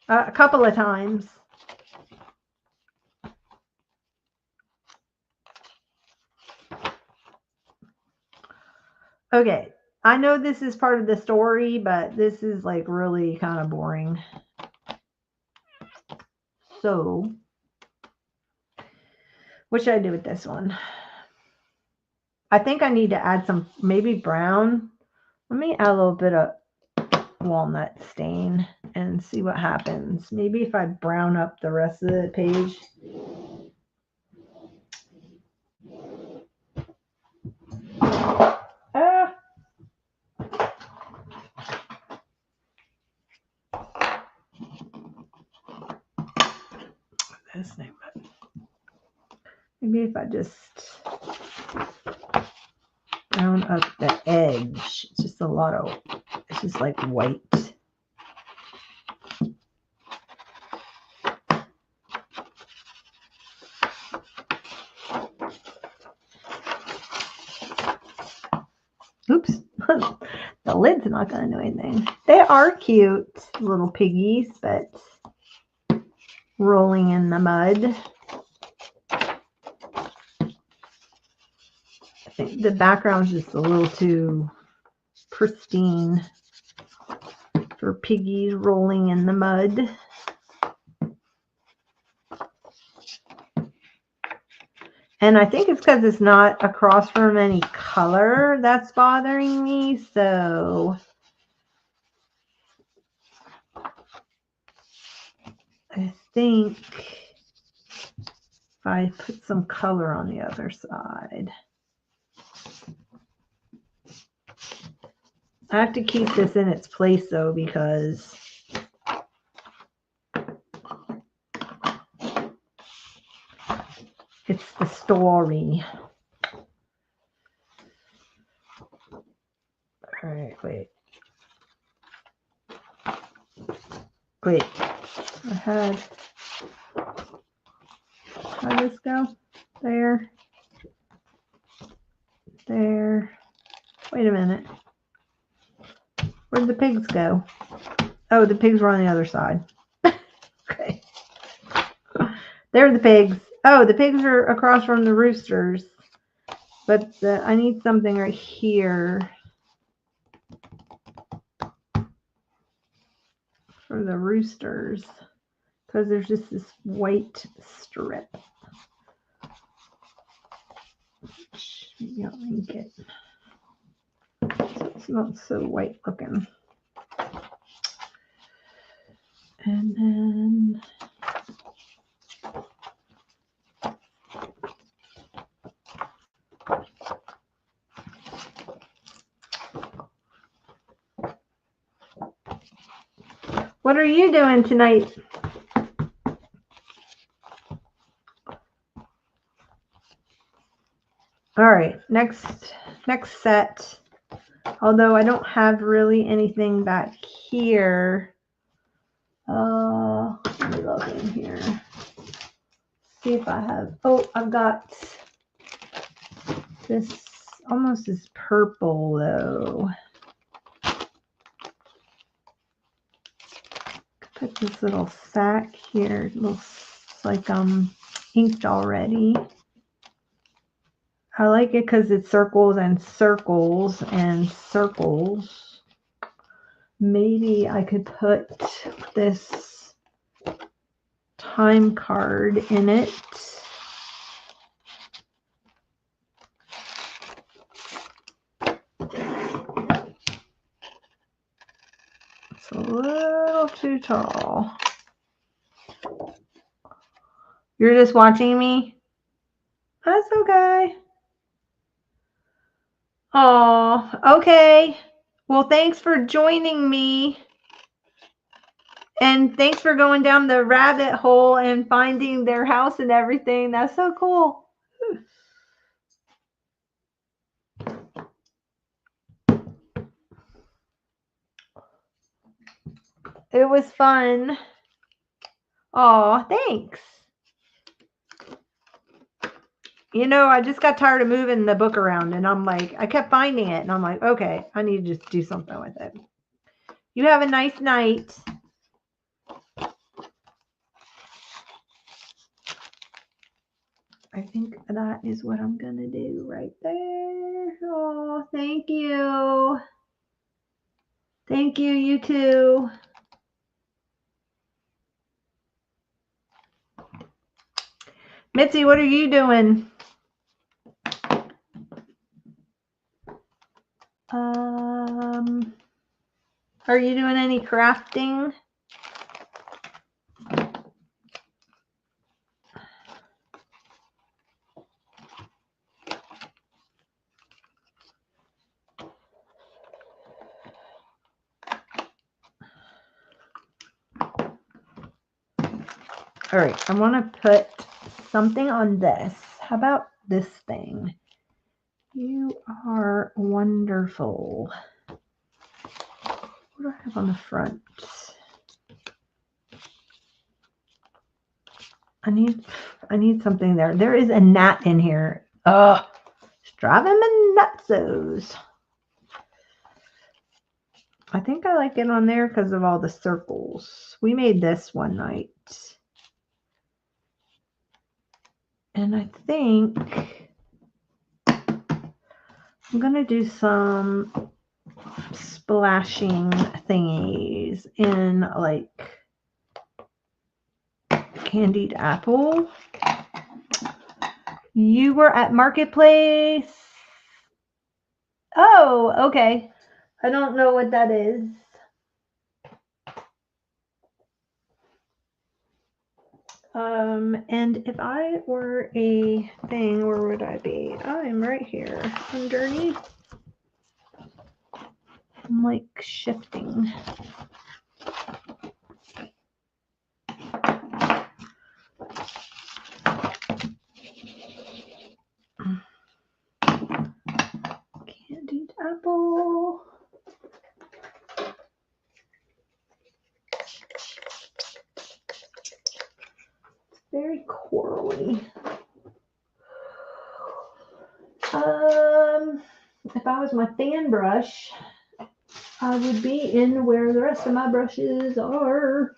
a couple of times. Okay, I know this is part of the story, but this is like really kind of boring. So, what should I do with this one? I think I need to add some, maybe brown. Let me add a little bit of walnut stain and see what happens. Maybe if I brown up the rest of the page. This thing, maybe if I just brown up the edge. It's just it's just like white. Oops. The lid's not going to do anything. They are cute little piggies, but rolling in the mud. I think the background's just a little too pristine for piggies rolling in the mud. And I think it's because it's not across from any color that's bothering me. So I think if I put some color on the other side. I have to keep this in its place though, because it's the story. All right, wait. I had, how did this go? There. Wait a minute. Where'd the pigs go? Oh, the pigs were on the other side. Okay. There are the pigs. Oh, the pigs are across from the roosters. But I need something right here for the roosters, because there's just this white strip. Maybe I'll make it so it's not so white looking. And then what are you doing tonight? All right, next set. Although I don't have really anything back here. Let me look in here. See if I have. Oh, I've got this. Almost is purple though. Put this little sack here. It looks like inked already. I like it because it's circles and circles and circles. Maybe I could put this time card in it. It's a little too tall. You're just watching me? That's okay. Oh, okay. Well, thanks for joining me. And thanks for going down the rabbit hole and finding their house and everything. That's so cool. It was fun. Oh, thanks. You know, I just got tired of moving the book around, and I'm like, I kept finding it, and I'm like, okay, I need to just do something with it. You have a nice night. I think that is what I'm going to do right there. Oh, thank you. Thank you, you too. Mitzi, what are you doing? Are you doing any crafting? All right, I want to put something on this. How about this thing? You are wonderful. What do I have on the front? I need something there. There is a gnat in here. Ugh, it's driving me nutsos. I think I like it on there because of all the circles. We made this one night. And I think I'm going to do some splashing thingies in like candied apple. You were at Marketplace. Oh, okay. I don't know what that is. And if I were a thing, where would I be? I'm right here underneath. I'm like shifting. Candied apple. Very corally. If I was my fan brush, I would be in where the rest of my brushes are.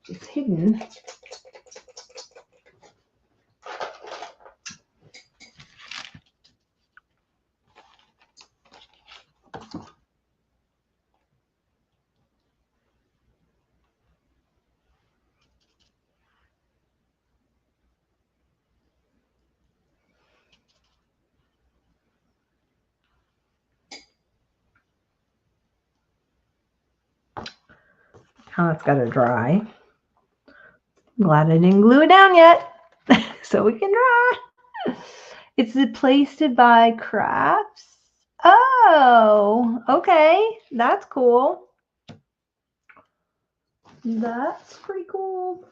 It's hidden. Now it's got to dry. I'm glad I didn't glue it down yet, so we can dry. It's the place to buy crafts. Oh, okay. That's cool. That's pretty cool.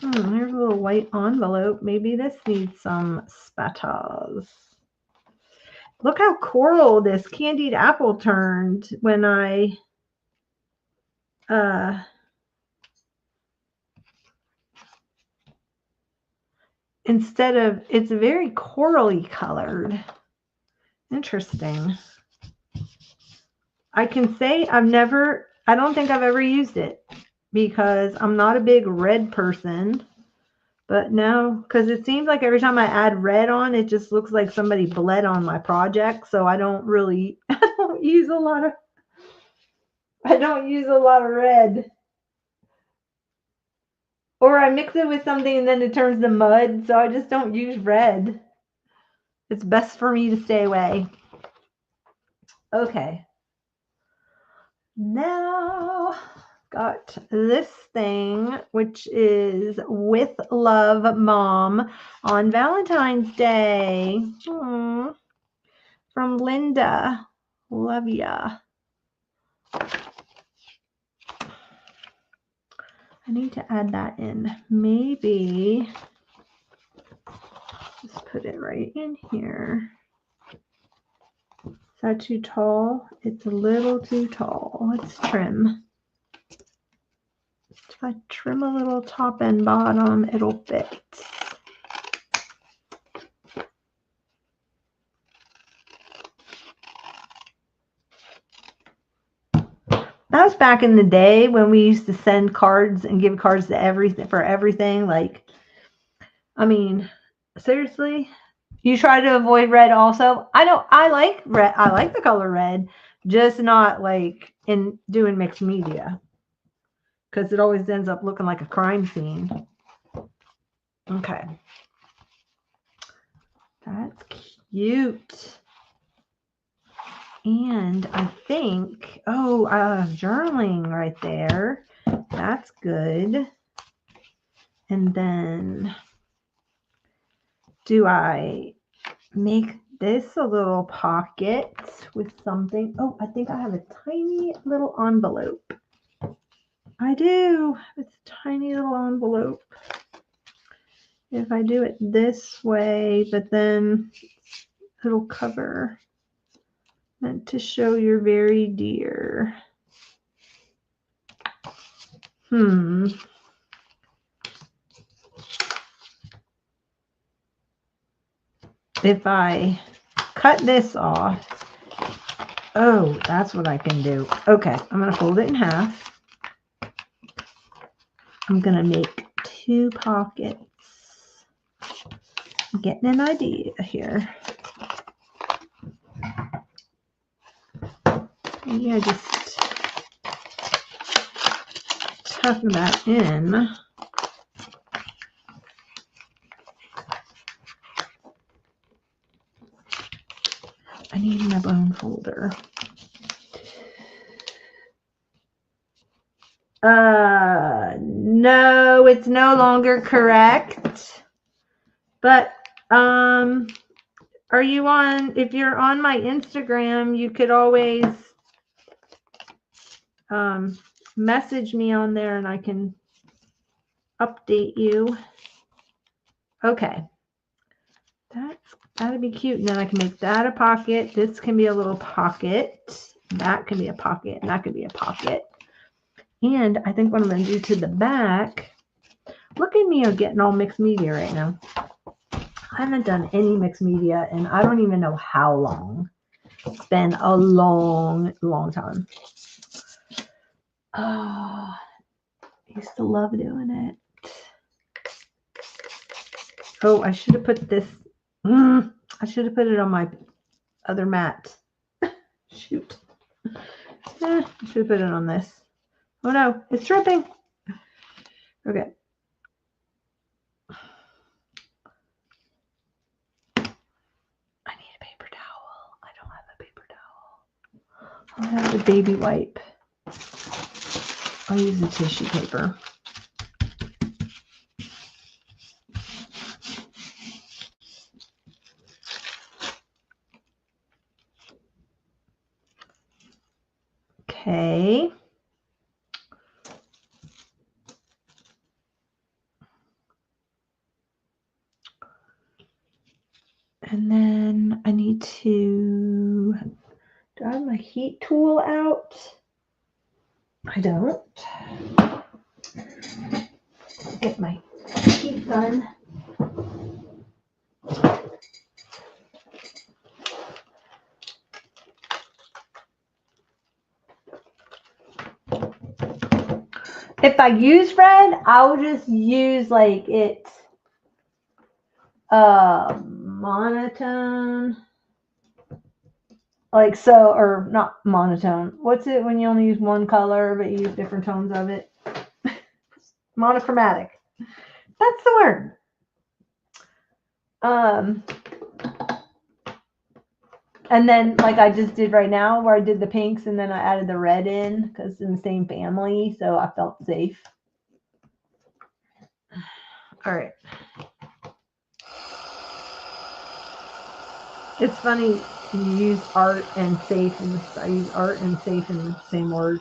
Here's a little white envelope. Maybe this needs some spatas. Look how coral this candied apple turned when I instead of, it's very corally colored. Interesting. I can say I don't think I've ever used it because I'm not a big red person. But now, because it seems like every time I add red on, it just looks like somebody bled on my project. So I don't use a lot of red. Or I mix it with something and then it turns to mud. So I just don't use red. It's best for me to stay away. Okay. Now got this thing, which is With Love Mom on Valentine's Day. Aww. From Linda. Love ya. I need to add that in. Maybe just put it right in here. Is that too tall? It's a little too tall. Let's trim. If I trim a little top and bottom, it'll fit. That was back in the day when we used to send cards and give cards to everything. Like, I mean, seriously, you try to avoid red also. I know I like red. I like the color red, just not like in doing mixed media because it always ends up looking like a crime scene. Okay. That's cute. And I think, journaling right there. That's good. And then do I make this a little pocket with something? Oh, I think I have a tiny little envelope. I do. It's a tiny little envelope. If I do it this way, but then it'll cover. Meant to show you're very dear. If I cut this off, oh, that's what I can do. Okay, I'm going to fold it in half. I'm going to make 2 pockets. I'm getting an idea here. Maybe I just tuck that in. I need my bone folder. No, it's no longer correct. But are you on, if you're on my Instagram, you could always message me on there and I can update you. Okay. That'd be cute. And then I can make that a pocket. This can be a little pocket. That can be a pocket. And that could be a pocket. And I think what I'm going to do to the back, look at me getting all mixed media right now. I haven't done any mixed media and I don't even know how long. It's been a long, long time. Oh, I used to love doing it. Oh, I should have put this. I should have put it on my other mat. Shoot. I should have put it on this. Oh no, it's dripping. Okay. I need a paper towel. I don't have a paper towel. I'll have the baby wipe. I'll use the tissue paper. Okay. And then I need to, do I have my heat tool out? I don't. Get my heat gun. If I use red, I'll just use like it's monotone. Like so, or not monotone. What's it when you only use one color but you use different tones of it? Monochromatic. That's the word. And then like I just did right now where I did the pinks and then I added the red in because it's in the same family, so I felt safe. All right. It's funny you use art and safe, and I use art and safe in the same word.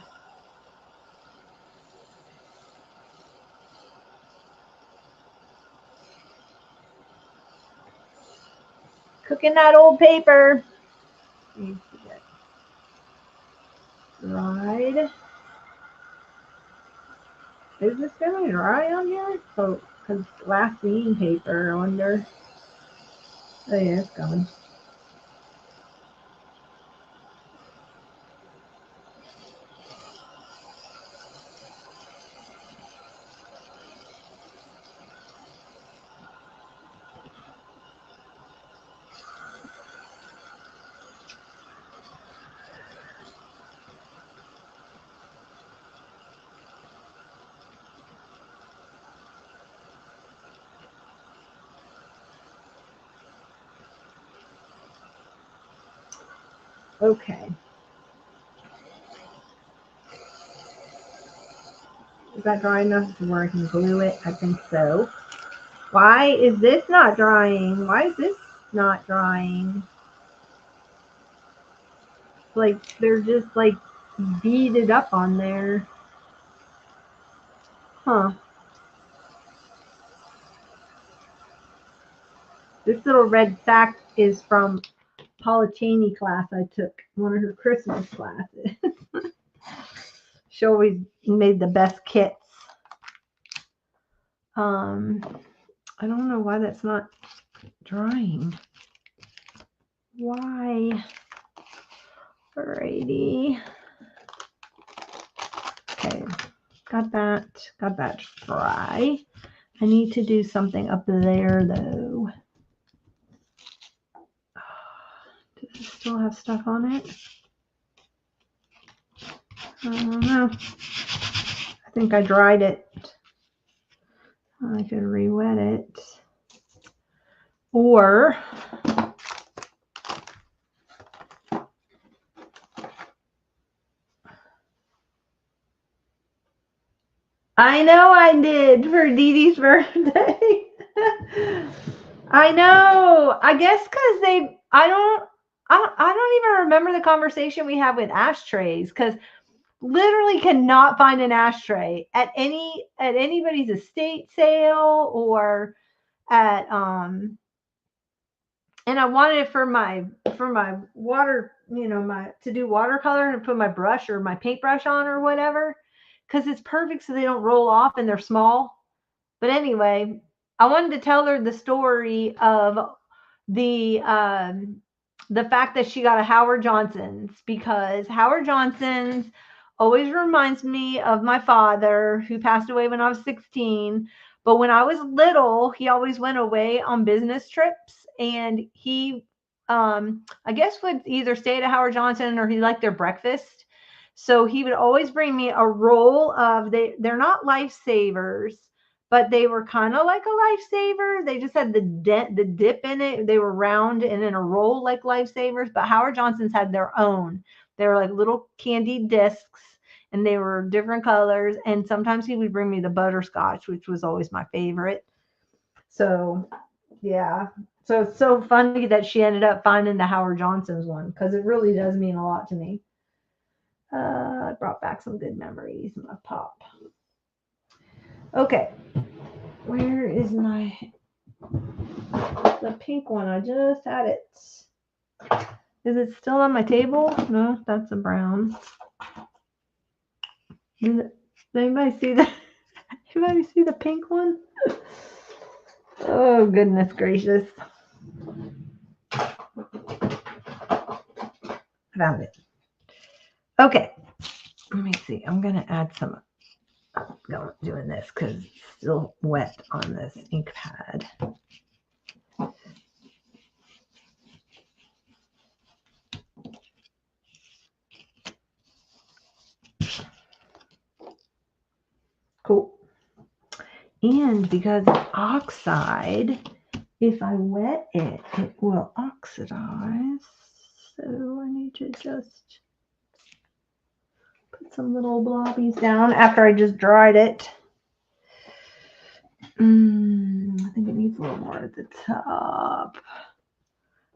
Cooking that old paper. Needs to get dried. Is this gonna dry on here? Oh, because glassine paper, I wonder. Oh yeah, it's going. Okay. Is that dry enough to where I can glue it? I think so. Why is this not drying? Why is this not drying? Like they're just like beaded up on there. Huh. This little red sack is from Paula Cheney class I took, one of her Christmas classes. She always made the best kits. I don't know why that's not drying. Why? Alrighty. Okay, got that dry. I need to do something up there though. Does it still have stuff on it? I don't know. I think I dried it. I could re-wet it. Or I know I did for Dee Dee's birthday. I know. I guess because I don't even remember the conversation we had with ashtrays, because literally cannot find an ashtray at anybody's estate sale or at and I wanted it for my water, my to do watercolor and put my brush or my paintbrush on or whatever, because it's perfect so they don't roll off and they're small. But anyway, I wanted to tell her the story of the fact that she got a Howard Johnson's, because Howard Johnson's always reminds me of my father, who passed away when I was 16. But when I was little, he always went away on business trips, and he, I guess, would either stay at a Howard Johnson or he liked their breakfast. So he would always bring me a roll of, they're not lifesavers, but they were kind of like a lifesaver. They just had the dip in it. They were round and in a roll like lifesavers, but Howard Johnson's had their own. They were like little candy discs, and they were different colors. And sometimes he would bring me the butterscotch, which was always my favorite. So yeah. So it's so funny that she ended up finding the Howard Johnson's one, because it really does mean a lot to me. It brought back some good memories, my pop. Okay. Where is the pink one? I just had it. Is it still on my table? No, that's a brown. Does anybody see that? Anybody see the pink one? Oh, goodness gracious. Found it. Okay. Let me see. I'm going to add some. I'm doing this because it's still wet on this ink pad. Cool. And because it's oxide, if I wet it, it will oxidize. So I need to just put some little blobbies down after I just dried it. I think it needs a little more at the top.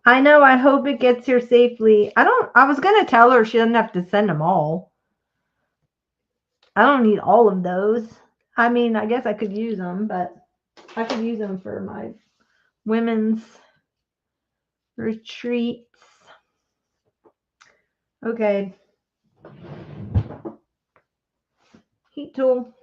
I know. I hope it gets here safely. I was going to tell her she doesn't have to send them all. I don't need all of those. I mean, I guess I could use them, but I could use them for my women's retreats. Okay. Heat tool.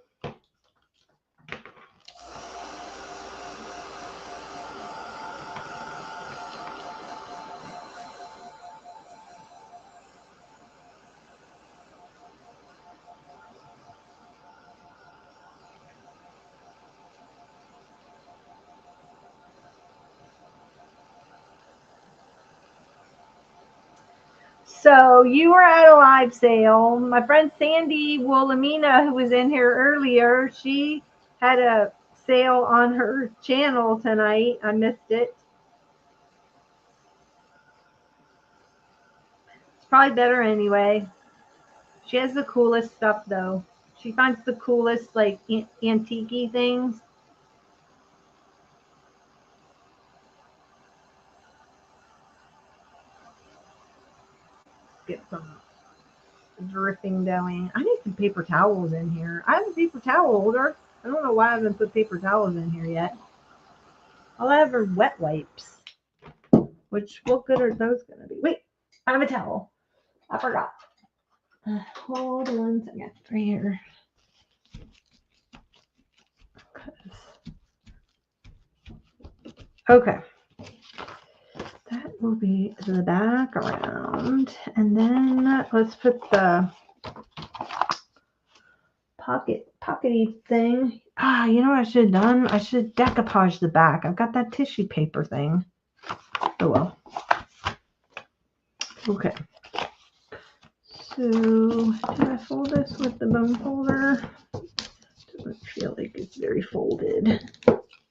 So you were at a live sale. My friend Sandy Wilhelmina, who was in here earlier, she had a sale on her channel tonight. I missed it. It's probably better anyway. She has the coolest stuff though. She finds the coolest like antique things. Get some dripping going. I need some paper towels in here. I have a paper towel holder. I don't know why I haven't put paper towels in here yet. All I have are wet wipes. Which, what good are those going to be? Wait, I have a towel. I forgot. Hold on a second. Right here. Okay. That will be the background. And then let's put the pockety thing You know what I should have done? I should decoupage the back. I've got that tissue paper thing. Oh well. Okay. So, do I fold this with the bone folder? Doesn't feel like it's very folded.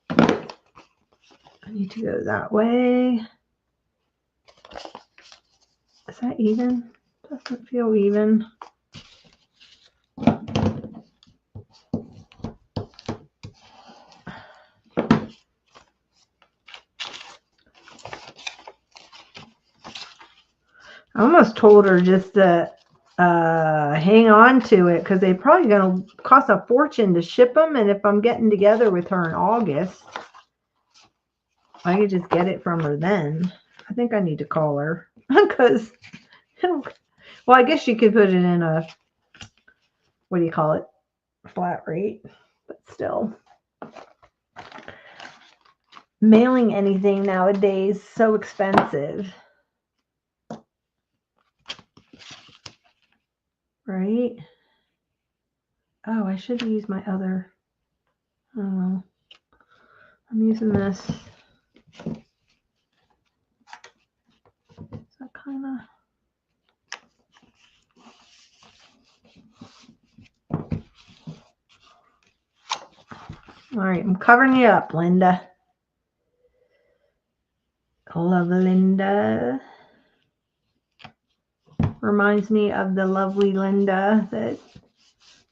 I need to go that way. Is that even? Doesn't feel even. I almost told her just to hang on to it because they're probably going to cost a fortune to ship them. And if I'm getting together with her in August, I could just get it from her then. I think I need to call her because, well, I guess she could put it in a, what do you call it? Flat rate, but still. Mailing anything nowadays so expensive. Right? Oh, I should use my other. Oh, I'm using this. Is that kind of. All right, I'm covering you up, Linda. Love Linda. Reminds me of the lovely Linda that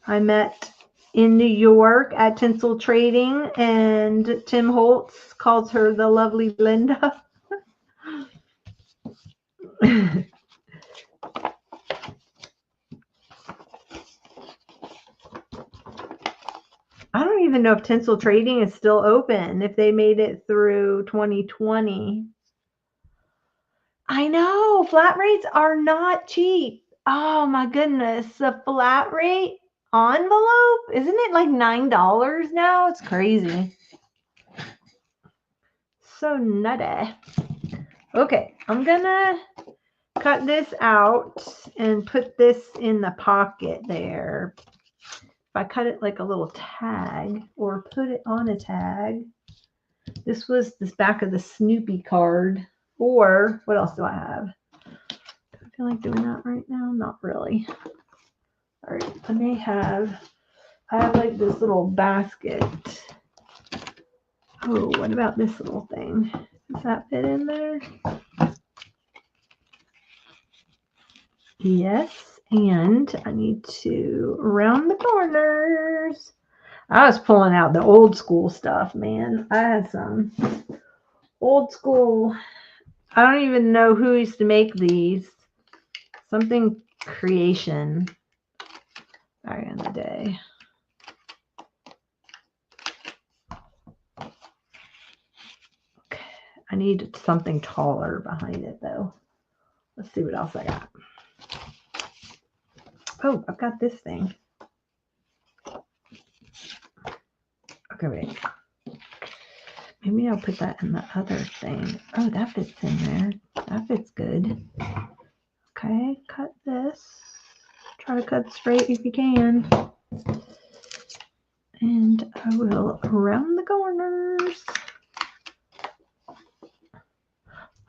I met in New York at Tinsel Trading, and Tim Holtz calls her the lovely Linda. I don't even know if Tinsel Trading is still open, if they made it through 2020. I know, flat rates are not cheap. Oh my goodness, the flat rate envelope, isn't it like $9 now? It's crazy. So nutty. Okay, I'm gonna cut this out and put this in the pocket there. If I cut it like a little tag or put it on a tag. This was this back of the Snoopy card. Or what else do I have? Do I feel like doing that right now? Not really. All right, I have like this little basket. Oh, what about this little thing? Does that fit in there? Yes, and I need to round the corners. I was pulling out the old school stuff, man. I had some old school. I don't even know who used to make these. Something creation back in the day. Okay, I need something taller behind it though. Let's see what else I got. Oh, I've got this thing. Okay, wait. Maybe I'll put that in the other thing. Oh, that fits in there. That fits good. Okay, cut this. Try to cut straight if you can. And I will round the corners.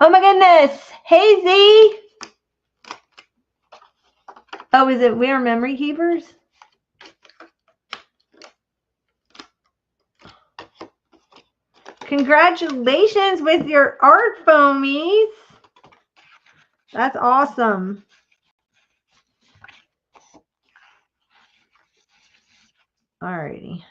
Oh my goodness! Hey Z! Oh, is it We Are Memory Keepers? Congratulations with your art, foamies. That's awesome. Alrighty.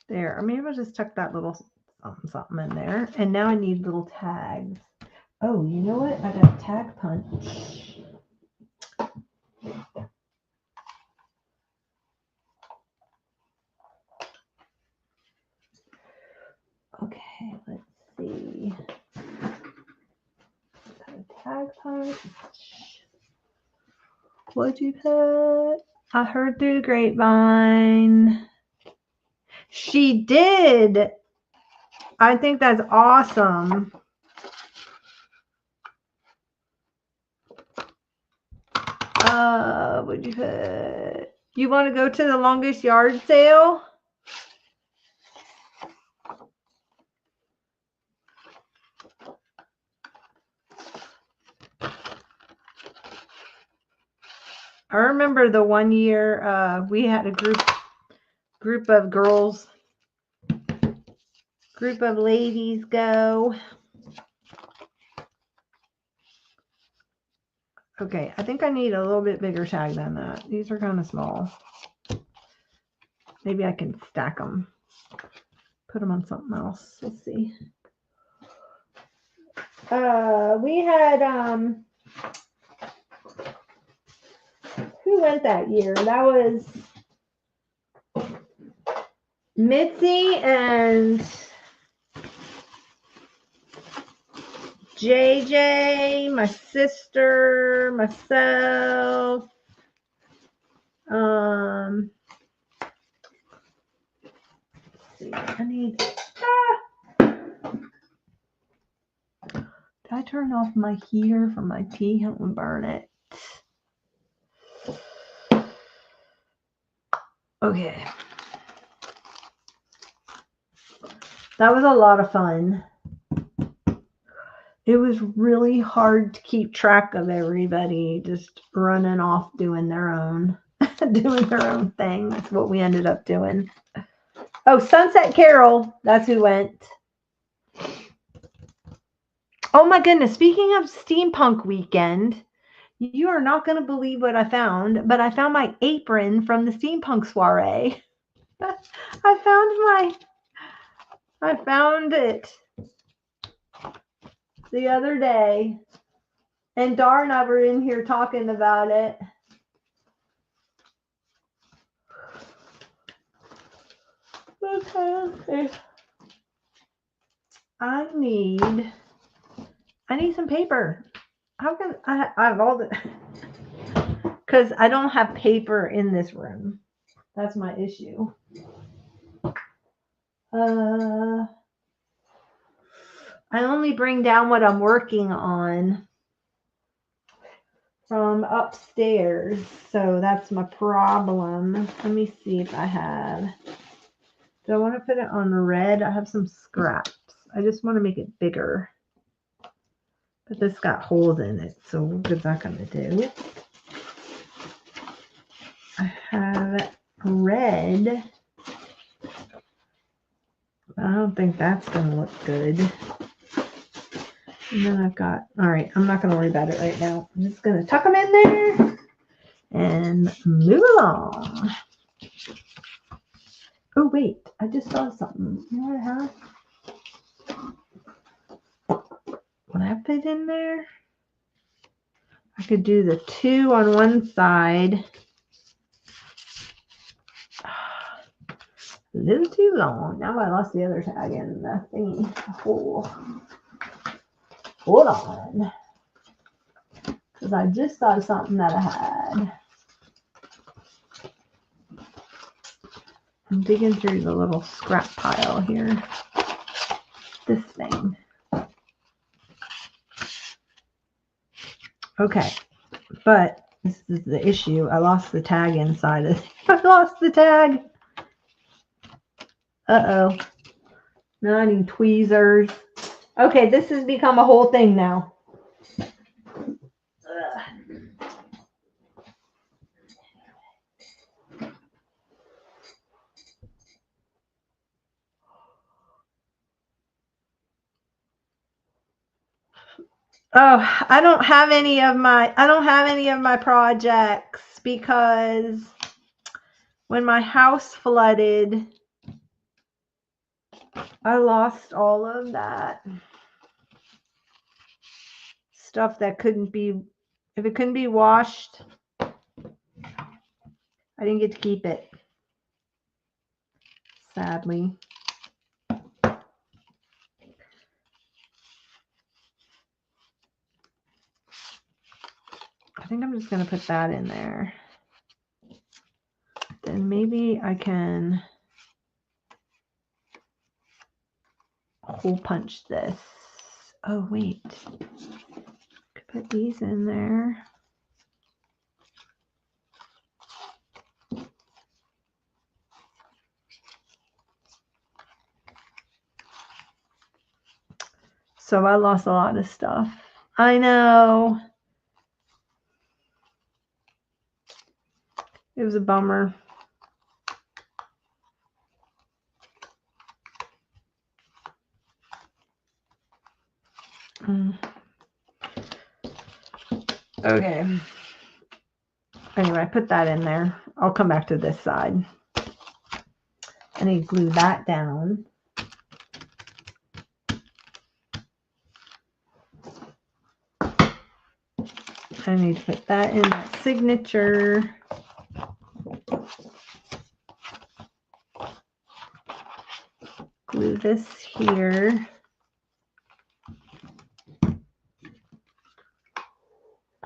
There. Or maybe I'll just tuck that little something in there. And now I need little tags. Oh, you know what? I got a tag punch. Okay, let's see. Got a tag punch. What'd you put? I heard through the grapevine. She did. I think that's awesome. What'd you put? You want to go to the longest yard sale? I remember the one year we had a group of girls, group of ladies go. Okay, I think I need a little bit bigger tag than that. These are kind of small. Maybe I can stack them. Put them on something else. Let's see. We had who went that year? That was Mitzi and JJ, my sister, myself. Let's see, I need. Did I turn off my heater from my tea? I want to burn it. Okay. That was a lot of fun. It was really hard to keep track of everybody just running off doing their own thing. That's what we ended up doing. Oh, Sunset Carol. That's who went. Oh my goodness. Speaking of steampunk weekend, you are not going to believe what I found, but I found my apron from the steampunk soiree. I found it the other day, and Dar and I were in here talking about it. Okay. I need some paper. How can I have all the, because I don't have paper in this room. That's my issue. I only bring down what I'm working on from upstairs, so that's my problem. Let me see if I have. Do I want to put it on red? I have some scraps. I just want to make it bigger. But this got holes in it, so what is that going to do? I have red. I don't think that's going to look good. And then I've got, all right, I'm not going to worry about it right now. I'm just going to tuck them in there and move along. Oh, wait, I just saw something. You know what I have? When I put it in there, I could do the 2 on one side. A little too long. Now I lost the other tag in the thingy. Oh. Hold on. Because I just thought of something that I had. I'm digging through the little scrap pile here. This thing. Okay. But this is the issue. I lost the tag inside of it. I lost the tag. Uh-oh. Now I need tweezers. Okay, this has become a whole thing now. Oh, I don't have any of my projects because when my house flooded, I lost all of that stuff that couldn't be, if it couldn't be washed, I didn't get to keep it, sadly. I think I'm just going to put that in there. Then maybe I can hole punch this. Oh, wait. Could put these in there. So I lost a lot of stuff. I know. It was a bummer. Okay. Anyway, I put that in there. I'll come back to this side. I need to glue that down. I need to put that in that signature. Glue this here.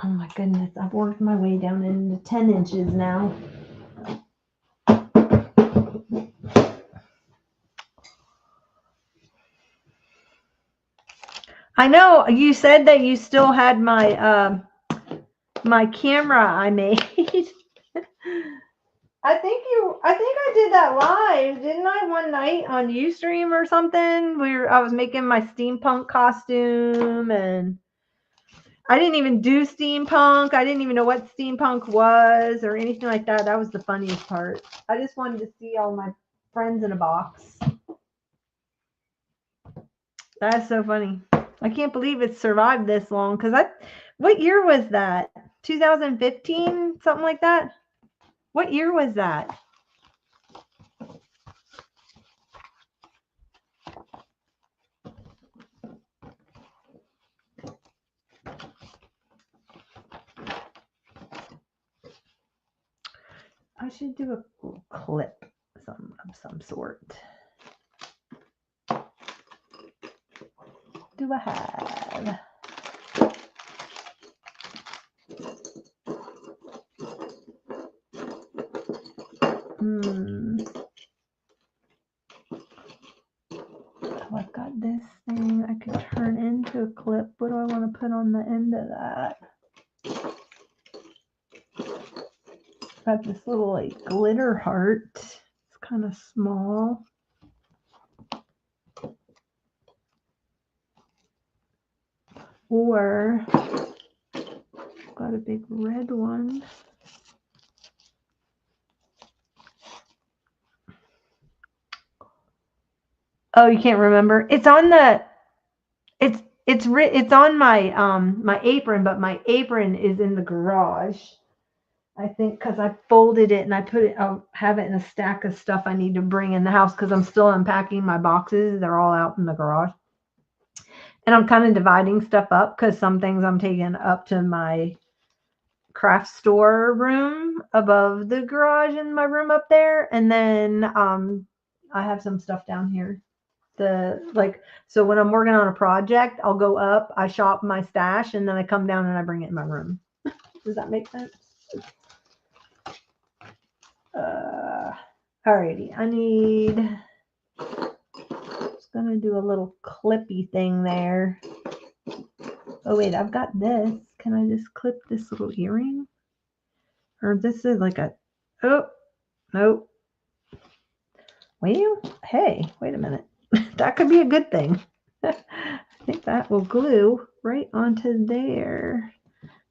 Oh my goodness, I've worked my way down into 10 inches now. I know you said that you still had my my camera I made. I think I did that live, didn't I, one night on Ustream or something? I was making my steampunk costume, and I didn't even do steampunk. I didn't even know what steampunk was or anything like that. That was the funniest part. I just wanted to see all my friends in a box. That's so funny. I can't believe it survived this long. What year was that? 2015, something like that. What year was that? I should do a clip of some sort. Do I have? Oh, I've got this thing I could turn into a clip. What do I want to put on the end of that? Got this little like glitter heart. It's kind of small. Or got a big red one. Oh, you can't remember? It's on the it's on my my apron, but my apron is in the garage. I think because I folded it and I'll have it in a stack of stuff I need to bring in the house because I'm still unpacking my boxes. They're all out in the garage. And I'm kind of dividing stuff up because some things I'm taking up to my craft store room above the garage in my room up there. And then I have some stuff down here. So when I'm working on a project, I'll go up, I shop my stash, and then I come down and I bring it in my room. Does that make sense? Alrighty, just gonna do a little clippy thing there. Oh wait, I've got this. Can I just clip this little earring? Or this is like oh, nope. Well, hey, wait a minute. That could be a good thing. I think that will glue right onto there.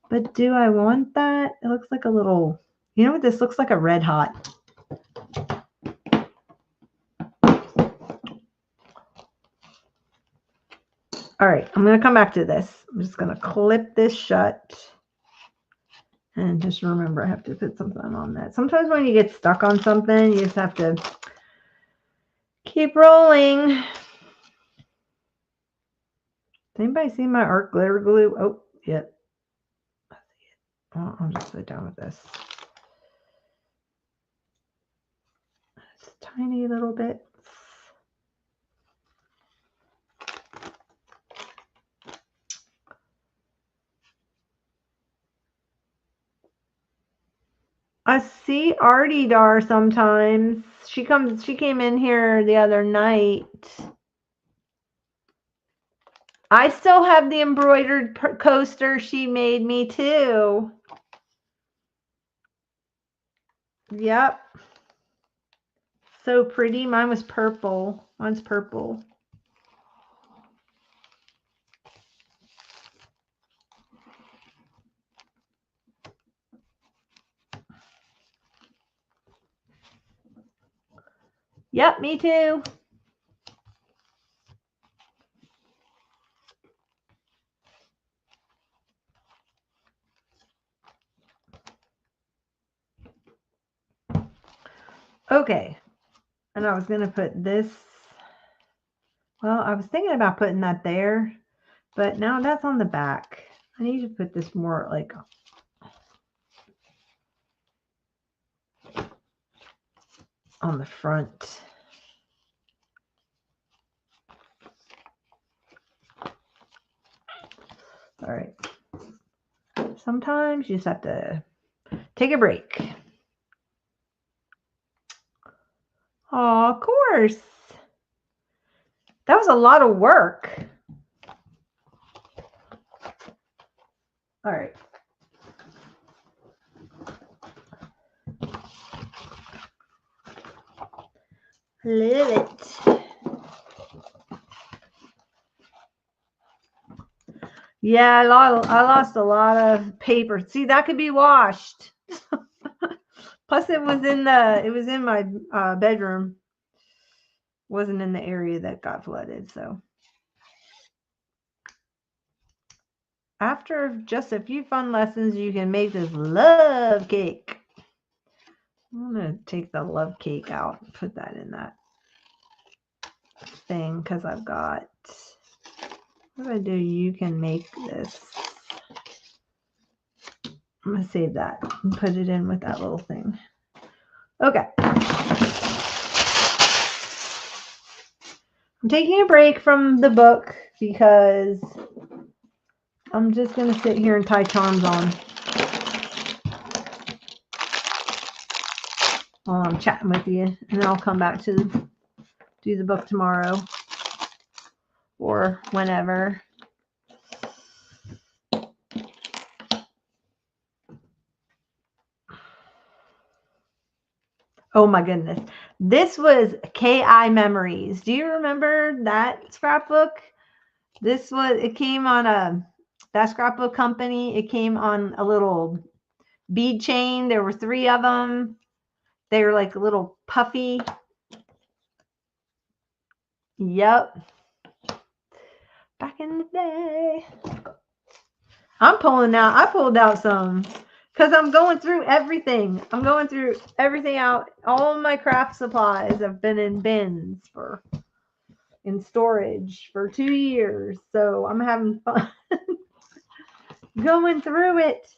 But do I want that? It looks like a little, you know what this looks like? A red hot. All right, I'm going to come back to this. I'm just going to clip this shut. And just remember, I have to put something on that. Sometimes when you get stuck on something, you just have to keep rolling. Does anybody see my art glitter glue? Oh, yep. Well, I'll just sit down with this. Just tiny little bits. I see Artie Dar sometimes. She came in here the other night. I still have the embroidered coaster she made me too. Yep. So pretty. Mine was purple. Mine's purple. Yep, me too. Okay. And I was going to put this. Well, I was thinking about putting that there, but now that's on the back. I need to put this more like on the front. All right. Sometimes you just have to take a break. Oh, of course. That was a lot of work. All right. Love it. Yeah, I lost a lot of paper. See, that could be washed. Plus, it was in my bedroom. Wasn't in the area that got flooded. So after just a few fun lessons, you can make this love cake. I'm gonna take the love cake out and put that in that thing because I've got. What do I do? You can make this. I'm gonna save that and put it in with that little thing. Okay. I'm taking a break from the book because I'm just going to sit here and tie charms on while I'm chatting with you. And then I'll come back to do the book tomorrow or whenever. Oh my goodness. This was KI Memories. Do you remember that scrapbook? It came on that scrapbook company. It came on a little bead chain. There were 3 of them. They were like a little puffy. Yep. Back in the day. I pulled out some because I'm going through everything. I'm going through everything out. All of my craft supplies have been in bins in storage for 2 years. So I'm having fun going through it.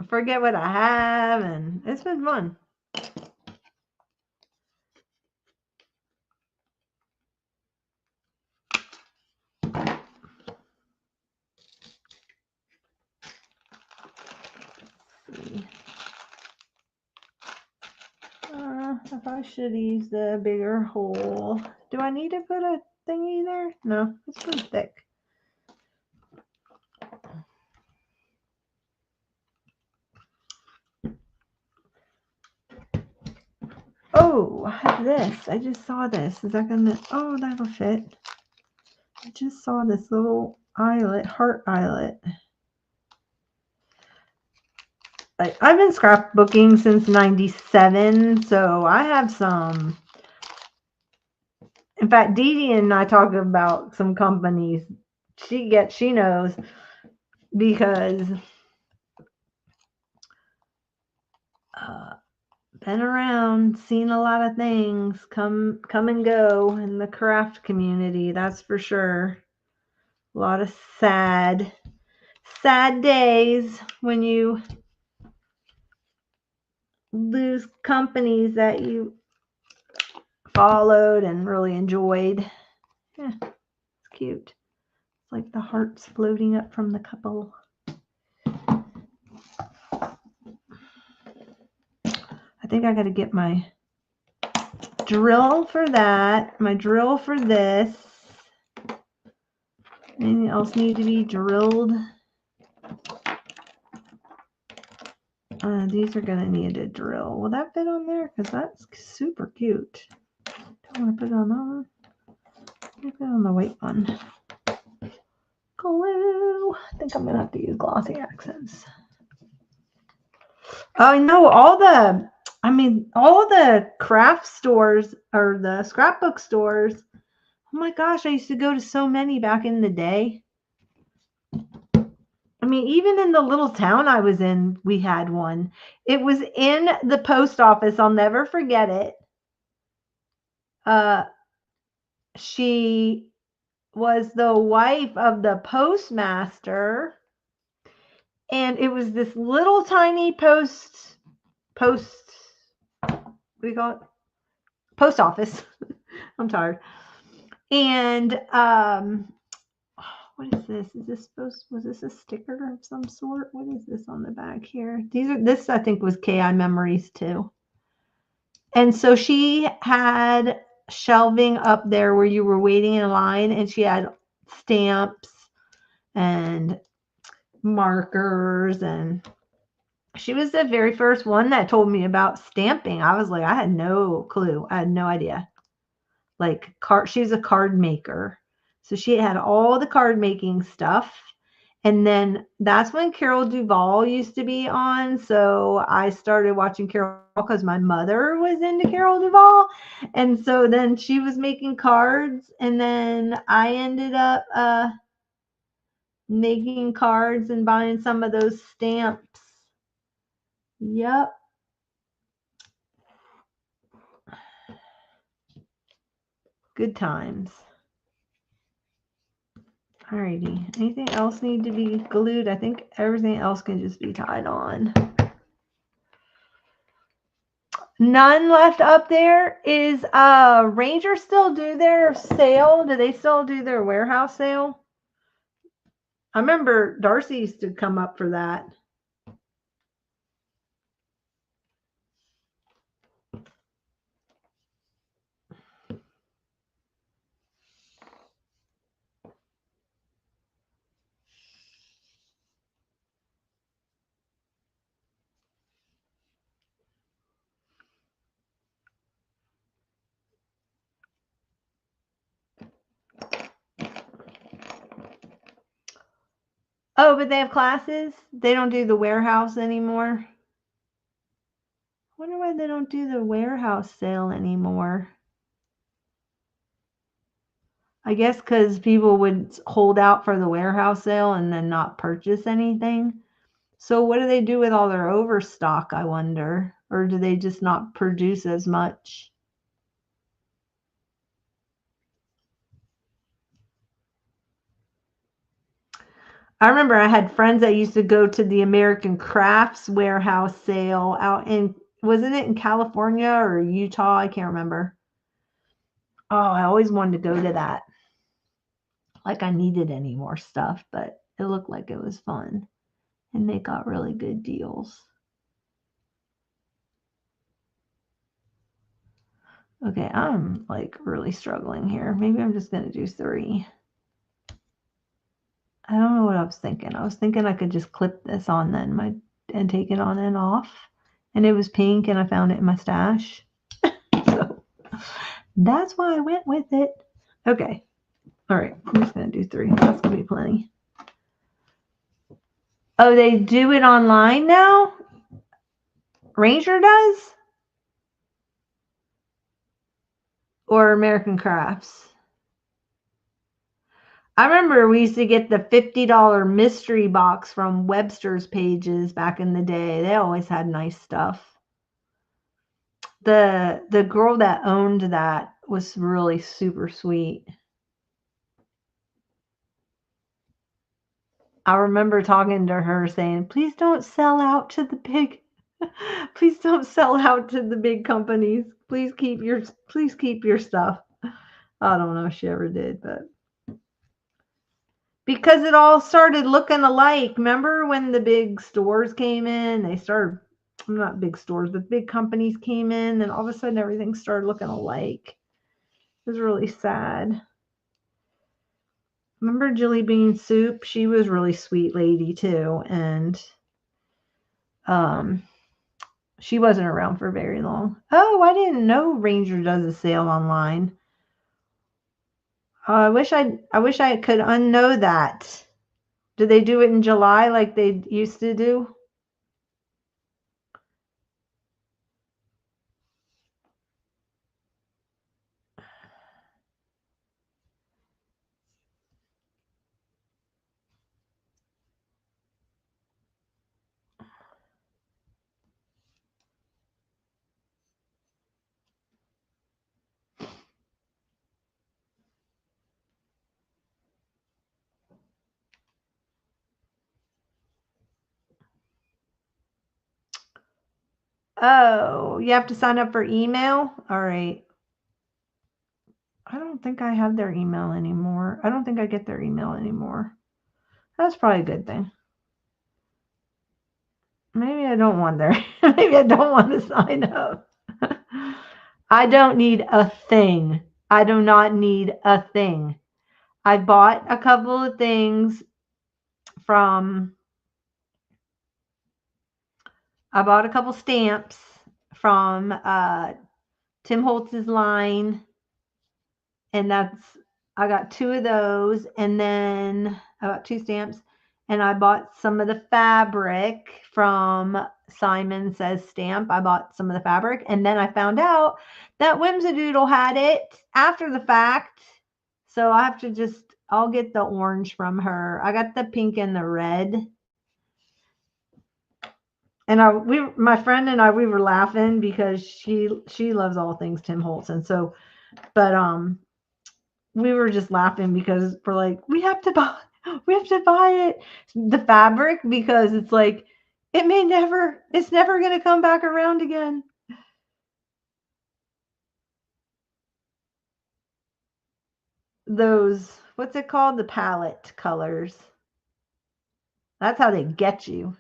I forget what I have, and it's been fun. If I should use the bigger hole. Do I need to put a thingy there? No, it's too thick. Oh, I have this. I just saw this. Is that gonna? Oh, that'll fit. I just saw this little eyelet, heart eyelet. I've been scrapbooking since '97, so I have some. In fact, Dee Dee and I talk about some companies. She knows because been around, seen a lot of things come and go in the craft community. That's for sure. A lot of sad days when you lose companies that you followed and really enjoyed. Yeah, it's cute. It's like the hearts floating up from the couple. I think I got to get my drill for that, my drill for this. Anything else need to be drilled? These are gonna need a drill. Will that fit on there? Because that's super cute. Don't want to put it on that one. Put it on the white one. Glue. I think I'm gonna have to use glossy accents. I know all the craft stores or the scrapbook stores. Oh my gosh, I used to go to so many back in the day. I mean, even in the little town I was in, we had one. It was in the post office. I'll never forget it. She was the wife of the postmaster, and it was this little tiny post, what do you call it? Post office. I'm tired. And what is this? Is this was this a sticker of some sort? What is this on the back here? This I think was KI Memories too. And so she had shelving up there where you were waiting in line, and she had stamps and markers, and she was the very first one that told me about stamping. I was like, I had no clue. I had no idea. Like she's a card maker. So she had all the card making stuff. And then that's when Carol Duvall used to be on. So I started watching Carol because my mother was into Carol Duvall. And so then she was making cards. And then I ended up making cards and buying some of those stamps. Yep. Good times. Alrighty. Anything else need to be glued? I think everything else can just be tied on. None left up there. Is Ranger still do their sale? Do they still do their warehouse sale? I remember Darcy used to come up for that. Oh, but they have classes? They don't do the warehouse anymore? I wonder why they don't do the warehouse sale anymore. I guess because people would hold out for the warehouse sale and then not purchase anything. So what do they do with all their overstock, I wonder? Or do they just not produce as much? I remember I had friends that used to go to the American Crafts warehouse sale out in, wasn't it in California or Utah? I can't remember. Oh, I always wanted to go to that. Like I needed any more stuff, but it looked like it was fun. And they got really good deals. Okay, I'm like really struggling here. Maybe I'm just going to do 3. I don't know what I was thinking. I was thinking I could just clip this on then and take it on and off. And it was pink and I found it in my stash. So that's why I went with it. Okay. All right. I'm just going to do 3. That's going to be plenty. Oh, they do it online now? Ranger does? Or American Crafts? I remember we used to get the $50 mystery box from Webster's Pages back in the day. They always had nice stuff. The girl that owned that was really super sweet. I remember talking to her saying, please don't sell out to the big please don't sell out to the big companies. Please keep your stuff. I don't know if she ever did, but because it all started looking alike. Remember when the big stores came in? They started not big stores, but big companies came in, and all of a sudden everything started looking alike. It was really sad. Remember Jilly Bean Soup? She was a really sweet lady too, and um, she wasn't around for very long. Oh, I didn't know Ranger does a sale online. I wish I could unknow that. Do they do it in July like they used to do? Oh, you have to sign up for email? All right. I don't think I have their email anymore. I don't think I get their email anymore. That's probably a good thing. Maybe I don't want their maybe I don't want to sign up. I don't need a thing. I do not need a thing. I bought a couple of things from I bought a couple stamps from Tim Holtz's line, and I got two of those, and then I got two stamps, and I bought some of the fabric from Simon Says Stamp. I bought some of the fabric, and then I found out that Whimsadoodle had it after the fact, so I have to I'll get the orange from her. I got the pink and the red. And my friend and I, we were laughing because she loves all things Tim Holtz, and so, but we were just laughing because we're like, we have to buy it, the fabric, because it's like, it's never gonna come back around again. Those, what's it called? The palette colors. That's how they get you.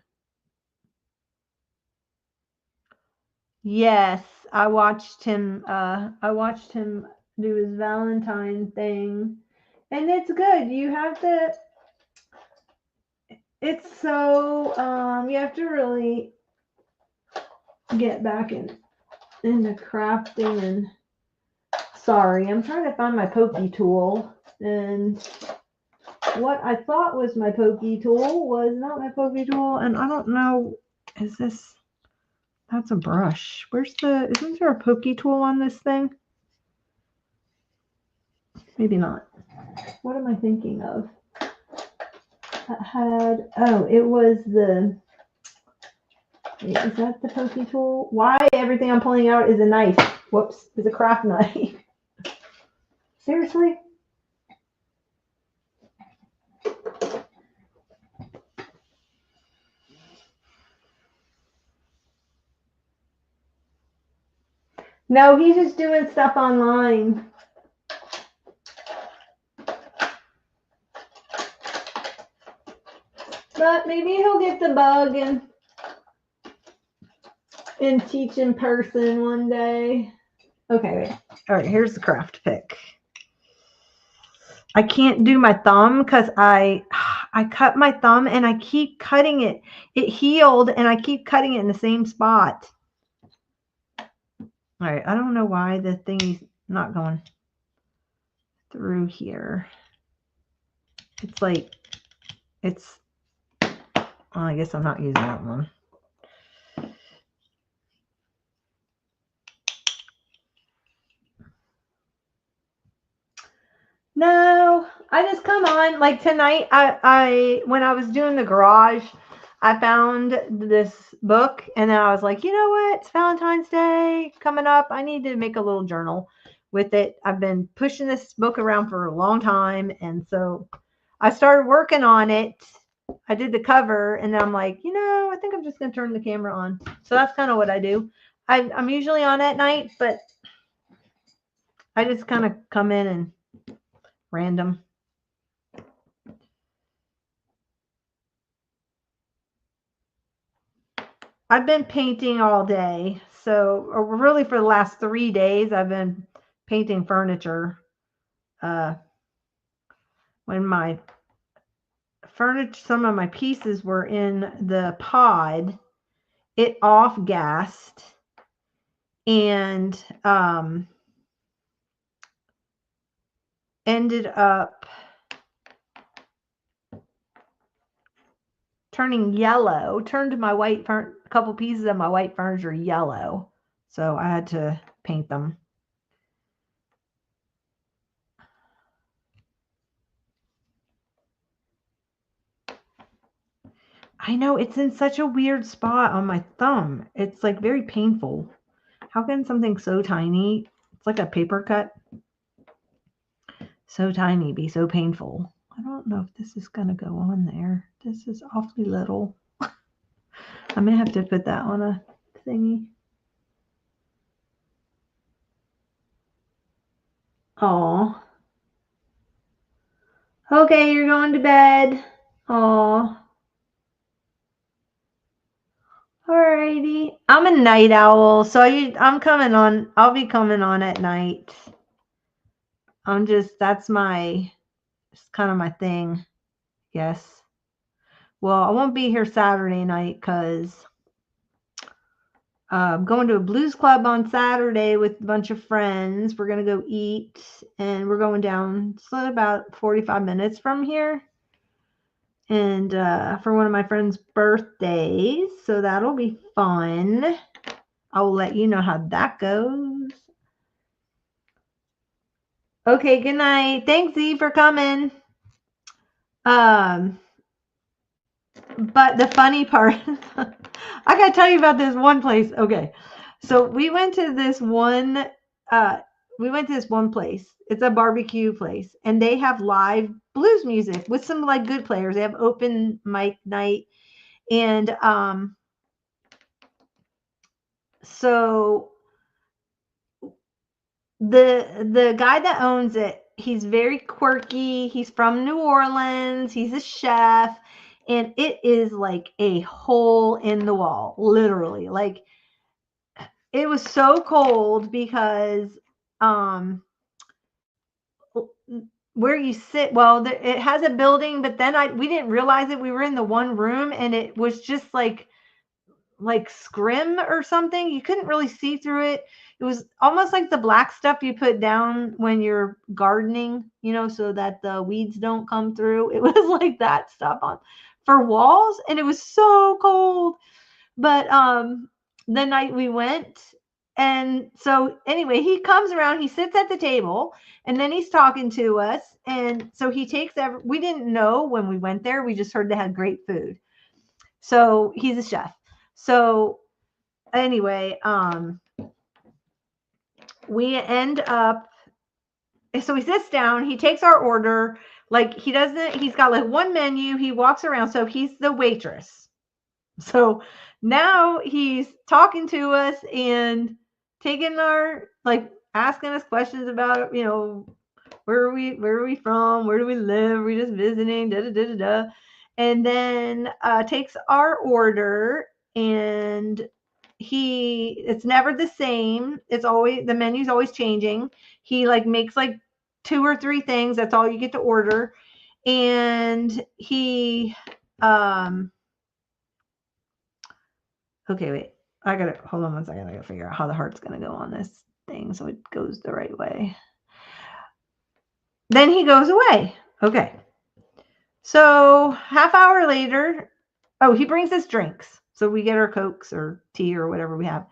Yes, I watched him do his Valentine thing. And it's good. It's so you have to really get back into crafting. And sorry, I'm trying to find my pokey tool, and what I thought was my pokey tool was not my pokey tool, and I don't know, is this, that's a brush. Isn't there a pokey tool on this thing? Maybe not. What am I thinking of? It was is that the pokey tool? Why everything I'm pulling out is a knife? Whoops, it's a craft knife. Seriously? No, he's just doing stuff online. But maybe he'll get the bug and teach in person one day. Okay, wait. All right, here's the craft pick. I can't do my thumb because I cut my thumb and I keep cutting it. It healed and I keep cutting it in the same spot. All right, I don't know why the thingy's not going through here. It's like, I guess I'm not using that one. No, I just come on. Like tonight, I when I was doing the garage, I found this book, and then I was like, you know what? It's Valentine's Day coming up. I need to make a little journal with it. I've been pushing this book around for a long time, and so I started working on it. I did the cover, and then I'm like, I think I'm just gonna turn the camera on. So that's kind of what I do. I'm usually on at night, but I just kind of come in and random. I've been painting all day. So, or really for the last 3 days, I've been painting furniture. Uh, when my furniture, some of my pieces were in the pod, it off gassed and ended up turning yellow, turned my white a couple pieces of my white furniture yellow. So I had to paint them. I know it's in such a weird spot on my thumb. It's like very painful. How can something so tiny, it's like a paper cut, so tiny, be so painful? I don't know if this is going to go on there. This is awfully little. I may have to put that on a thingy. Oh. Okay, you're going to bed. Oh. Alrighty. I'm a night owl, so I'm coming on. I'll be coming on at night. That's it's kind of my thing. Yes. Well, I won't be here Saturday night because I'm going to a blues club on Saturday with a bunch of friends. We're going to go eat, and we're going down about 45 minutes from here. And for one of my friend's birthdays. So that'll be fun. I will let you know how that goes. Okay, good night. Thanks, Z, for coming. But the funny part, I gotta tell you about this one place. Okay, so we went to this one. Place. It's a barbecue place, and they have live blues music with some like good players. They have open mic night, and so the guy that owns it, he's very quirky. He's from New Orleans. He's a chef, and it is like a hole in the wall, literally. Like it was so cold because where you sit, well, it has a building, but then we didn't realize it. We were in the one room, and it was just like scrim or something. You couldn't really see through it. It was almost like the black stuff you put down when you're gardening, so that the weeds don't come through. It was like that stuff on for walls, and it was so cold. But the night we went, and so anyway, he comes around, he sits at the table, and then he's talking to us. And so he takes we didn't know when we went there. We just heard they had great food. So he's a chef. So anyway, we end up, so he sits down, he takes our order, like he's got like one menu, he walks around, so he's the waitress. So now he's talking to us and taking asking us questions about, where are we from? Where do we live? We're just visiting, da da da da da. And then takes our order, and it's never the same. It's always, the menu's always changing. He makes 2 or 3 things. That's all you get to order. And he okay, wait. Hold on one second. I gotta figure out how the heart's gonna go on this thing so it goes the right way. Then he goes away. Okay. So half hour later, he brings us drinks. So we get our Cokes or tea or whatever we have.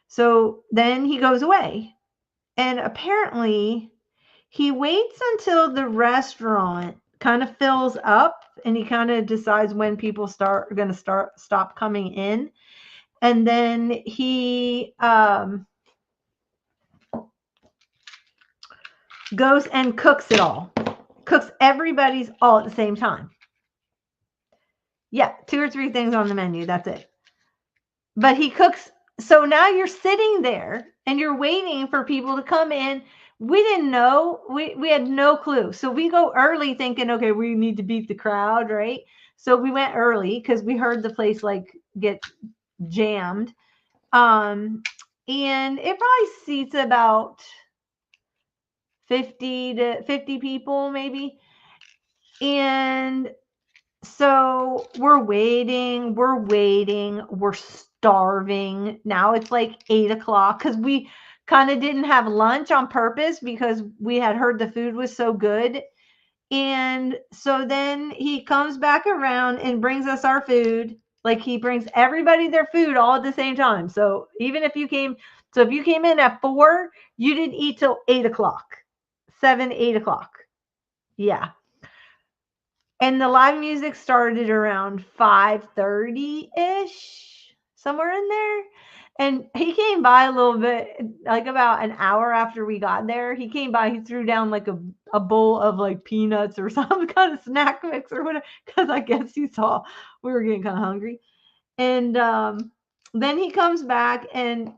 So then he goes away. And apparently he waits until the restaurant kind of fills up, and he kind of decides when people stop coming in. And then he goes and cooks it all. Cooks everybody's all at the same time. Yeah, 2 or 3 things on the menu. That's it. But he cooks. So now you're sitting there and you're waiting for people to come in. We didn't know. We had no clue. So we go early thinking, okay, we need to beat the crowd, right? So we went early because we heard the place get jammed. And it probably seats about 50 people maybe. And so we're waiting, we're starving. Now it's like 8 o'clock because we kind of didn't have lunch on purpose because we had heard the food was so good. And so then he comes back around and brings us our food. Like he brings everybody their food all at the same time. So even if you came, so if you came in at 4, you didn't eat till 8 o'clock, 7, 8 o'clock. Yeah. And the live music started around 5:30-ish, somewhere in there. And he came by a little bit, like about an hour after we got there. He came by, he threw down like a bowl of like peanuts or some kind of snack mix or whatever, because I guess he saw we were getting kind of hungry. And then he comes back, and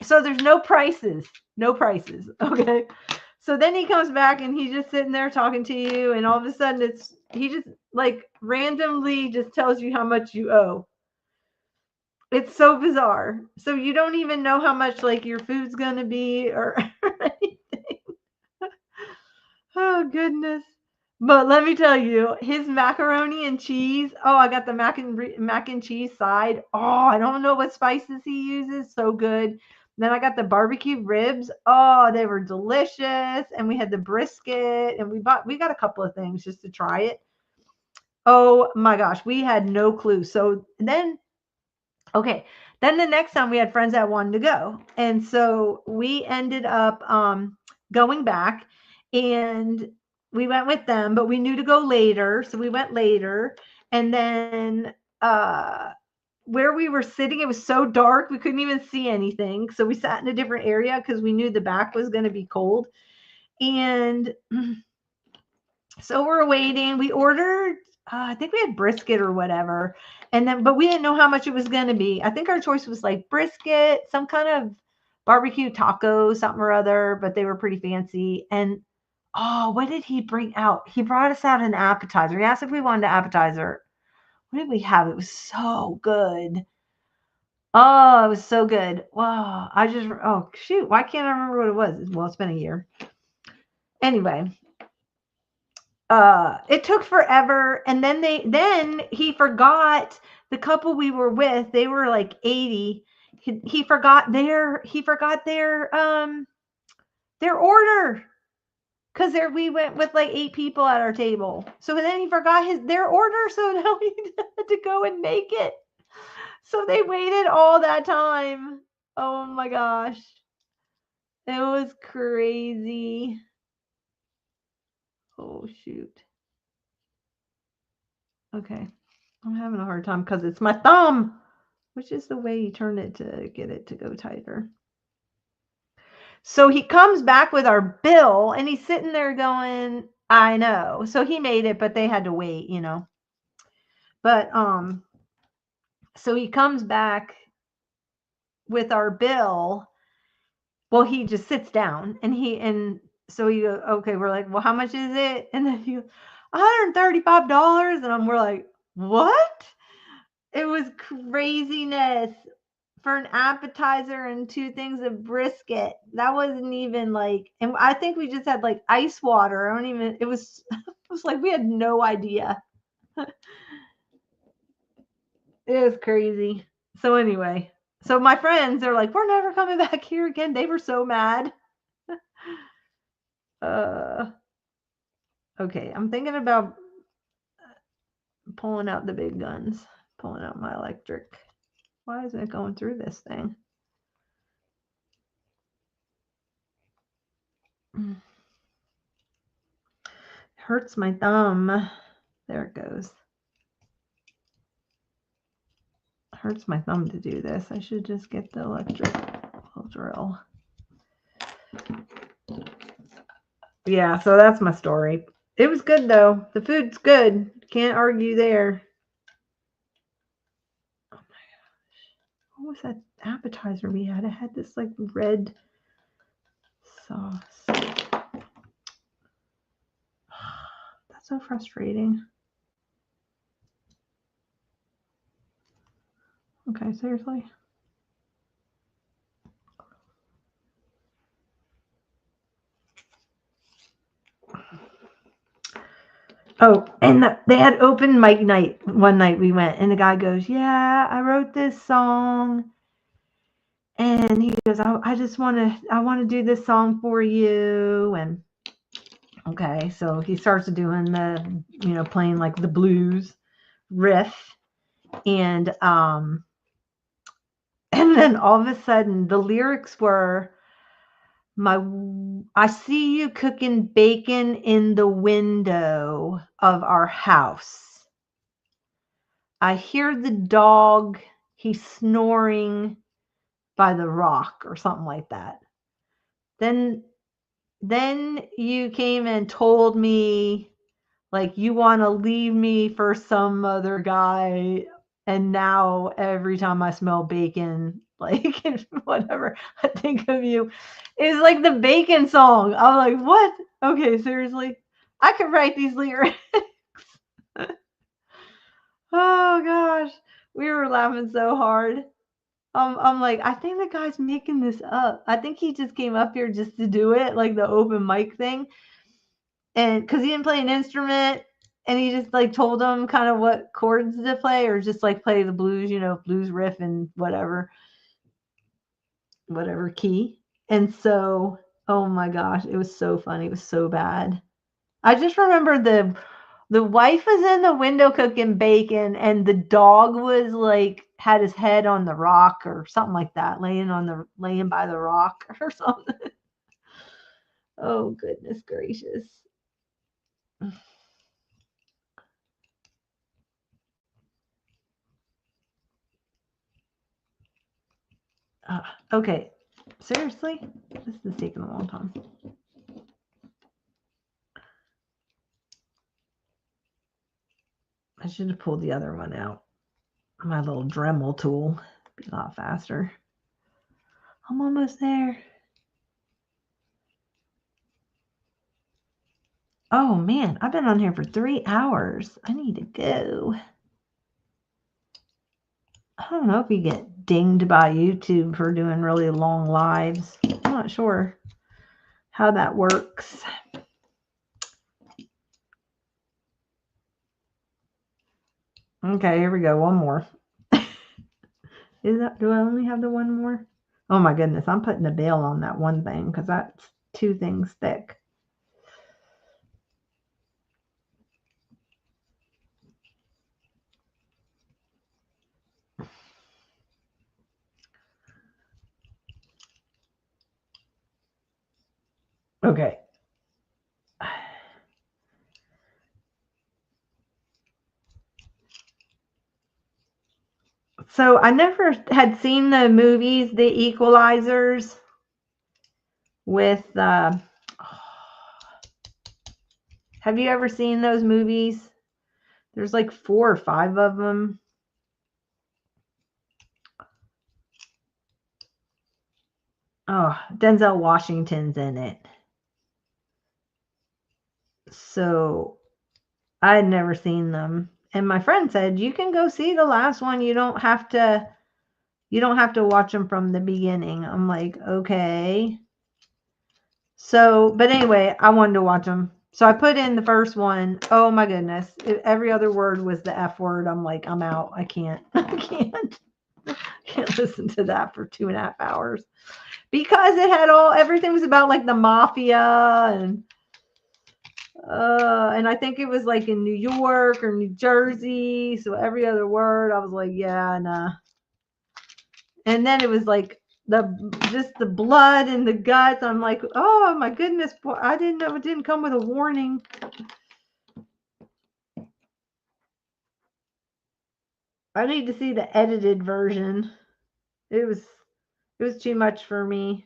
so there's no prices, no prices. Okay. So then he comes back and he's just sitting there talking to you, and all of a sudden he just like randomly just tells you how much you owe. It's so bizarre. So you don't even know how much like your food's gonna be or anything. Oh goodness. But let me tell you, his macaroni and cheese. Oh, I got the mac and cheese side. Oh, I don't know what spices he uses. So good. Then I got the barbecue ribs. Oh, they were delicious. And we had the brisket, and we got a couple of things just to try it. Oh my gosh, we had no clue. So then, okay, then the next time we had friends that wanted to go, and so we ended up going back, and we went with them, but we knew to go later, so we went later. And then where we were sitting, it was so dark we couldn't even see anything, so we sat in a different area because we knew the back was going to be cold. And so we're waiting. We ordered, I think we had brisket or whatever. And then, but we didn't know how much it was going to be. I think our choice was like brisket, some kind of barbecue taco, something or other, but they were pretty fancy. And oh, what did he bring out? He brought us out an appetizer. He asked if we wanted an appetizer. What did we have? It was so good. Oh, it was so good. Wow. Oh, shoot. Why can't I remember what it was? Well, it's been a year. Anyway, it took forever. And then he forgot the couple we were with. They were like 80. He forgot their order, because there we went with like 8 people at our table. So then he forgot their order, so now we had to go and make it. So they waited all that time. Oh my gosh. It was crazy. Oh shoot. Okay. I'm having a hard time because it's my thumb, which is the way you turn it to get it to go tighter. So he comes back with our bill, and he's sitting there going, I know. So he made it, but they had to wait, you know. But so he comes back with our bill. Well, he just sits down, and so you go, okay, we're like, well, how much is it? And then you $135. And we're like, what? It was craziness for an appetizer and 2 things of brisket. That wasn't even like, and I think we just had like ice water. I don't even, it was, it was like we had no idea. It was crazy. So anyway, so my friends are like, we're never coming back here again. They were so mad. Okay, I'm thinking about pulling out the big guns, pulling out my electric. Why isn't it going through this thing? Hurts my thumb. There it goes. Hurts my thumb to do this. I should just get the electric drill. Yeah, so that's my story. It was good though. The food's good. Can't argue there. Oh my gosh. What was that appetizer we had? It had this like red sauce. That's so frustrating. Okay, seriously. Oh, and they had open mic night one night we went, and the guy goes, "Yeah, I wrote this song." And he goes, I just I want to do this song for you. And okay, so he starts doing playing like the blues riff. And and then all of a sudden the lyrics were, I see you cooking bacon in the window of our house. I hear the dog, he's snoring by the rock or something like that. Then you came and told me like you want to leave me for some other guy, and now every time I smell bacon, like whatever, I think of you. It's like the bacon song. I'm like, what? Okay, seriously, I could write these lyrics. Oh gosh, we were laughing so hard. I'm like, I think the guy's making this up. I think he just came up here just to do it, like the open mic thing. And because he didn't play an instrument, and he just like told them kind of what chords to play, or just like play the blues, blues riff and whatever key. And so, oh my gosh, it was so funny. It was so bad. I just remember the wife was in the window cooking bacon, and the dog was like had his head on the rock or something like that, laying by the rock or something. Oh goodness gracious. Okay, seriously, this is taking a long time. I should have pulled the other one out. My little Dremel tool. Be a lot faster. I'm almost there. Oh man, I've been on here for 3 hours. I need to go. I don't know if you get dinged by YouTube for doing really long lives. I'm not sure how that works. Okay, here we go. One more. Do I only have the one more? Oh my goodness, I'm putting a bail on that one thing because that's 2 things thick. Okay. So I never had seen the movies, The Equalizers, with have you ever seen those movies? There's like 4 or 5 of them. Oh, Denzel Washington's in it. So I had never seen them. And my friend said, you can go see the last one. You don't have to watch them from the beginning. I'm like, okay. So, but anyway, I wanted to watch them. So I put in the first one. Oh my goodness. Every other word was the F word. I'm like, I'm out. I can't. Can't listen to that for 2.5 hours. Because it had everything was about like the mafia and I think it was like in New York or New Jersey. So every other word, I was like, yeah, nah. And then it was like just the blood and the guts. I'm like, oh my goodness, I didn't know it didn't come with a warning. I need to see the edited version. It was too much for me.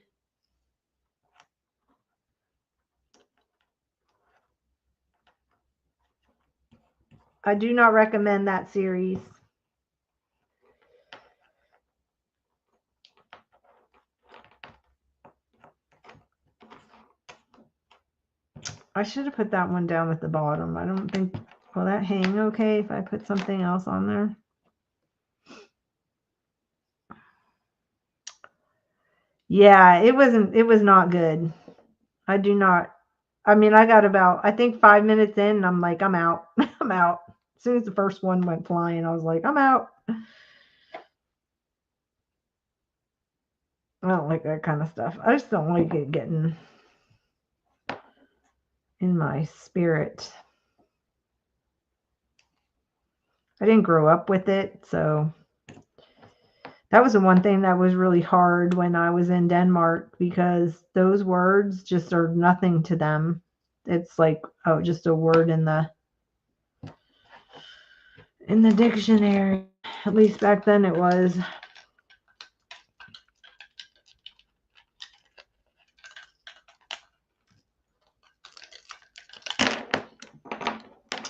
I do not recommend that series. I should have put that one down at the bottom. I don't think, will that hang okay if I put something else on there? Yeah, it was not good. I do not. I mean, I got about, I think 5 minutes in, and I'm like, I'm out. I'm out. As soon as the first one went flying, I was like, I'm out. I don't like that kind of stuff. I just don't like it getting in my spirit. I didn't grow up with it, so that was the one thing that was really hard when I was in Denmark, because those words just are nothing to them. It's like, oh, just a word in the dictionary. At least back then it was.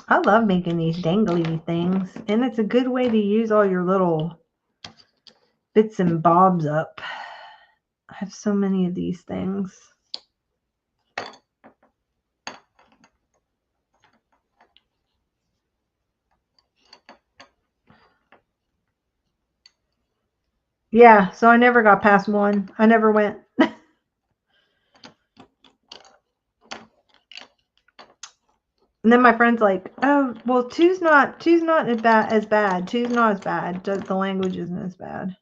I love making these dangly things, and it's a good way to use all your little bits and bobs up. I have so many of these things. Yeah, so I never got past one. I never went. And then my friend's like, "Oh, well, two's not as bad. Two's not as bad. The language isn't as bad."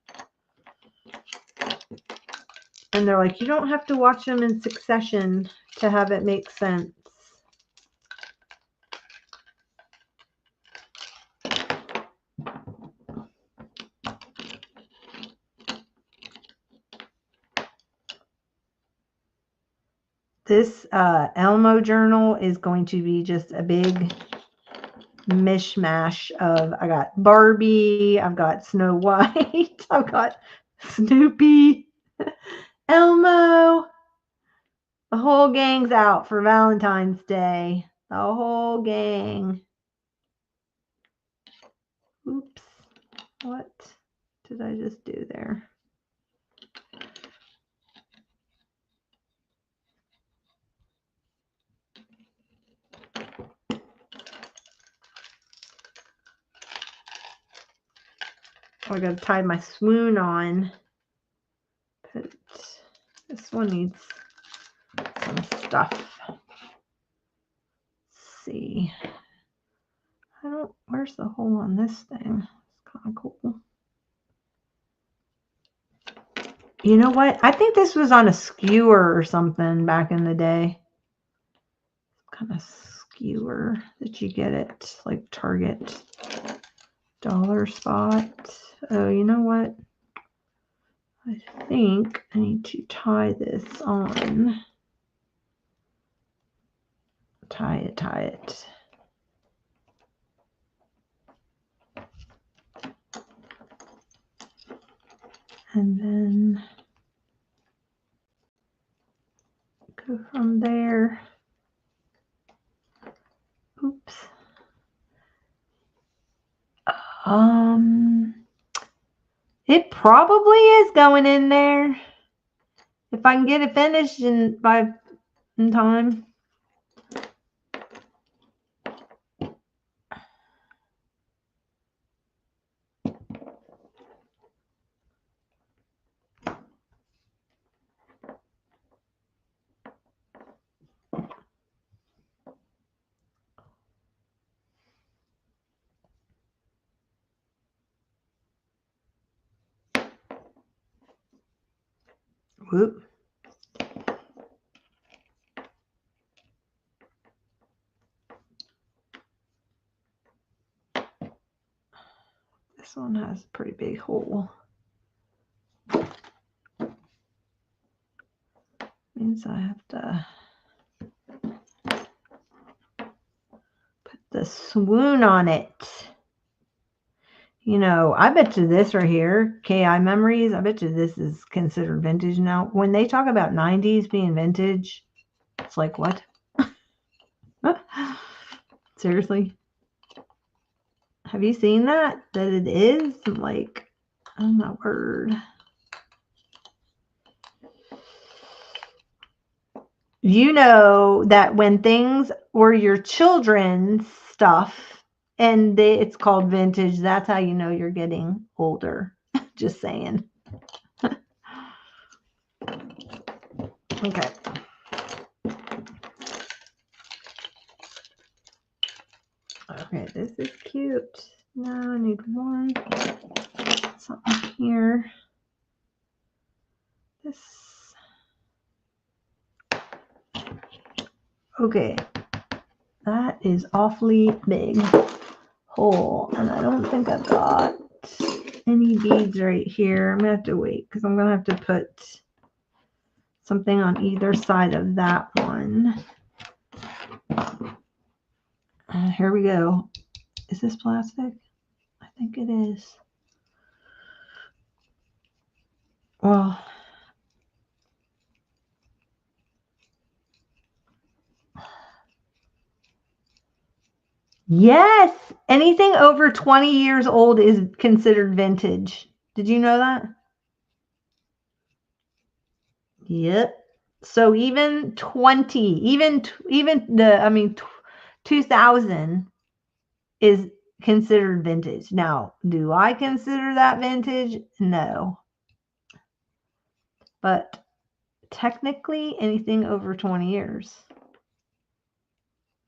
And they're like, "You don't have to watch them in succession to have it make sense." This Elmo journal is going to be just a big mishmash of, I got Barbie, I've got Snow White, I've got Snoopy, Elmo. The whole gang's out for Valentine's Day. The whole gang. Oops. What did I just do there? Oh, I gotta tie my swoon on. But this one needs some stuff. Let's see. Where's the hole on this thing? It's kind of cool. You know what? I think this was on a skewer or something back in the day. Kind of skewer that you get at like Target dollar spot. Oh, you know what? I think I need to tie this on. Tie it. And then go from there. Oops. It probably is going in there if I can get it finished in time. Whoop. This one has a pretty big hole. Means I have to put the swoon on it. You know, I bet you this right here, KI Memories, I bet you this is considered vintage now. When they talk about 90s being vintage, it's like, what? Seriously? Have you seen that? That it is? Like, oh my word. You know that when things were your children's stuff and it's called vintage, that's how you know you're getting older. Just saying. Okay. Okay, this is cute. Now I need one. Something here. This. Okay. That is awfully big hole. And I don't think I've got any beads right here. I'm going to have to wait because I'm going to have to put something on either side of that one. Here we go. Is this plastic? I think it is. Well, yes, anything over 20 years old is considered vintage. Did you know that? Yep. So even 2000 is considered vintage. Now, do I consider that vintage? No. But technically anything over 20 years.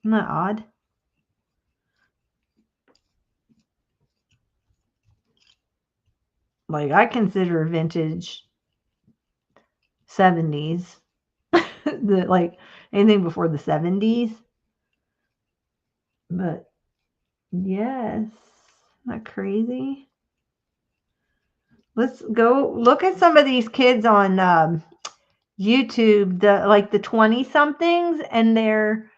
Isn't that odd? Like I consider vintage 70s. Like anything before the 70s. But yes, isn't that crazy? Let's go look at some of these kids on YouTube, the 20 somethings, and they're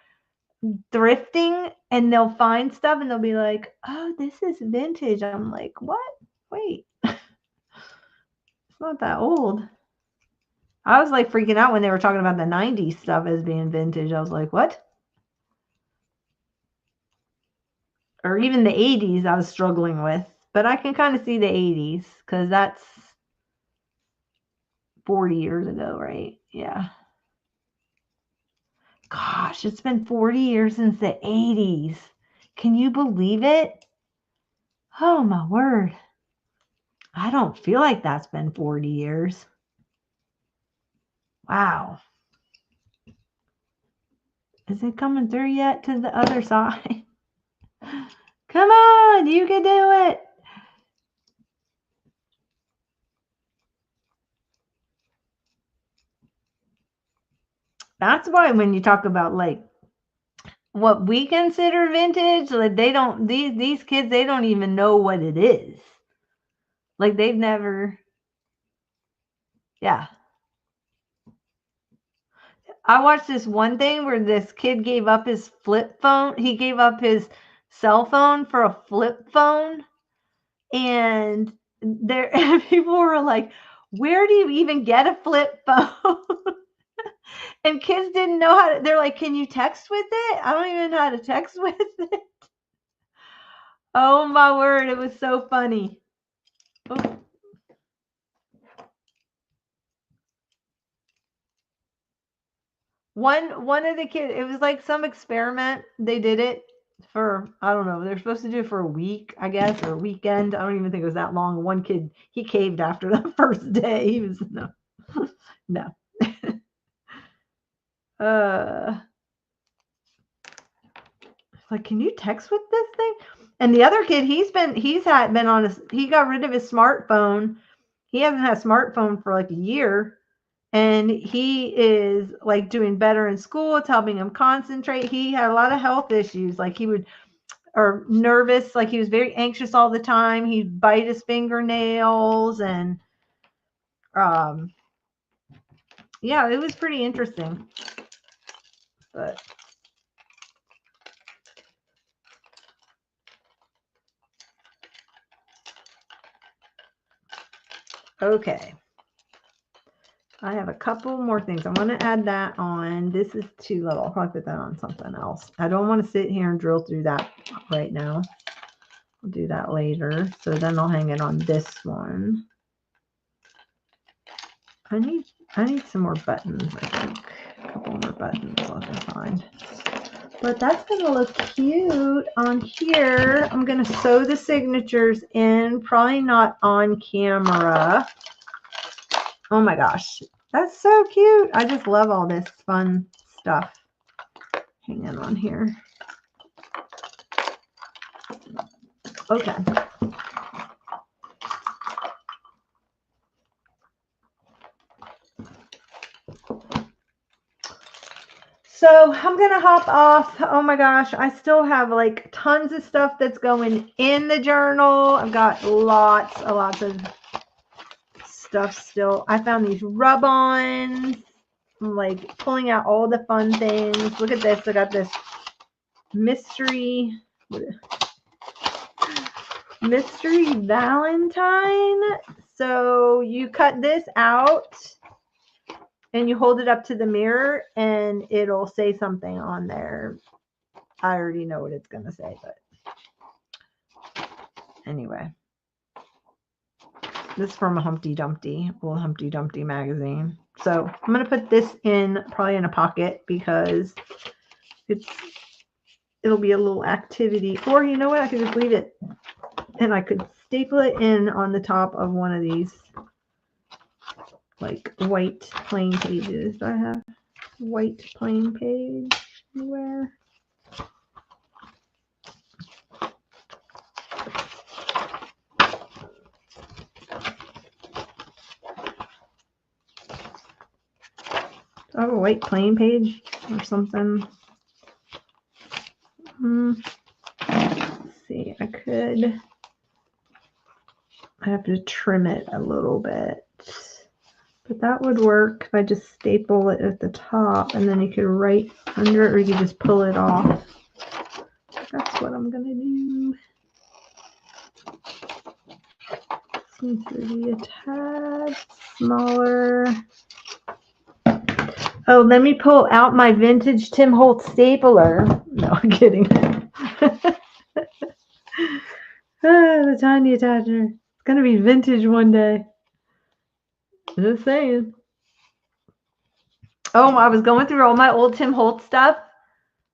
thrifting and they'll find stuff and they'll be like, oh, this is vintage. I'm like, what? Wait, it's not that old. I was like freaking out when they were talking about the 90s stuff as being vintage. I was like, what? Or even the 80s I was struggling with. But I can kind of see the 80s because that's 40 years ago, right? Yeah. Gosh, it's been 40 years since the 80s. Can you believe it? Oh, my word. I don't feel like that's been 40 years. Wow. Is it coming through yet to the other side? Come on, you can do it. That's why when you talk about like what we consider vintage, like they don't these kids, they don't even know what it is. Like they've never, yeah. I watched this one thing where this kid gave up his flip phone. He gave up his cell phone for a flip phone. And there people were like, where do you even get a flip phone? And kids didn't know how to, they're like, can you text with it? I don't even know how to text with it. Oh my word, it was so funny. Oh. One of the kids, it was like some experiment. They did it for, I don't know, they're supposed to do it for a week, I guess, or a weekend. I don't even think it was that long. One kid, he caved after the first day. He was no. No. Like, can you text with this thing? And the other kid, he got rid of his smartphone. He hasn't had a smartphone for like a year. And he is like doing better in school. It's helping him concentrate. He had a lot of health issues. Like or nervous. Like he was very anxious all the time. He'd bite his fingernails and, yeah, it was pretty interesting. But okay. I have a couple more things. I'm going to add that on. This is too little. I'll probably put that on something else. I don't want to sit here and drill through that right now. I'll do that later. So then I'll hang it on this one. I need some more buttons, I think. A couple more buttons I can find. But that's going to look cute on here. I'm going to sew the signatures in. Probably not on camera. Oh my gosh. That's so cute. I just love all this fun stuff hanging on here. Okay. So I'm going to hop off. Oh my gosh. I still have like tons of stuff that's going in the journal. I've got lots of stuff still. I found these rub-ons. I'm like pulling out all the fun things. Look at this. I got this mystery Valentine. So you cut this out and you hold it up to the mirror and it'll say something on there. I already know what it's going to say, but anyway. This is from a Humpty Dumpty, old Humpty Dumpty magazine. So I'm going to put this in probably in a pocket because it'll be a little activity. Or you know what? I could just leave it and I could staple it in on the top of one of these like white plain pages. Do I have white plain page anywhere? Do I have a white plain page or something? Let's see, I have to trim it a little bit. But that would work if I just staple it at the top and then you could write under it or you could just pull it off. That's what I'm going to do. This needs to be a tad smaller. Oh, let me pull out my vintage Tim Holtz stapler. No, I'm kidding. The tiny attacher. It's going to be vintage one day. Just saying. Oh, I was going through all my old Tim Holtz stuff.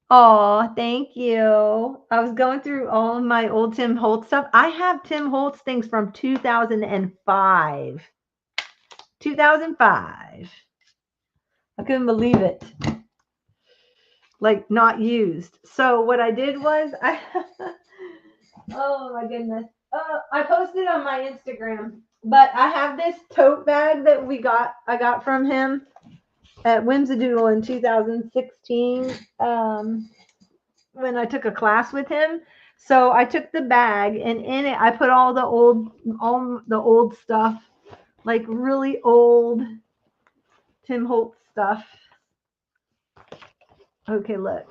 Oh, thank you. I was going through all of my old Tim Holtz stuff. I have Tim Holtz things from 2005. 2005. I couldn't believe it. Like not used. So what I did was oh my goodness. I posted on my Instagram, but I have this tote bag that I got from him at Whimsadoodle in 2016 when I took a class with him. So I took the bag and in it I put all the old stuff, like really old Tim Holtz stuff. Okay, look.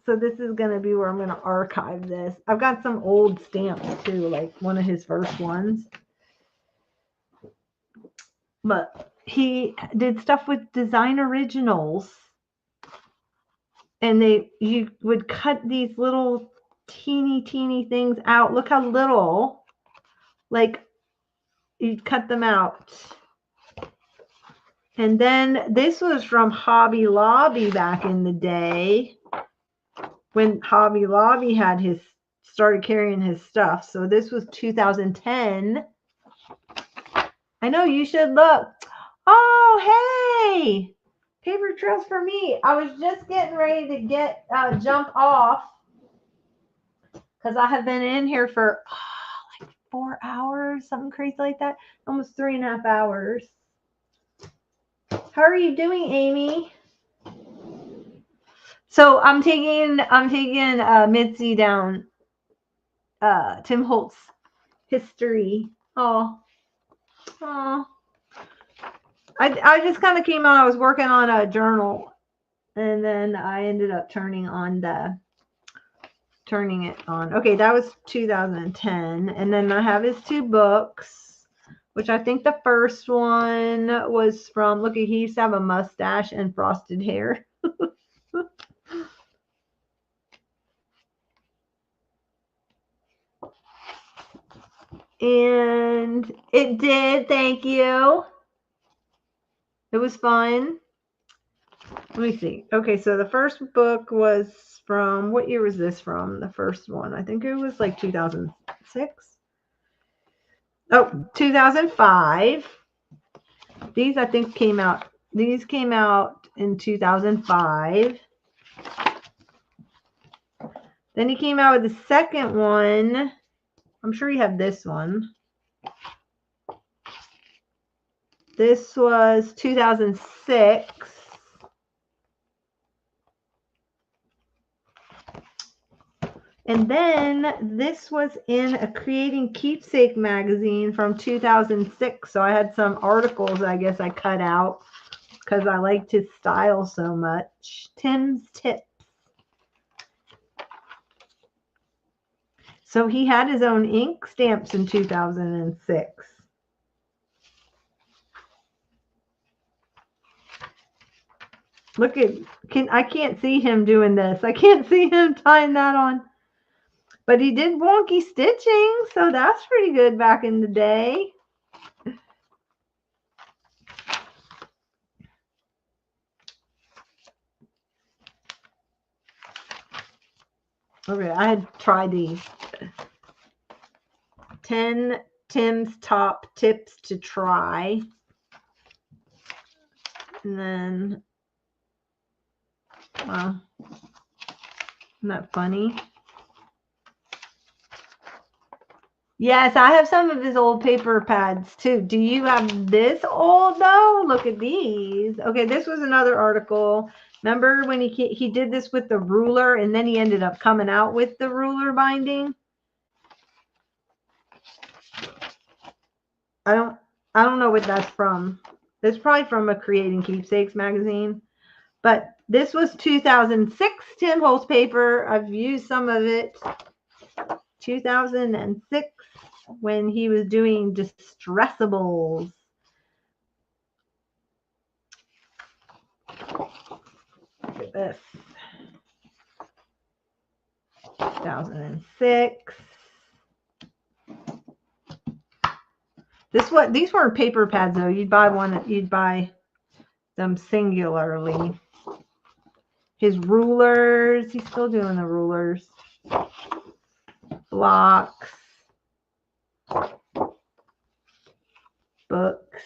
So this is going to be where I'm going to archive this. I've got some old stamps too, like one of his first ones. But he did stuff with Design Originals. And you would cut these little teeny things out. Look how little. Like you'd cut them out. And then this was from Hobby Lobby back in the day when Hobby Lobby started carrying his stuff. So this was 2010. I know you should look. Oh, hey, paper trails for me. I was just getting ready to jump off because I have been in here for like 4 hours, something crazy like that. Almost 3.5 hours. How are you doing, Amy? So I'm taking Mitzi down Tim Holtz history. Oh. I just kind of came on. I was working on a journal, and then I ended up turning it on. Okay, that was 2010, and then I have his 2 books, which I think the first one was from. Look, he used to have a mustache and frosted hair. And it did. Thank you. It was fun. Let me see. Okay, so the first book was from, what year was this from? The first one. I think it was like 2006. Oh, 2005. These I think came out These came out in 2005. Then he came out with the second one. I'm sure you have this one. This was 2006. And then this was in a Creating Keepsake magazine from 2006. So I had some articles I guess I cut out because I liked his style so much. Tim's Tips. So he had his own ink stamps in 2006. Look at, I can't see him doing this. I can't see him tying that on. But he did wonky stitching, so that's pretty good back in the day. Okay, I had tried these. 10 Tim's Top Tips to Try. And then, wow, isn't that funny? Yes, I have some of his old paper pads too. Do you have this old though? Look at these. Okay, this was another article. Remember when he did this with the ruler and then he ended up coming out with the ruler binding? I don't know what that's from. It's probably from a Creating Keepsakes magazine. But this was 2006 Tim Holtz paper. I've used some of it. 2006 when he was doing Distressables. Look at this. 2006. These weren't paper pads though. You'd buy them singularly. His rulers. He's still doing the rulers. Blocks. Books.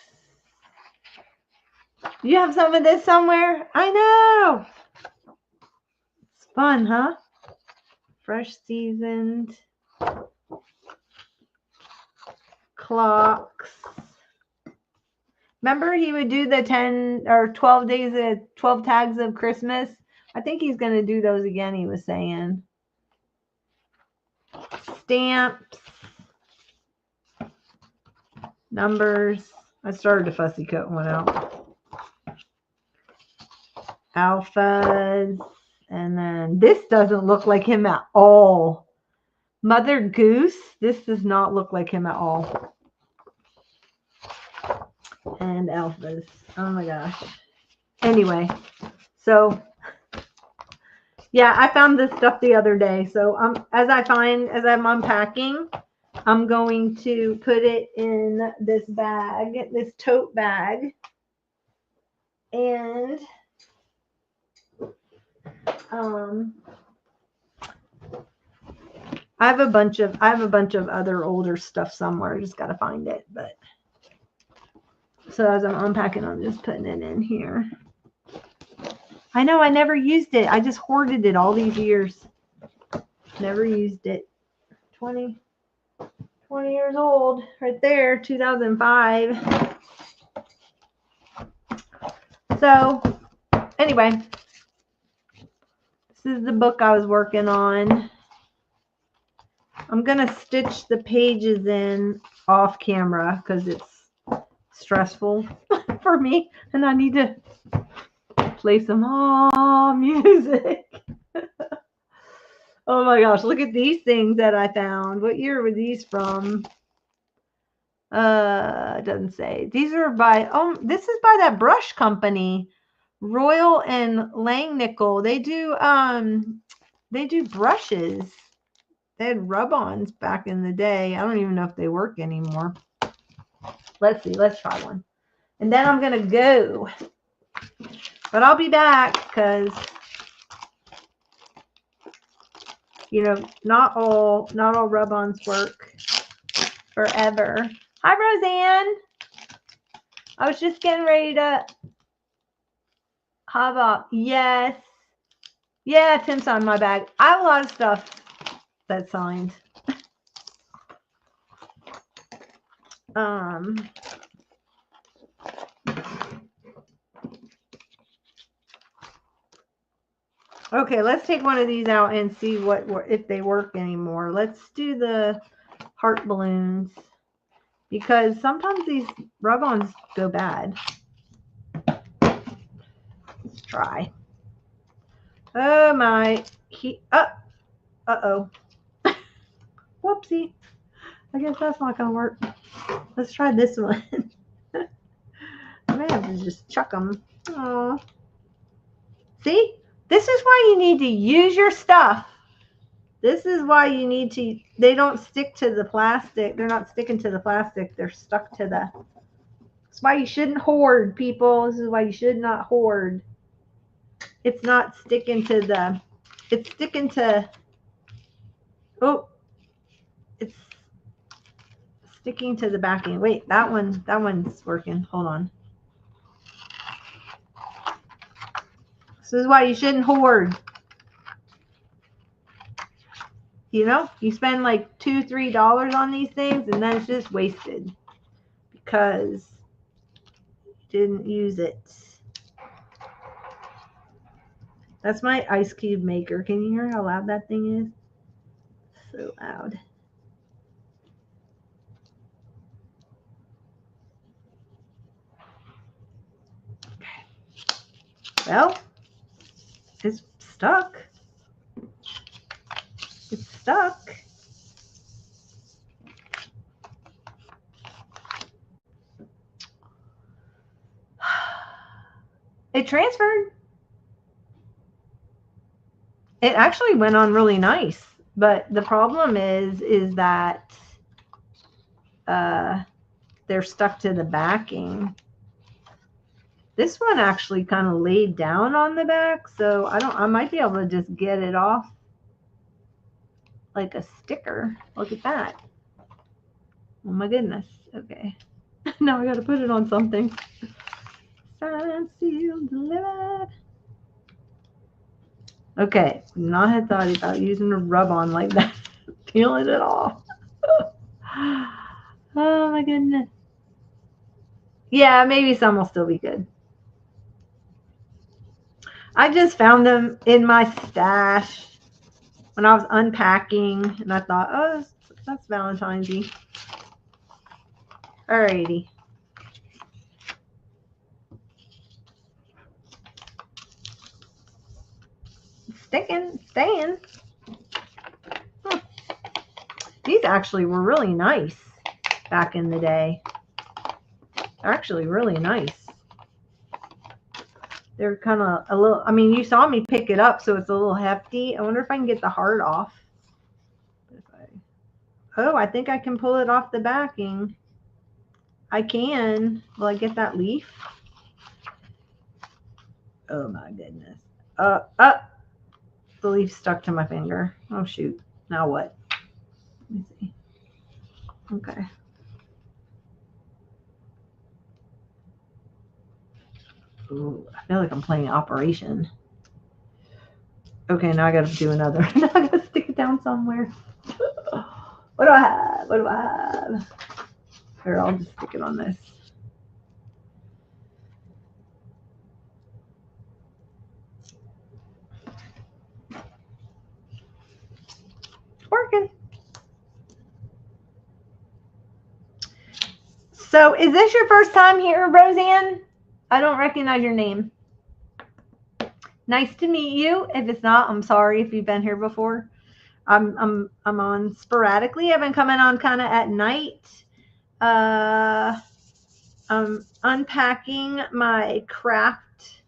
You have some of this somewhere? I know. It's fun, huh? Fresh seasoned. Clocks. Remember he would do the 10 or 12 days of 12 tags of Christmas? I think he's going to do those again, he was saying. Stamps. Numbers. I started to fussy cut one out. Alphas. And then this doesn't look like him at all. Mother Goose. This does not look like him at all. And alphas. Oh my gosh. Anyway, so yeah, I found this stuff the other day. So as I'm unpacking, I'm going to put it in this bag, this tote bag, and I have a bunch of other older stuff somewhere. I just gotta find it. But so as I'm unpacking, I'm just putting it in here. I know I never used it. I just hoarded it all these years. Never used it. 20 years old right there, 2005. So anyway, this is the book I was working on. I'm going to stitch the pages in off camera because it's stressful for me and I need to play some music. Oh my gosh, look at these things that I found. What year were these from? It doesn't say. These are by, this is by that brush company, Royal and Langnickel. They do brushes. They had rub-ons back in the day. I don't even know if they work anymore. Let's see. Let's try one. And then I'm going to go. But I'll be back because, you know, not all rub-ons work forever. Hi, Roseanne. I was just getting ready to How about, yes. Yeah, Tim signed my bag. I have a lot of stuff that's signed. Okay, let's take one of these out and see if they work anymore. Let's do the heart balloons because sometimes these rub-ons go bad. Let's try. Oh my, uh-oh. Whoopsie. I guess that's not gonna work. Let's try this one. I may have to just chuck them. Oh, see? This is why you need to use your stuff. This is why you need to, they don't stick to the plastic. They're not sticking to the plastic. They're stuck to the, that's why you shouldn't hoard, people. This is why you should not hoard. It's not sticking to the, it's sticking to, oh, it's sticking to the backing. Wait, that one's working. Hold on. This is why you shouldn't hoard. You know, you spend like $2, $3 on these things and then it's just wasted because you didn't use it. That's my ice cube maker. Can you hear how loud that thing is? So loud. Okay. Well, it's stuck. It's stuck. It transferred. It actually went on really nice, but the problem is that they're stuck to the backing. This one actually kind of laid down on the back, so I might be able to just get it off like a sticker. Look at that. Oh my goodness. Okay. Now I got to put it on something. Signed, sealed, delivered. Okay. Not had thought about using a rub-on like that. Peeling it off. Oh my goodness. Yeah, maybe some will still be good. I just found them in my stash when I was unpacking, and I thought, oh, that's Valentine's Eve. Alrighty. Staying. These actually were really nice back in the day. They're actually really nice. They're kind of a little, I mean, you saw me pick it up, so it's a little hefty. I wonder if I can get the heart off. Oh, I think I can pull it off the backing. I can. Will I get that leaf? Oh my goodness. The leaf stuck to my finger. Oh shoot. Now what? Let me see. Okay. Ooh, I feel like I'm playing Operation. Okay, now I gotta do another. Now I gotta stick it down somewhere. What do I have? What do I have? Here, I'll just stick it on this. It's working. So, is this your first time here, Roseanne? I don't recognize your name. Nice to meet you. If it's not, I'm sorry if you've been here before. I'm on sporadically. I've been coming on kind of at night. I'm unpacking my craft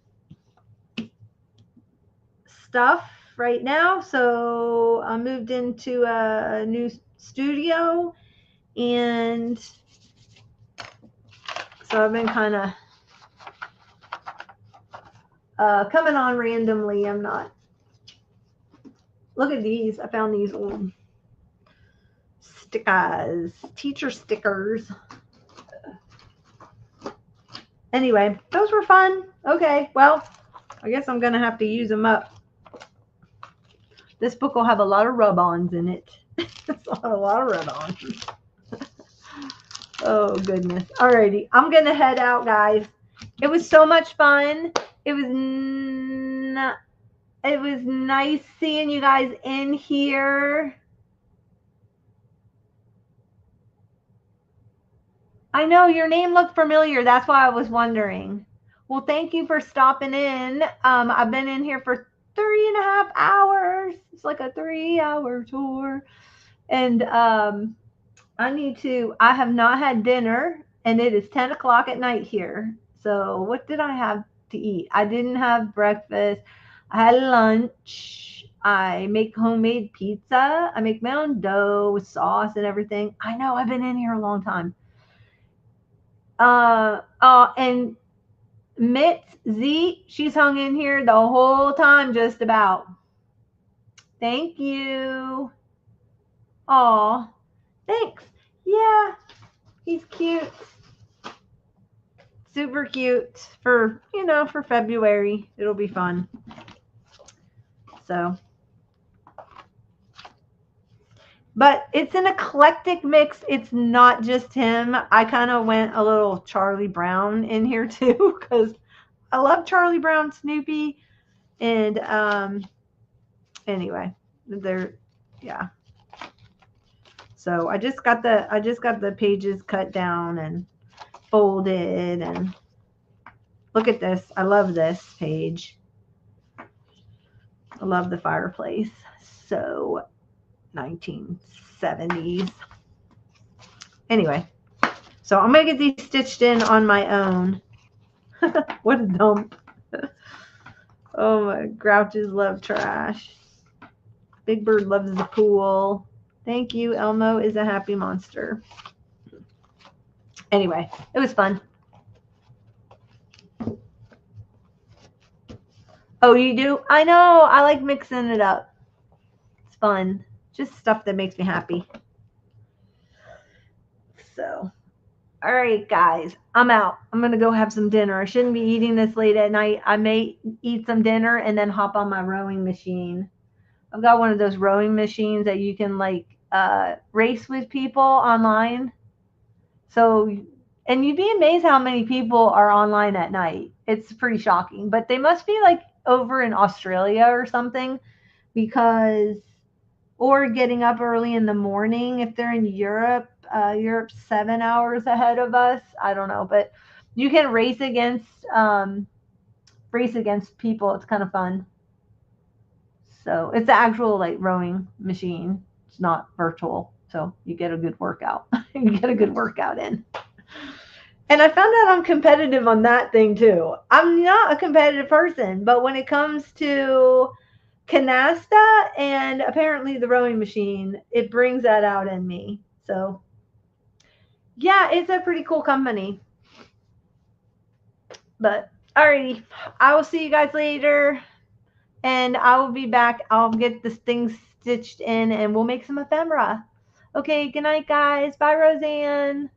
stuff right now. So I moved into a new studio, and so I've been kind of coming on randomly. I'm not. Look at these. I found these old stickers, teacher stickers. Anyway, those were fun. Okay, well, I guess I'm going to have to use them up. This book will have a lot of rub-ons in it. It's a lot of rub-ons. Oh, goodness. Alrighty. I'm going to head out, guys. It was so much fun. It was nice seeing you guys in here. I know your name looked familiar. That's why I was wondering. Well, thank you for stopping in. I've been in here for 3.5 hours. It's like a 3-hour tour. And I have not had dinner, and it is 10 o'clock at night here. So what did I have to eat? I didn't have breakfast. I had lunch. I make homemade pizza. I make my own dough with sauce and everything. I know, I've been in here a long time. And Mitz Z, she's hung in here the whole time, just about. Thank you. Aw, thanks. Yeah, he's cute. Super cute for February. It'll be fun. So, but it's an eclectic mix. It's not just him. I kind of went a little Charlie Brown in here too, because I love Charlie Brown, Snoopy, and anyway, yeah. So I just got the pages cut down and folded, and look at this. I love this page. I love the fireplace. So 1970s. Anyway, so I'm gonna get these stitched in on my own. What a dump. Oh, my grouches love trash. Big Bird loves the pool. Thank you. Elmo is a happy monster. Anyway, it was fun. Oh, you do? I know. I like mixing it up. It's fun. Just stuff that makes me happy. So, all right, guys. I'm out. I'm going to go have some dinner. I shouldn't be eating this late at night. I may eat some dinner and then hop on my rowing machine. I've got one of those rowing machines that you can race with people online. So, and you'd be amazed how many people are online at night. It's pretty shocking, but they must be over in Australia or something, or getting up early in the morning if they're in Europe. Europe's 7 hours ahead of us. I don't know, but you can race against people. It's kind of fun. So it's the actual rowing machine. It's not virtual. So you get a good workout. You get a good workout in. And I found out I'm competitive on that thing too. I'm not a competitive person, but when it comes to canasta and apparently the rowing machine, it brings that out in me. So yeah, it's a pretty cool company. But alrighty, I will see you guys later. And I will be back. I'll get this thing stitched in and we'll make some ephemera. Okay, good night, guys. Bye, Roseanne.